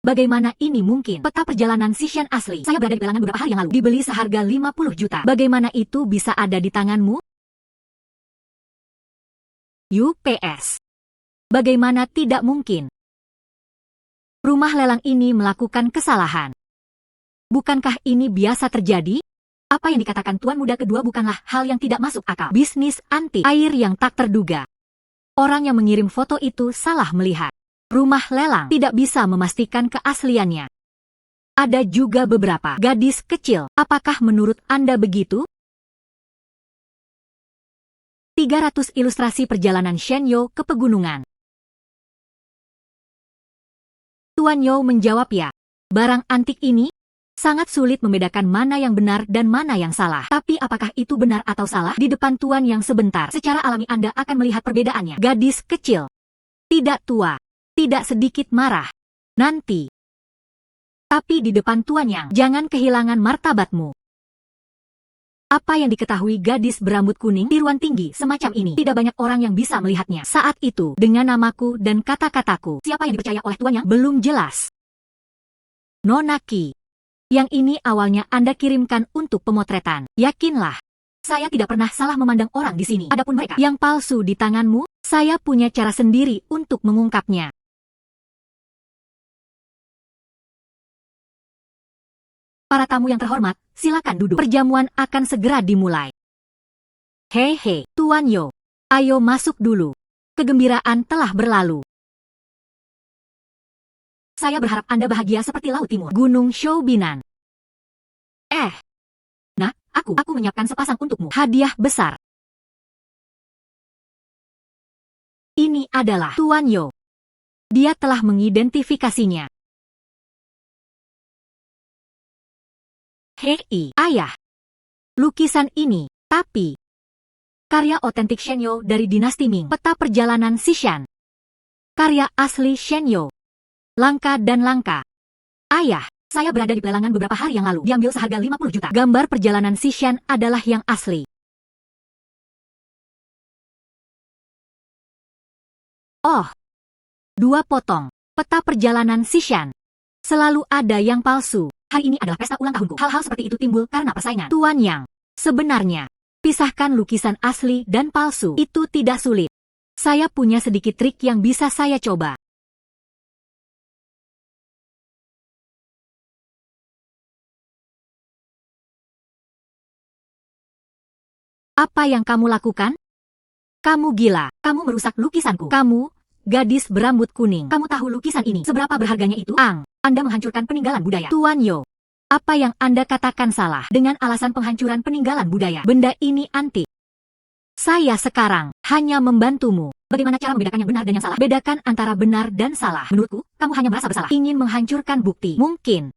bagaimana ini mungkin? Peta perjalanan Xishan asli. Saya berada di pelangan beberapa hari yang lalu. Dibeli seharga 50 juta. Bagaimana itu bisa ada di tanganmu? UPS. Bagaimana tidak mungkin? Rumah lelang ini melakukan kesalahan. Bukankah ini biasa terjadi? Apa yang dikatakan Tuan Muda kedua bukanlah hal yang tidak masuk akal. Bisnis antik, air yang tak terduga. Orang yang mengirim foto itu salah melihat. Rumah lelang tidak bisa memastikan keasliannya. Ada juga beberapa gadis kecil. Apakah menurut Anda begitu? 300 ilustrasi perjalanan Shenyo ke pegunungan. Tuan Yo menjawab ya. Barang antik ini sangat sulit membedakan mana yang benar dan mana yang salah. Tapi apakah itu benar atau salah? Di depan Tuan Yang sebentar, secara alami Anda akan melihat perbedaannya. Gadis kecil. Tidak tua. Tidak sedikit marah. Nanti. Tapi di depan Tuan Yang, jangan kehilangan martabatmu. Apa yang diketahui gadis berambut kuning tiruan tinggi semacam ini? Tidak banyak orang yang bisa melihatnya. Saat itu, dengan namaku dan kata-kataku, siapa yang dipercaya oleh Tuan Yang? Belum jelas. Nona Qi. Yang ini awalnya Anda kirimkan untuk pemotretan. Yakinlah. Saya tidak pernah salah memandang orang di sini. Adapun mereka yang palsu di tanganmu, saya punya cara sendiri untuk mengungkapnya. Para tamu yang terhormat, silakan duduk. Perjamuan akan segera dimulai. Hei, Tuan Yo. Ayo masuk dulu. Kegembiraan telah berlalu. Saya berharap Anda bahagia seperti Laut Timur. Gunung Shoubinan. Nah, aku menyiapkan sepasang untukmu. Hadiah besar. Ini adalah Tuan Yo. Dia telah mengidentifikasinya. Hei, ayah. Lukisan ini, tapi karya otentik Shenyo dari dinasti Ming. Peta perjalanan Xishan. Karya asli Shenyo. Langka dan langka. Ayah, saya berada di pelelangan beberapa hari yang lalu. Diambil seharga 50 juta. Gambar perjalanan Xishan adalah yang asli. Oh, 2 potong. Peta perjalanan Xishan. Selalu ada yang palsu. Hari ini adalah pesta ulang tahunku. Hal-hal seperti itu timbul karena persaingan. Tuan Yang, sebenarnya, pisahkan lukisan asli dan palsu. Itu tidak sulit. Saya punya sedikit trik yang bisa saya coba. Apa yang kamu lakukan? Kamu gila. Kamu merusak lukisanku. Kamu, gadis berambut kuning. Kamu tahu lukisan ini seberapa berharganya itu? Anda menghancurkan peninggalan budaya. Tuan Yo, apa yang Anda katakan salah dengan alasan penghancuran peninggalan budaya? Benda ini antik. Saya sekarang hanya membantumu. Bagaimana cara membedakan yang benar dan yang salah? Bedakan antara benar dan salah. Menurutku, kamu hanya merasa bersalah. Ingin menghancurkan bukti. Mungkin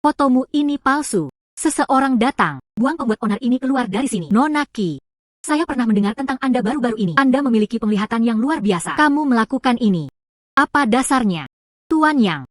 fotomu ini palsu. Seseorang datang. Buang pembuat onar ini keluar dari sini. Nona Qi, saya pernah mendengar tentang Anda baru-baru ini. Anda memiliki penglihatan yang luar biasa. Kamu melakukan ini. Apa dasarnya? Tuan Yang,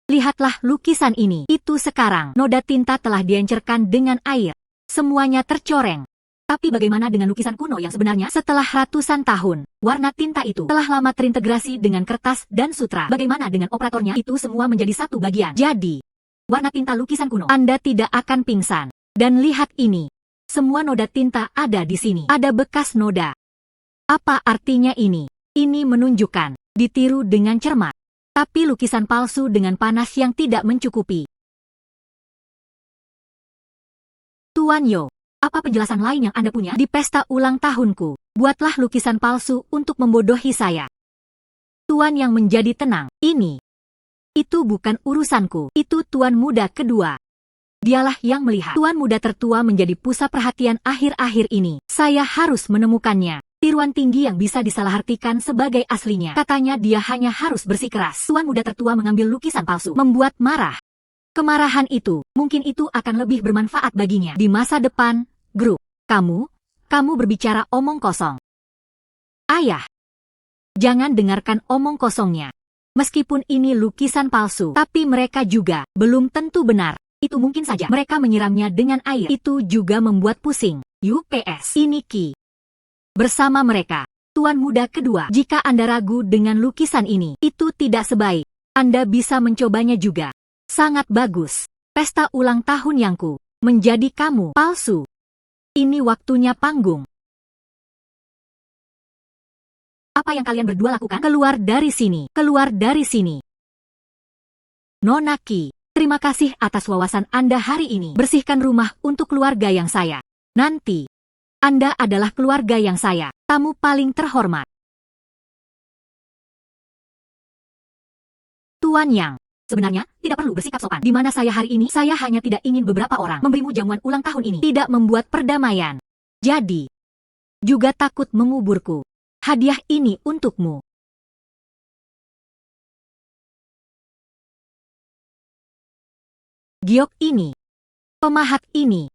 lihatlah lukisan ini. Itu sekarang. Noda tinta telah diencerkan dengan air. Semuanya tercoreng. Tapi bagaimana dengan lukisan kuno yang sebenarnya? Setelah ratusan tahun, warna tinta itu telah lama terintegrasi dengan kertas dan sutra. Bagaimana dengan operatornya? Itu semua menjadi satu bagian. Jadi, warna tinta lukisan kuno. Anda tidak akan pingsan. Dan lihat ini. Semua noda tinta ada di sini. Ada bekas noda. Apa artinya ini? Ini menunjukkan ditiru dengan cermat. Tapi lukisan palsu dengan panas yang tidak mencukupi. Tuan Yo, apa penjelasan lain yang Anda punya? Di pesta ulang tahunku, buatlah lukisan palsu untuk membodohi saya. Tuan Yang menjadi tenang. Itu bukan urusanku. Itu tuan muda kedua. Dialah yang melihat. Tuan muda tertua menjadi pusat perhatian akhir-akhir ini. Saya harus menemukannya. Tiruan tinggi yang bisa disalahartikan sebagai aslinya. Katanya dia hanya harus bersikeras. Tuan muda tertua mengambil lukisan palsu. Membuat marah. Kemarahan itu, mungkin itu akan lebih bermanfaat baginya. Di masa depan, grup. Kamu berbicara omong kosong. Ayah, jangan dengarkan omong kosongnya. Meskipun ini lukisan palsu, tapi mereka juga belum tentu benar. Itu mungkin saja mereka menyiramnya dengan air. Itu juga membuat pusing. UPS. Ini Qi. Bersama mereka, tuan muda kedua. Jika Anda ragu dengan lukisan ini, itu tidak sebaik. Anda bisa mencobanya juga. Sangat bagus. Pesta ulang tahun yangku menjadi kamu palsu. Ini waktunya panggung. Apa yang kalian berdua lakukan? Keluar dari sini. Keluar dari sini. Nona Qi, terima kasih atas wawasan Anda hari ini. Bersihkan rumah untuk keluarga yang saya. Nanti, Anda adalah keluarga yang saya. Tamu paling terhormat. Tuan Yang, sebenarnya tidak perlu bersikap sopan. Di mana saya hari ini? Saya hanya tidak ingin beberapa orang memberimu jamuan ulang tahun ini. Tidak membuat perdamaian. Jadi, juga takut menguburku. Hadiah ini untukmu. Giok ini. Pemahat ini.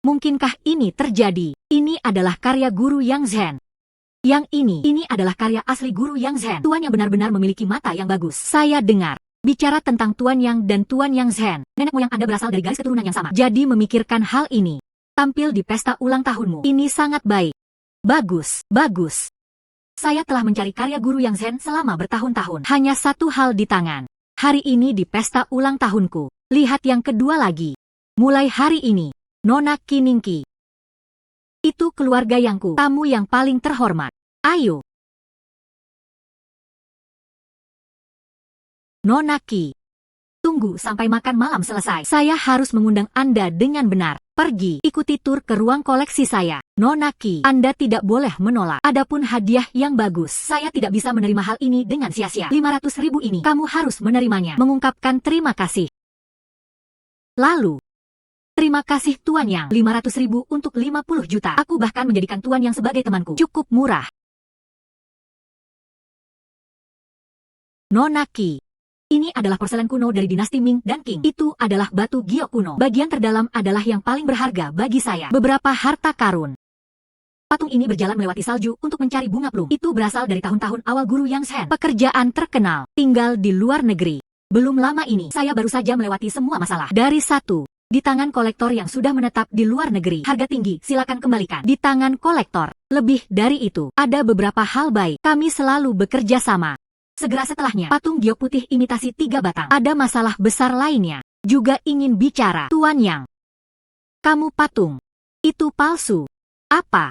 Mungkinkah ini terjadi? Ini adalah karya guru Yang Zhen. Yang ini adalah karya asli guru Yang Zhen. Tuan yang benar-benar memiliki mata yang bagus. Saya dengar bicara tentang Tuan Yang dan Tuan Yang Zhen. Nenek moyang Anda berasal dari garis keturunan yang sama. Jadi memikirkan hal ini. Tampil di pesta ulang tahunmu. Ini sangat baik. Bagus, bagus. Saya telah mencari karya guru Yang Zhen selama bertahun-tahun. Hanya satu hal di tangan. Hari ini di pesta ulang tahunku. Lihat yang kedua lagi. Mulai hari ini, Nona Qi Ningqi. Itu keluarga yangku. Tamu yang paling terhormat. Ayo. Nona Qi. Tunggu sampai makan malam selesai. Saya harus mengundang Anda dengan benar. Pergi, ikuti tur ke ruang koleksi saya. Nona Qi, Anda tidak boleh menolak. Adapun hadiah yang bagus, saya tidak bisa menerima hal ini dengan sia-sia. 500.000 ini, kamu harus menerimanya. Mengungkapkan terima kasih. Lalu, terima kasih Tuan Yang. 500.000 untuk 50 juta. Aku bahkan menjadikan Tuan Yang sebagai temanku. Cukup murah. Nona Qi. Ini adalah porselen kuno dari dinasti Ming dan Qing. Itu adalah batu giok kuno. Bagian terdalam adalah yang paling berharga bagi saya. Beberapa harta karun. Patung ini berjalan melewati salju untuk mencari bunga plum. Itu berasal dari tahun-tahun awal guru Yang Zhen. Pekerjaan terkenal, tinggal di luar negeri. Belum lama ini, saya baru saja melewati semua masalah. Dari satu, di tangan kolektor yang sudah menetap di luar negeri. Harga tinggi, silakan kembalikan. Di tangan kolektor. Lebih dari itu, ada beberapa hal baik. Kami selalu bekerja sama. Segera setelahnya, patung giok putih imitasi 3 batang. Ada masalah besar lainnya. Juga ingin bicara. Tuan Yang. Kamu patung. Itu palsu. Apa?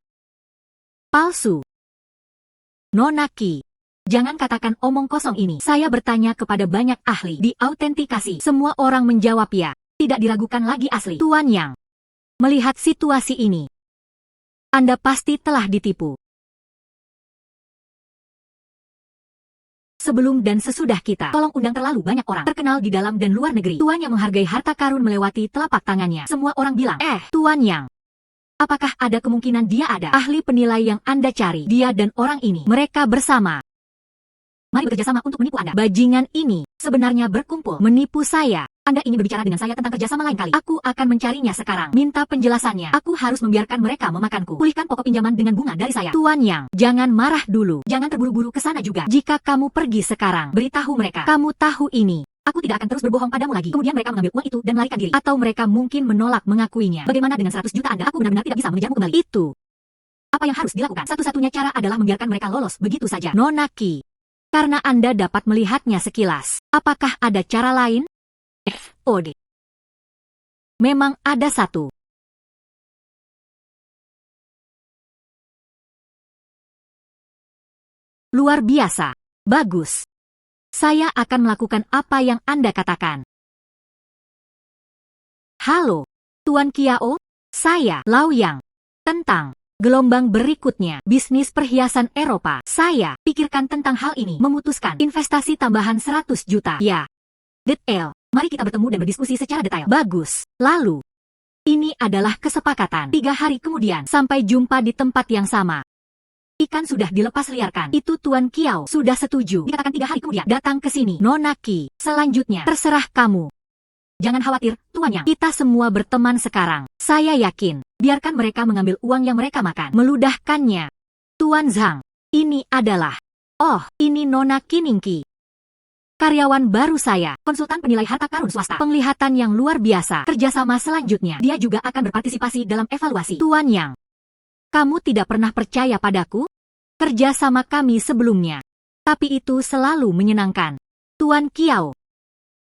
Palsu. Nona Qi. Jangan katakan omong kosong ini. Saya bertanya kepada banyak ahli. Di autentikasi. Semua orang menjawab ya. Tidak diragukan lagi asli. Tuan Yang. Melihat situasi ini, Anda pasti telah ditipu. sebelum dan sesudah kita tolong undang terlalu banyak orang terkenal di dalam dan luar negeri. Tuan Yang menghargai harta karun melewati telapak tangannya. Semua orang bilang, Tuan Yang, apakah ada kemungkinan dia ada ahli penilai yang Anda cari? Dia dan orang ini, mereka bersama. Mari bekerja sama untuk menipu Anda. Bajingan ini sebenarnya berkumpul menipu saya. Anda ingin berbicara dengan saya tentang kerjasama lain kali. Aku akan mencarinya sekarang. Minta penjelasannya. Aku harus membiarkan mereka memakanku. Pulihkan pokok pinjaman dengan bunga dari saya. Tuan Yang, jangan marah dulu. Jangan terburu-buru ke sana juga. Jika kamu pergi sekarang, beritahu mereka. Kamu tahu ini. Aku tidak akan terus berbohong padamu lagi. Kemudian mereka mengambil uang itu dan melarikan diri. Atau mereka mungkin menolak mengakuinya. Bagaimana dengan 100 juta Anda? Aku benar-benar tidak bisa mengejarmu kembali. Itu apa yang harus dilakukan? Satu-satunya cara adalah membiarkan mereka lolos begitu saja. Nona Ki, karena Anda dapat melihatnya sekilas. Apakah ada cara lain? FOD. Memang ada satu. Luar biasa. Bagus. Saya akan melakukan apa yang Anda katakan. Halo, Tuan Kiao. Saya Lau Yang. Tentang gelombang berikutnya, bisnis perhiasan Eropa. Saya pikirkan tentang hal ini, memutuskan investasi tambahan 100 juta. Ya. Detail. Mari kita bertemu dan berdiskusi secara detail. Bagus. Lalu, ini adalah kesepakatan. 3 hari kemudian, sampai jumpa di tempat yang sama. Ikan sudah dilepas liarkan. Itu Tuan Kiao sudah setuju. Dikatakan 3 hari kemudian, datang ke sini. Nona Ki, selanjutnya, terserah kamu. Jangan khawatir, Tuan Yang. Kita semua berteman sekarang. Saya yakin, biarkan mereka mengambil uang yang mereka makan. Meludahkannya. Tuan Zhang, ini adalah... Oh, ini Nona Kiningki. Karyawan baru saya, konsultan penilai harta karun swasta. Penglihatan yang luar biasa. Kerjasama selanjutnya, dia juga akan berpartisipasi dalam evaluasi. Tuan Yang, kamu tidak pernah percaya padaku? Kerjasama kami sebelumnya. Tapi itu selalu menyenangkan. Tuan Kiao,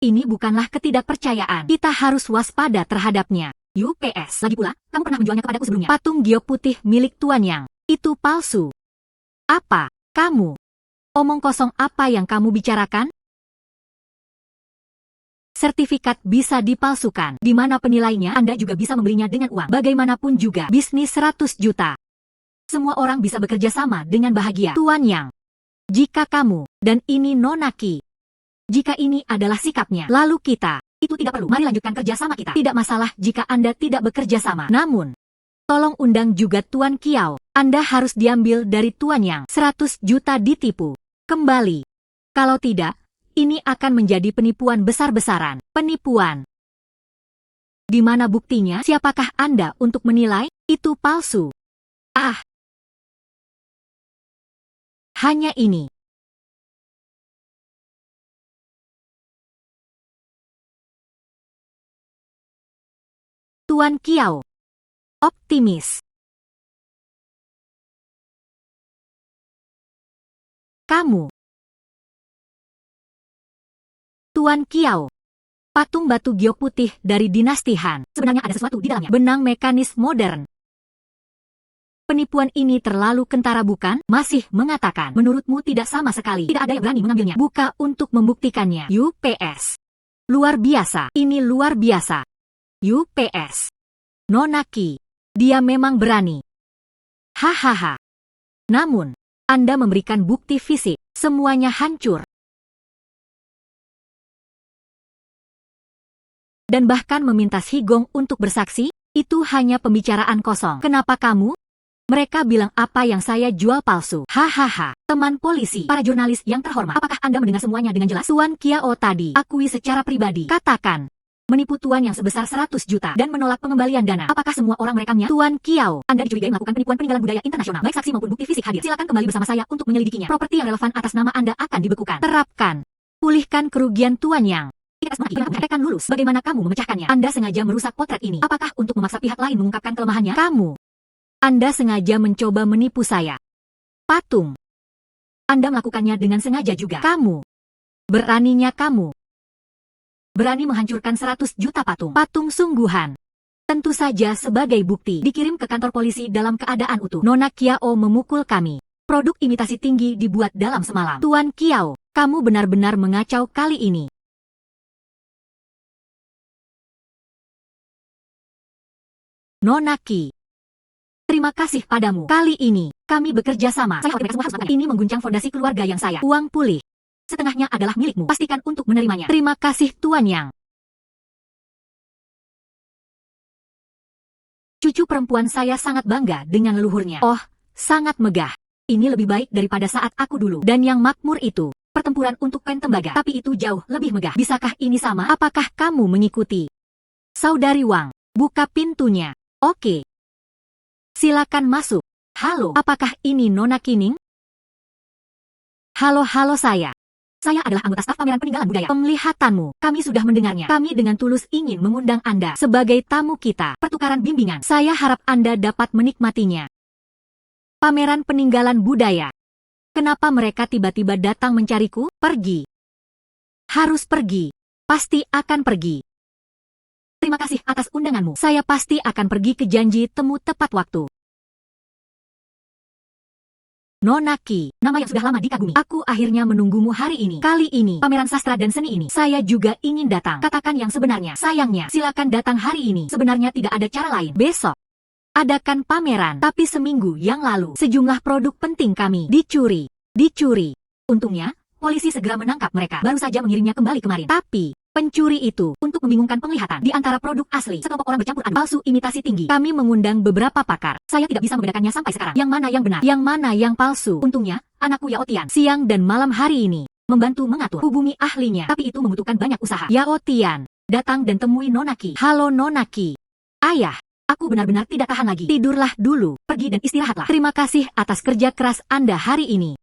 ini bukanlah ketidakpercayaan. Kita harus waspada terhadapnya. UPS. Lagi pula, kamu pernah menjualnya kepadaku sebelumnya. Patung giok putih milik Tuan Yang. Itu palsu. Apa? Kamu? Omong kosong apa yang kamu bicarakan? Sertifikat bisa dipalsukan. Di mana penilainya, Anda juga bisa membelinya dengan uang. Bagaimanapun juga, bisnis 100 juta. Semua orang bisa bekerja sama dengan bahagia. Tuan Yang, jika kamu, dan ini Nona Ki, jika ini adalah sikapnya, lalu kita, itu tidak perlu. Mari lanjutkan kerja sama kita. Tidak masalah jika Anda tidak bekerja sama. Namun, tolong undang juga Tuan Kiao. Anda harus diambil dari Tuan Yang. 100 juta ditipu. Kembali. Kalau tidak, ini akan menjadi penipuan besar-besaran. Penipuan. Di mana buktinya? Siapakah Anda untuk menilai? Itu palsu. Ah. Hanya ini. Tuan Kiao. Optimis. Kamu. Tuan Kiao. Patung batu giok putih dari dinasti Han. Sebenarnya ada sesuatu di dalamnya. Benang mekanis modern. Penipuan ini terlalu kentara bukan? Masih mengatakan, menurutmu tidak sama sekali. Tidak ada yang berani mengambilnya. Buka untuk membuktikannya. UPS. Luar biasa. Ini luar biasa. UPS. Nona Ki. Dia memang berani. Hahaha. Namun, Anda memberikan bukti fisik. Semuanya hancur. Dan bahkan meminta Higong untuk bersaksi, itu hanya pembicaraan kosong. Kenapa kamu? Mereka bilang apa yang saya jual palsu. Hahaha. Teman polisi, para jurnalis yang terhormat, apakah Anda mendengar semuanya dengan jelas? Tuan Kiao tadi, akui secara pribadi. Katakan, menipu Tuan yang sebesar 100 juta dan menolak pengembalian dana. Apakah semua orang merekamnya? Tuan Kiao, Anda dicurigai melakukan penipuan peninggalan budaya internasional. Baik saksi maupun bukti fisik hadir. Silakan kembali bersama saya untuk menyelidikinya. Properti yang relevan atas nama Anda akan dibekukan. Terapkan. Pulihkan kerugian Tuan Yang. Akan lulus. Bagaimana kamu memecahkannya? Anda sengaja merusak potret ini. Apakah untuk memaksa pihak lain mengungkapkan kelemahannya? Kamu. Anda sengaja mencoba menipu saya. Patung. Anda melakukannya dengan sengaja juga. Kamu. Beraninya kamu. Berani menghancurkan 100 juta patung. Patung sungguhan. Tentu saja sebagai bukti. Dikirim ke kantor polisi dalam keadaan utuh. Nona Kiao memukul kami. Produk imitasi tinggi dibuat dalam semalam. Tuan Kiao, kamu benar-benar mengacau kali ini. Nona Ki. Terima kasih padamu. Kali ini, kami bekerja sama. Saya khawatir semua harus melakukannya. Ini mengguncang fondasi keluarga yang saya. Uang pulih. Setengahnya adalah milikmu. Pastikan untuk menerimanya. Terima kasih Tuan Yang. Cucu perempuan saya sangat bangga dengan leluhurnya. Oh, sangat megah. Ini lebih baik daripada saat aku dulu. Dan yang makmur itu, pertempuran untuk kain tembaga. Tapi itu jauh lebih megah. Bisakah ini sama? Apakah kamu mengikuti? Saudari Wang, buka pintunya. Oke. Silakan masuk. Halo, apakah ini Nona Qining? Halo saya. Saya adalah anggota staf pameran peninggalan budaya. Penglihatanmu, kami sudah mendengarnya. Kami dengan tulus ingin mengundang Anda sebagai tamu kita. Pertukaran bimbingan. Saya harap Anda dapat menikmatinya. Pameran peninggalan budaya. Kenapa mereka tiba-tiba datang mencariku? Pergi. Harus pergi. Pasti akan pergi. Terima kasih atas undanganmu. Saya pasti akan pergi ke janji temu tepat waktu. Nona Qi, nama yang sudah lama dikagumi. Aku akhirnya menunggumu hari ini. Kali ini, pameran sastra dan seni ini, saya juga ingin datang. Katakan yang sebenarnya. Sayangnya, silakan datang hari ini. Sebenarnya tidak ada cara lain. Besok, adakan pameran. Tapi seminggu yang lalu, sejumlah produk penting kami dicuri. Untungnya, polisi segera menangkap mereka. Baru saja mengirimnya kembali kemarin. Tapi, pencuri itu, untuk membingungkan penglihatan, di antara produk asli, sekelompok orang bercampur aduk, palsu imitasi tinggi. Kami mengundang beberapa pakar. Saya tidak bisa membedakannya sampai sekarang. Yang mana yang benar, yang mana yang palsu. Untungnya, anakku Yao Tian, siang dan malam hari ini, membantu mengatur. Hubungi ahlinya, tapi itu membutuhkan banyak usaha. Yao Tian, datang dan temui Nona Qi. Halo Nona Qi. Ayah, aku benar-benar tidak tahan lagi. Tidurlah dulu, pergi dan istirahatlah. Terima kasih atas kerja keras Anda hari ini.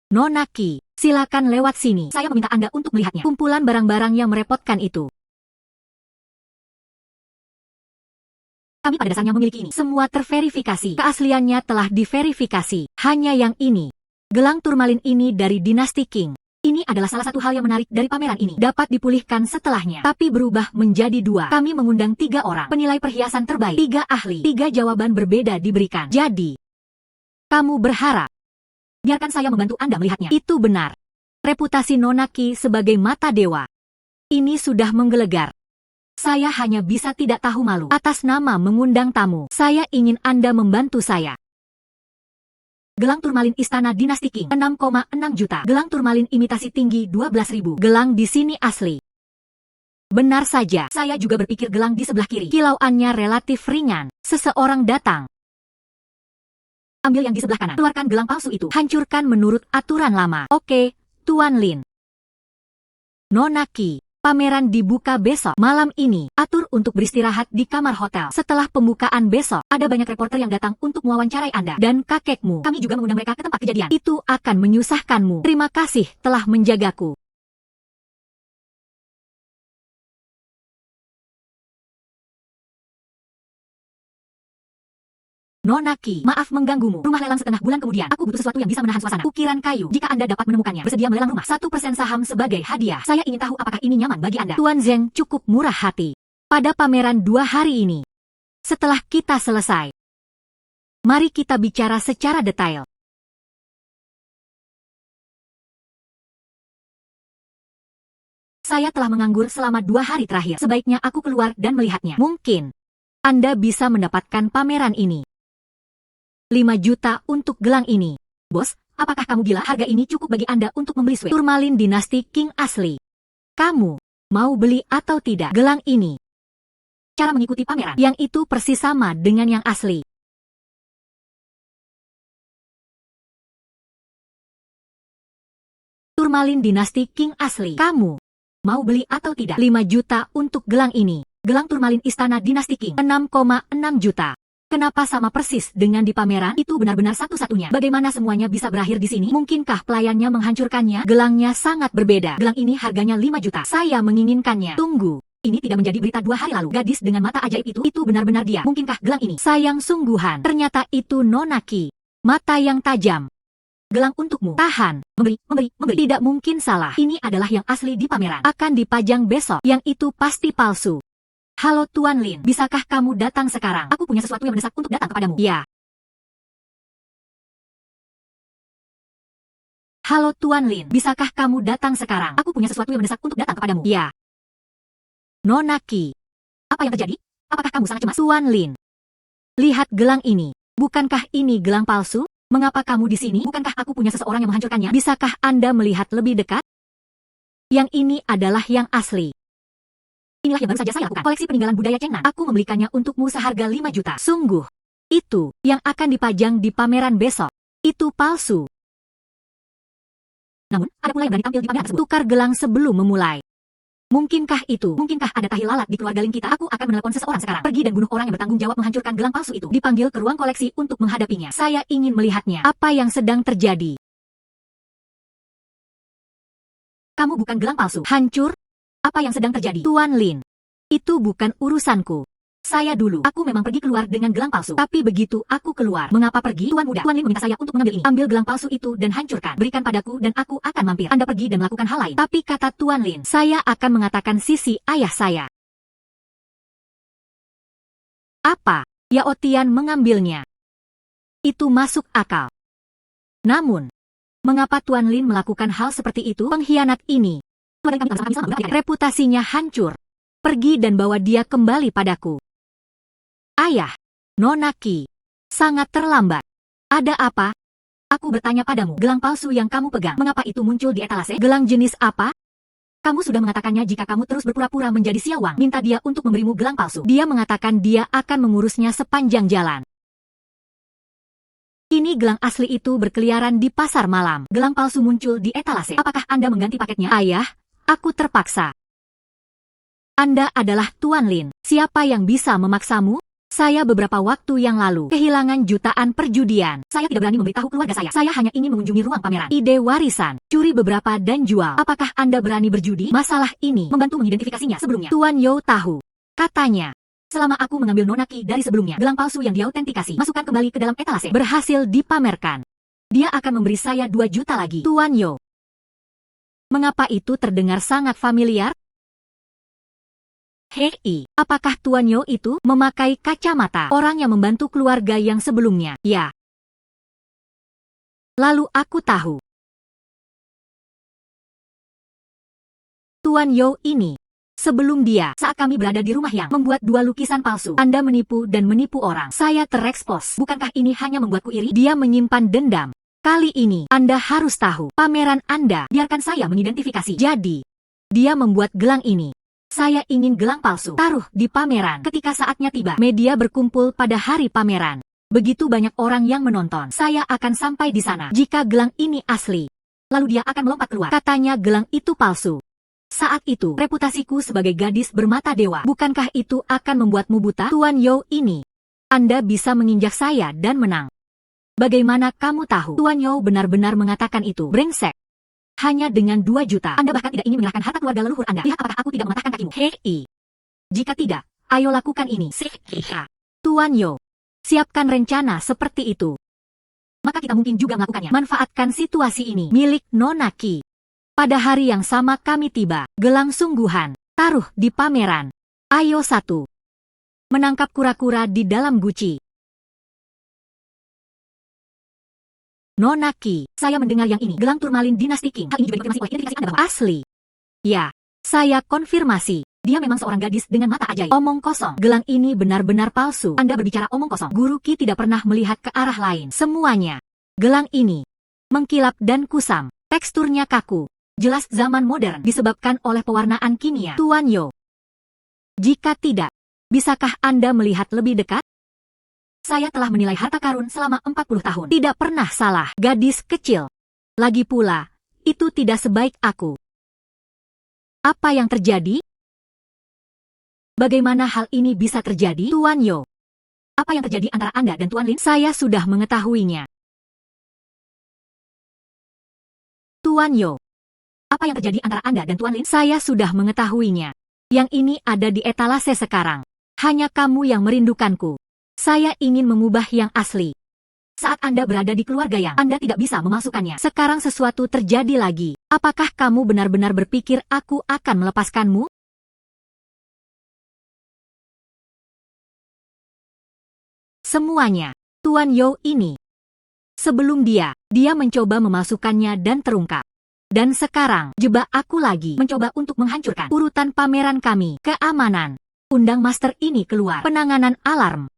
Nona Qi, silakan lewat sini. Saya meminta Anda untuk melihatnya. Kumpulan barang-barang yang merepotkan itu. Kami pada dasarnya memiliki ini. Semua terverifikasi. Keasliannya telah diverifikasi. Hanya yang ini. Gelang turmalin ini dari dinasti Qing. Ini adalah salah satu hal yang menarik dari pameran ini. Dapat dipulihkan setelahnya. Tapi berubah menjadi 2. Kami mengundang 3 orang. Penilai perhiasan terbaik. 3 ahli. 3 jawaban berbeda diberikan. Jadi, kamu berharap biarkan saya membantu Anda melihatnya. Itu benar. Reputasi Nona Qi sebagai mata dewa ini sudah menggelegar. Saya hanya bisa tidak tahu malu. Atas nama mengundang tamu, saya ingin Anda membantu saya. Gelang turmalin istana dinasti Qing 6,6 juta. Gelang turmalin imitasi tinggi 12.000. Gelang di sini asli. Benar saja, saya juga berpikir gelang di sebelah kiri. Kilauannya relatif ringan. Seseorang datang. Ambil yang di sebelah kanan. Keluarkan gelang palsu itu. Hancurkan menurut aturan lama. Oke, Tuan Lin. Nona Qi, pameran dibuka besok malam ini. Atur untuk beristirahat di kamar hotel. Setelah pembukaan besok, ada banyak reporter yang datang untuk mewawancarai Anda dan kakekmu. Kami juga mengundang mereka ke tempat kejadian. Itu akan menyusahkanmu. Terima kasih telah menjagaku. Nona Qi, maaf mengganggumu. Rumah lelang setengah bulan kemudian. Aku butuh sesuatu yang bisa menahan suasana. Ukiran kayu. Jika Anda dapat menemukannya, bersedia melelang rumah. 1% saham sebagai hadiah. Saya ingin tahu apakah ini nyaman bagi Anda. Tuan Zheng cukup murah hati. Pada pameran 2 hari ini. Setelah kita selesai, mari kita bicara secara detail. Saya telah menganggur selama 2 hari terakhir. Sebaiknya aku keluar dan melihatnya. Mungkin Anda bisa mendapatkan pameran ini. 5 juta untuk gelang ini. Bos, apakah kamu gila? Harga ini cukup bagi Anda untuk membeli sword turmalin dinasti Qing asli. Kamu mau beli atau tidak gelang ini? Cara mengikuti pameran yang itu persis sama dengan yang asli. Turmalin dinasti Qing asli. Kamu mau beli atau tidak? 5 juta untuk gelang ini. Gelang turmalin istana dinasti Qing 6,6 juta. Kenapa sama persis dengan di pameran? Itu benar-benar satu-satunya. Bagaimana semuanya bisa berakhir di sini? Mungkinkah pelayannya menghancurkannya? Gelangnya sangat berbeda. Gelang ini harganya 5 juta. Saya menginginkannya. Tunggu. Ini tidak menjadi berita 2 hari lalu. Gadis dengan mata ajaib itu benar-benar dia. Mungkinkah gelang ini? Sayang sungguhan. Ternyata itu Nona Qi. Mata yang tajam. Gelang untukmu. Tahan. Memberi. Tidak mungkin salah. Ini adalah yang asli di pameran. Akan dipajang besok. Yang itu pasti palsu. Halo Tuan Lin, bisakah kamu datang sekarang? Aku punya sesuatu yang mendesak untuk datang kepadamu. Ya. Halo Tuan Lin, bisakah kamu datang sekarang? Aku punya sesuatu yang mendesak untuk datang kepadamu. Ya. Nona Qi. Apa yang terjadi? Apakah kamu sangat cemas? Tuan Lin. Lihat gelang ini. Bukankah ini gelang palsu? Mengapa kamu di sini? Bukankah aku punya seseorang yang menghancurkannya? Bisakah Anda melihat lebih dekat? Yang ini adalah yang asli. Inilah yang baru saja saya lakukan. Koleksi peninggalan budaya Chengnan. Aku membelikannya untukmu seharga 5 juta. Sungguh. Itu yang akan dipajang di pameran besok. Itu palsu. Namun, ada pula yang berani tampil di pameran tersebut. Tukar gelang sebelum memulai. Mungkinkah itu? Mungkinkah ada tahi lalat di keluarga Lin kita? Aku akan menelepon seseorang sekarang. Pergi dan bunuh orang yang bertanggung jawab menghancurkan gelang palsu itu. Dipanggil ke ruang koleksi untuk menghadapinya. Saya ingin melihatnya. Apa yang sedang terjadi? Kamu bukan gelang palsu. Hancur? Apa yang sedang terjadi? Tuan Lin. Itu bukan urusanku. Saya dulu. Aku memang pergi keluar dengan gelang palsu. Tapi begitu aku keluar. Mengapa pergi? Tuan muda. Tuan Lin meminta saya untuk mengambil ini. Ambil gelang palsu itu dan hancurkan. Berikan padaku dan aku akan mampir. Anda pergi dan melakukan hal lain. Tapi kata Tuan Lin, saya akan mengatakan sisi ayah saya. Apa? Yao Tian mengambilnya. Itu masuk akal. Namun, mengapa Tuan Lin melakukan hal seperti itu? Pengkhianat ini. Reputasinya hancur. Pergi dan bawa dia kembali padaku. Ayah, Nona Qi, sangat terlambat. Ada apa? Aku bertanya padamu, gelang palsu yang kamu pegang, mengapa itu muncul di etalase? Gelang jenis apa? Kamu sudah mengatakannya jika kamu terus berpura-pura menjadi Siawang, minta dia untuk memberimu gelang palsu. Dia mengatakan dia akan mengurusnya sepanjang jalan. Kini gelang asli itu berkeliaran di pasar malam. Gelang palsu muncul di etalase. Apakah Anda mengganti paketnya? Ayah, aku terpaksa. Anda adalah Tuan Lin. Siapa yang bisa memaksamu? Saya beberapa waktu yang lalu kehilangan jutaan perjudian. Saya tidak berani memberitahu keluarga saya. Saya hanya ingin mengunjungi ruang pameran. Ide warisan, curi beberapa dan jual. Apakah Anda berani berjudi? Masalah ini membantu mengidentifikasinya sebelumnya. Tuan Yo tahu. Katanya, selama aku mengambil Nona Qi dari sebelumnya, gelang palsu yang diautentikasi, masukkan kembali ke dalam etalase, berhasil dipamerkan. Dia akan memberi saya 2 juta lagi. Tuan Yo. Mengapa itu terdengar sangat familiar? Hei, apakah Tuan Yo itu memakai kacamata? Orang yang membantu keluarga yang sebelumnya, ya. Lalu aku tahu. Tuan Yo ini. Sebelum dia, saat kami berada di rumah yang membuat 2 lukisan palsu, Anda menipu dan menipu orang. Saya terekspos. Bukankah ini hanya membuatku iri? Dia menyimpan dendam. Kali ini, Anda harus tahu. Pameran Anda, biarkan saya mengidentifikasi. Jadi, dia membuat gelang ini. Saya ingin gelang palsu. Taruh di pameran. Ketika saatnya tiba, media berkumpul pada hari pameran. Begitu banyak orang yang menonton. Saya akan sampai di sana. Jika gelang ini asli, lalu dia akan melompat keluar. Katanya gelang itu palsu. Saat itu, reputasiku sebagai gadis bermata dewa. Bukankah itu akan membuatmu buta? Tuan Yo ini. Anda bisa menginjak saya dan menang. Bagaimana kamu tahu? Tuan Yo benar-benar mengatakan itu. Brengsek. Hanya dengan 2 juta. Anda bahkan tidak ingin menyerahkan harta keluarga leluhur Anda. Lihat apakah aku tidak mematahkan kakimu. Hei. Jika tidak, ayo lakukan ini. Tuan Yo. Siapkan rencana seperti itu. Maka kita mungkin juga melakukannya. Manfaatkan situasi ini. Milik Nona Qi. Pada hari yang sama kami tiba. Gelang sungguhan. Taruh di pameran. Ayo 1. Menangkap kura-kura di dalam guci. Nona Qi, saya mendengar yang ini. Gelang turmalin dinasti Qing. Hal ini juga dikonfirmasi oleh identifikasi Anda bahwa asli. Ya, saya konfirmasi. Dia memang seorang gadis dengan mata ajaib. Omong kosong. Gelang ini benar-benar palsu. Anda berbicara omong kosong. Guru Qi tidak pernah melihat ke arah lain. Semuanya. Gelang ini mengkilap dan kusam. Teksturnya kaku. Jelas zaman modern disebabkan oleh pewarnaan kimia. Tuan Yo. Jika tidak, bisakah Anda melihat lebih dekat? Saya telah menilai harta karun selama 40 tahun. Tidak pernah salah. Gadis kecil. Lagi pula, itu tidak sebaik aku. Apa yang terjadi? Bagaimana hal ini bisa terjadi? Tuan Yo. Apa yang terjadi antara Anda dan Tuan Lin? Saya sudah mengetahuinya. Tuan Yo. Apa yang terjadi antara Anda dan Tuan Lin? Saya sudah mengetahuinya. Yang ini ada di etalase sekarang. Hanya kamu yang merindukanku. Saya ingin mengubah yang asli. Saat Anda berada di keluarga yang Anda tidak bisa memasukkannya. Sekarang sesuatu terjadi lagi. Apakah kamu benar-benar berpikir aku akan melepaskanmu? Semuanya. Tuan Yo ini. Sebelum dia mencoba memasukkannya dan terungkap. Dan sekarang, jebak aku lagi. Mencoba untuk menghancurkan urutan pameran kami. Keamanan. Undang master ini keluar. Penanganan alarm.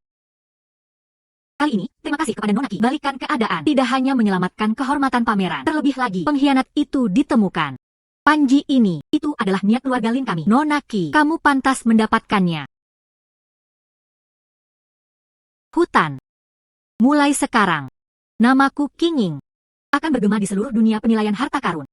Kali ini, terima kasih kepada Nona Ki. Balikan keadaan. Tidak hanya menyelamatkan kehormatan pameran. Terlebih lagi, pengkhianat itu ditemukan. Panji ini, itu adalah niat keluarga Lin kami. Nona Ki, kamu pantas mendapatkannya. Hutan. Mulai sekarang, namaku King Ying akan bergema di seluruh dunia penilaian harta karun.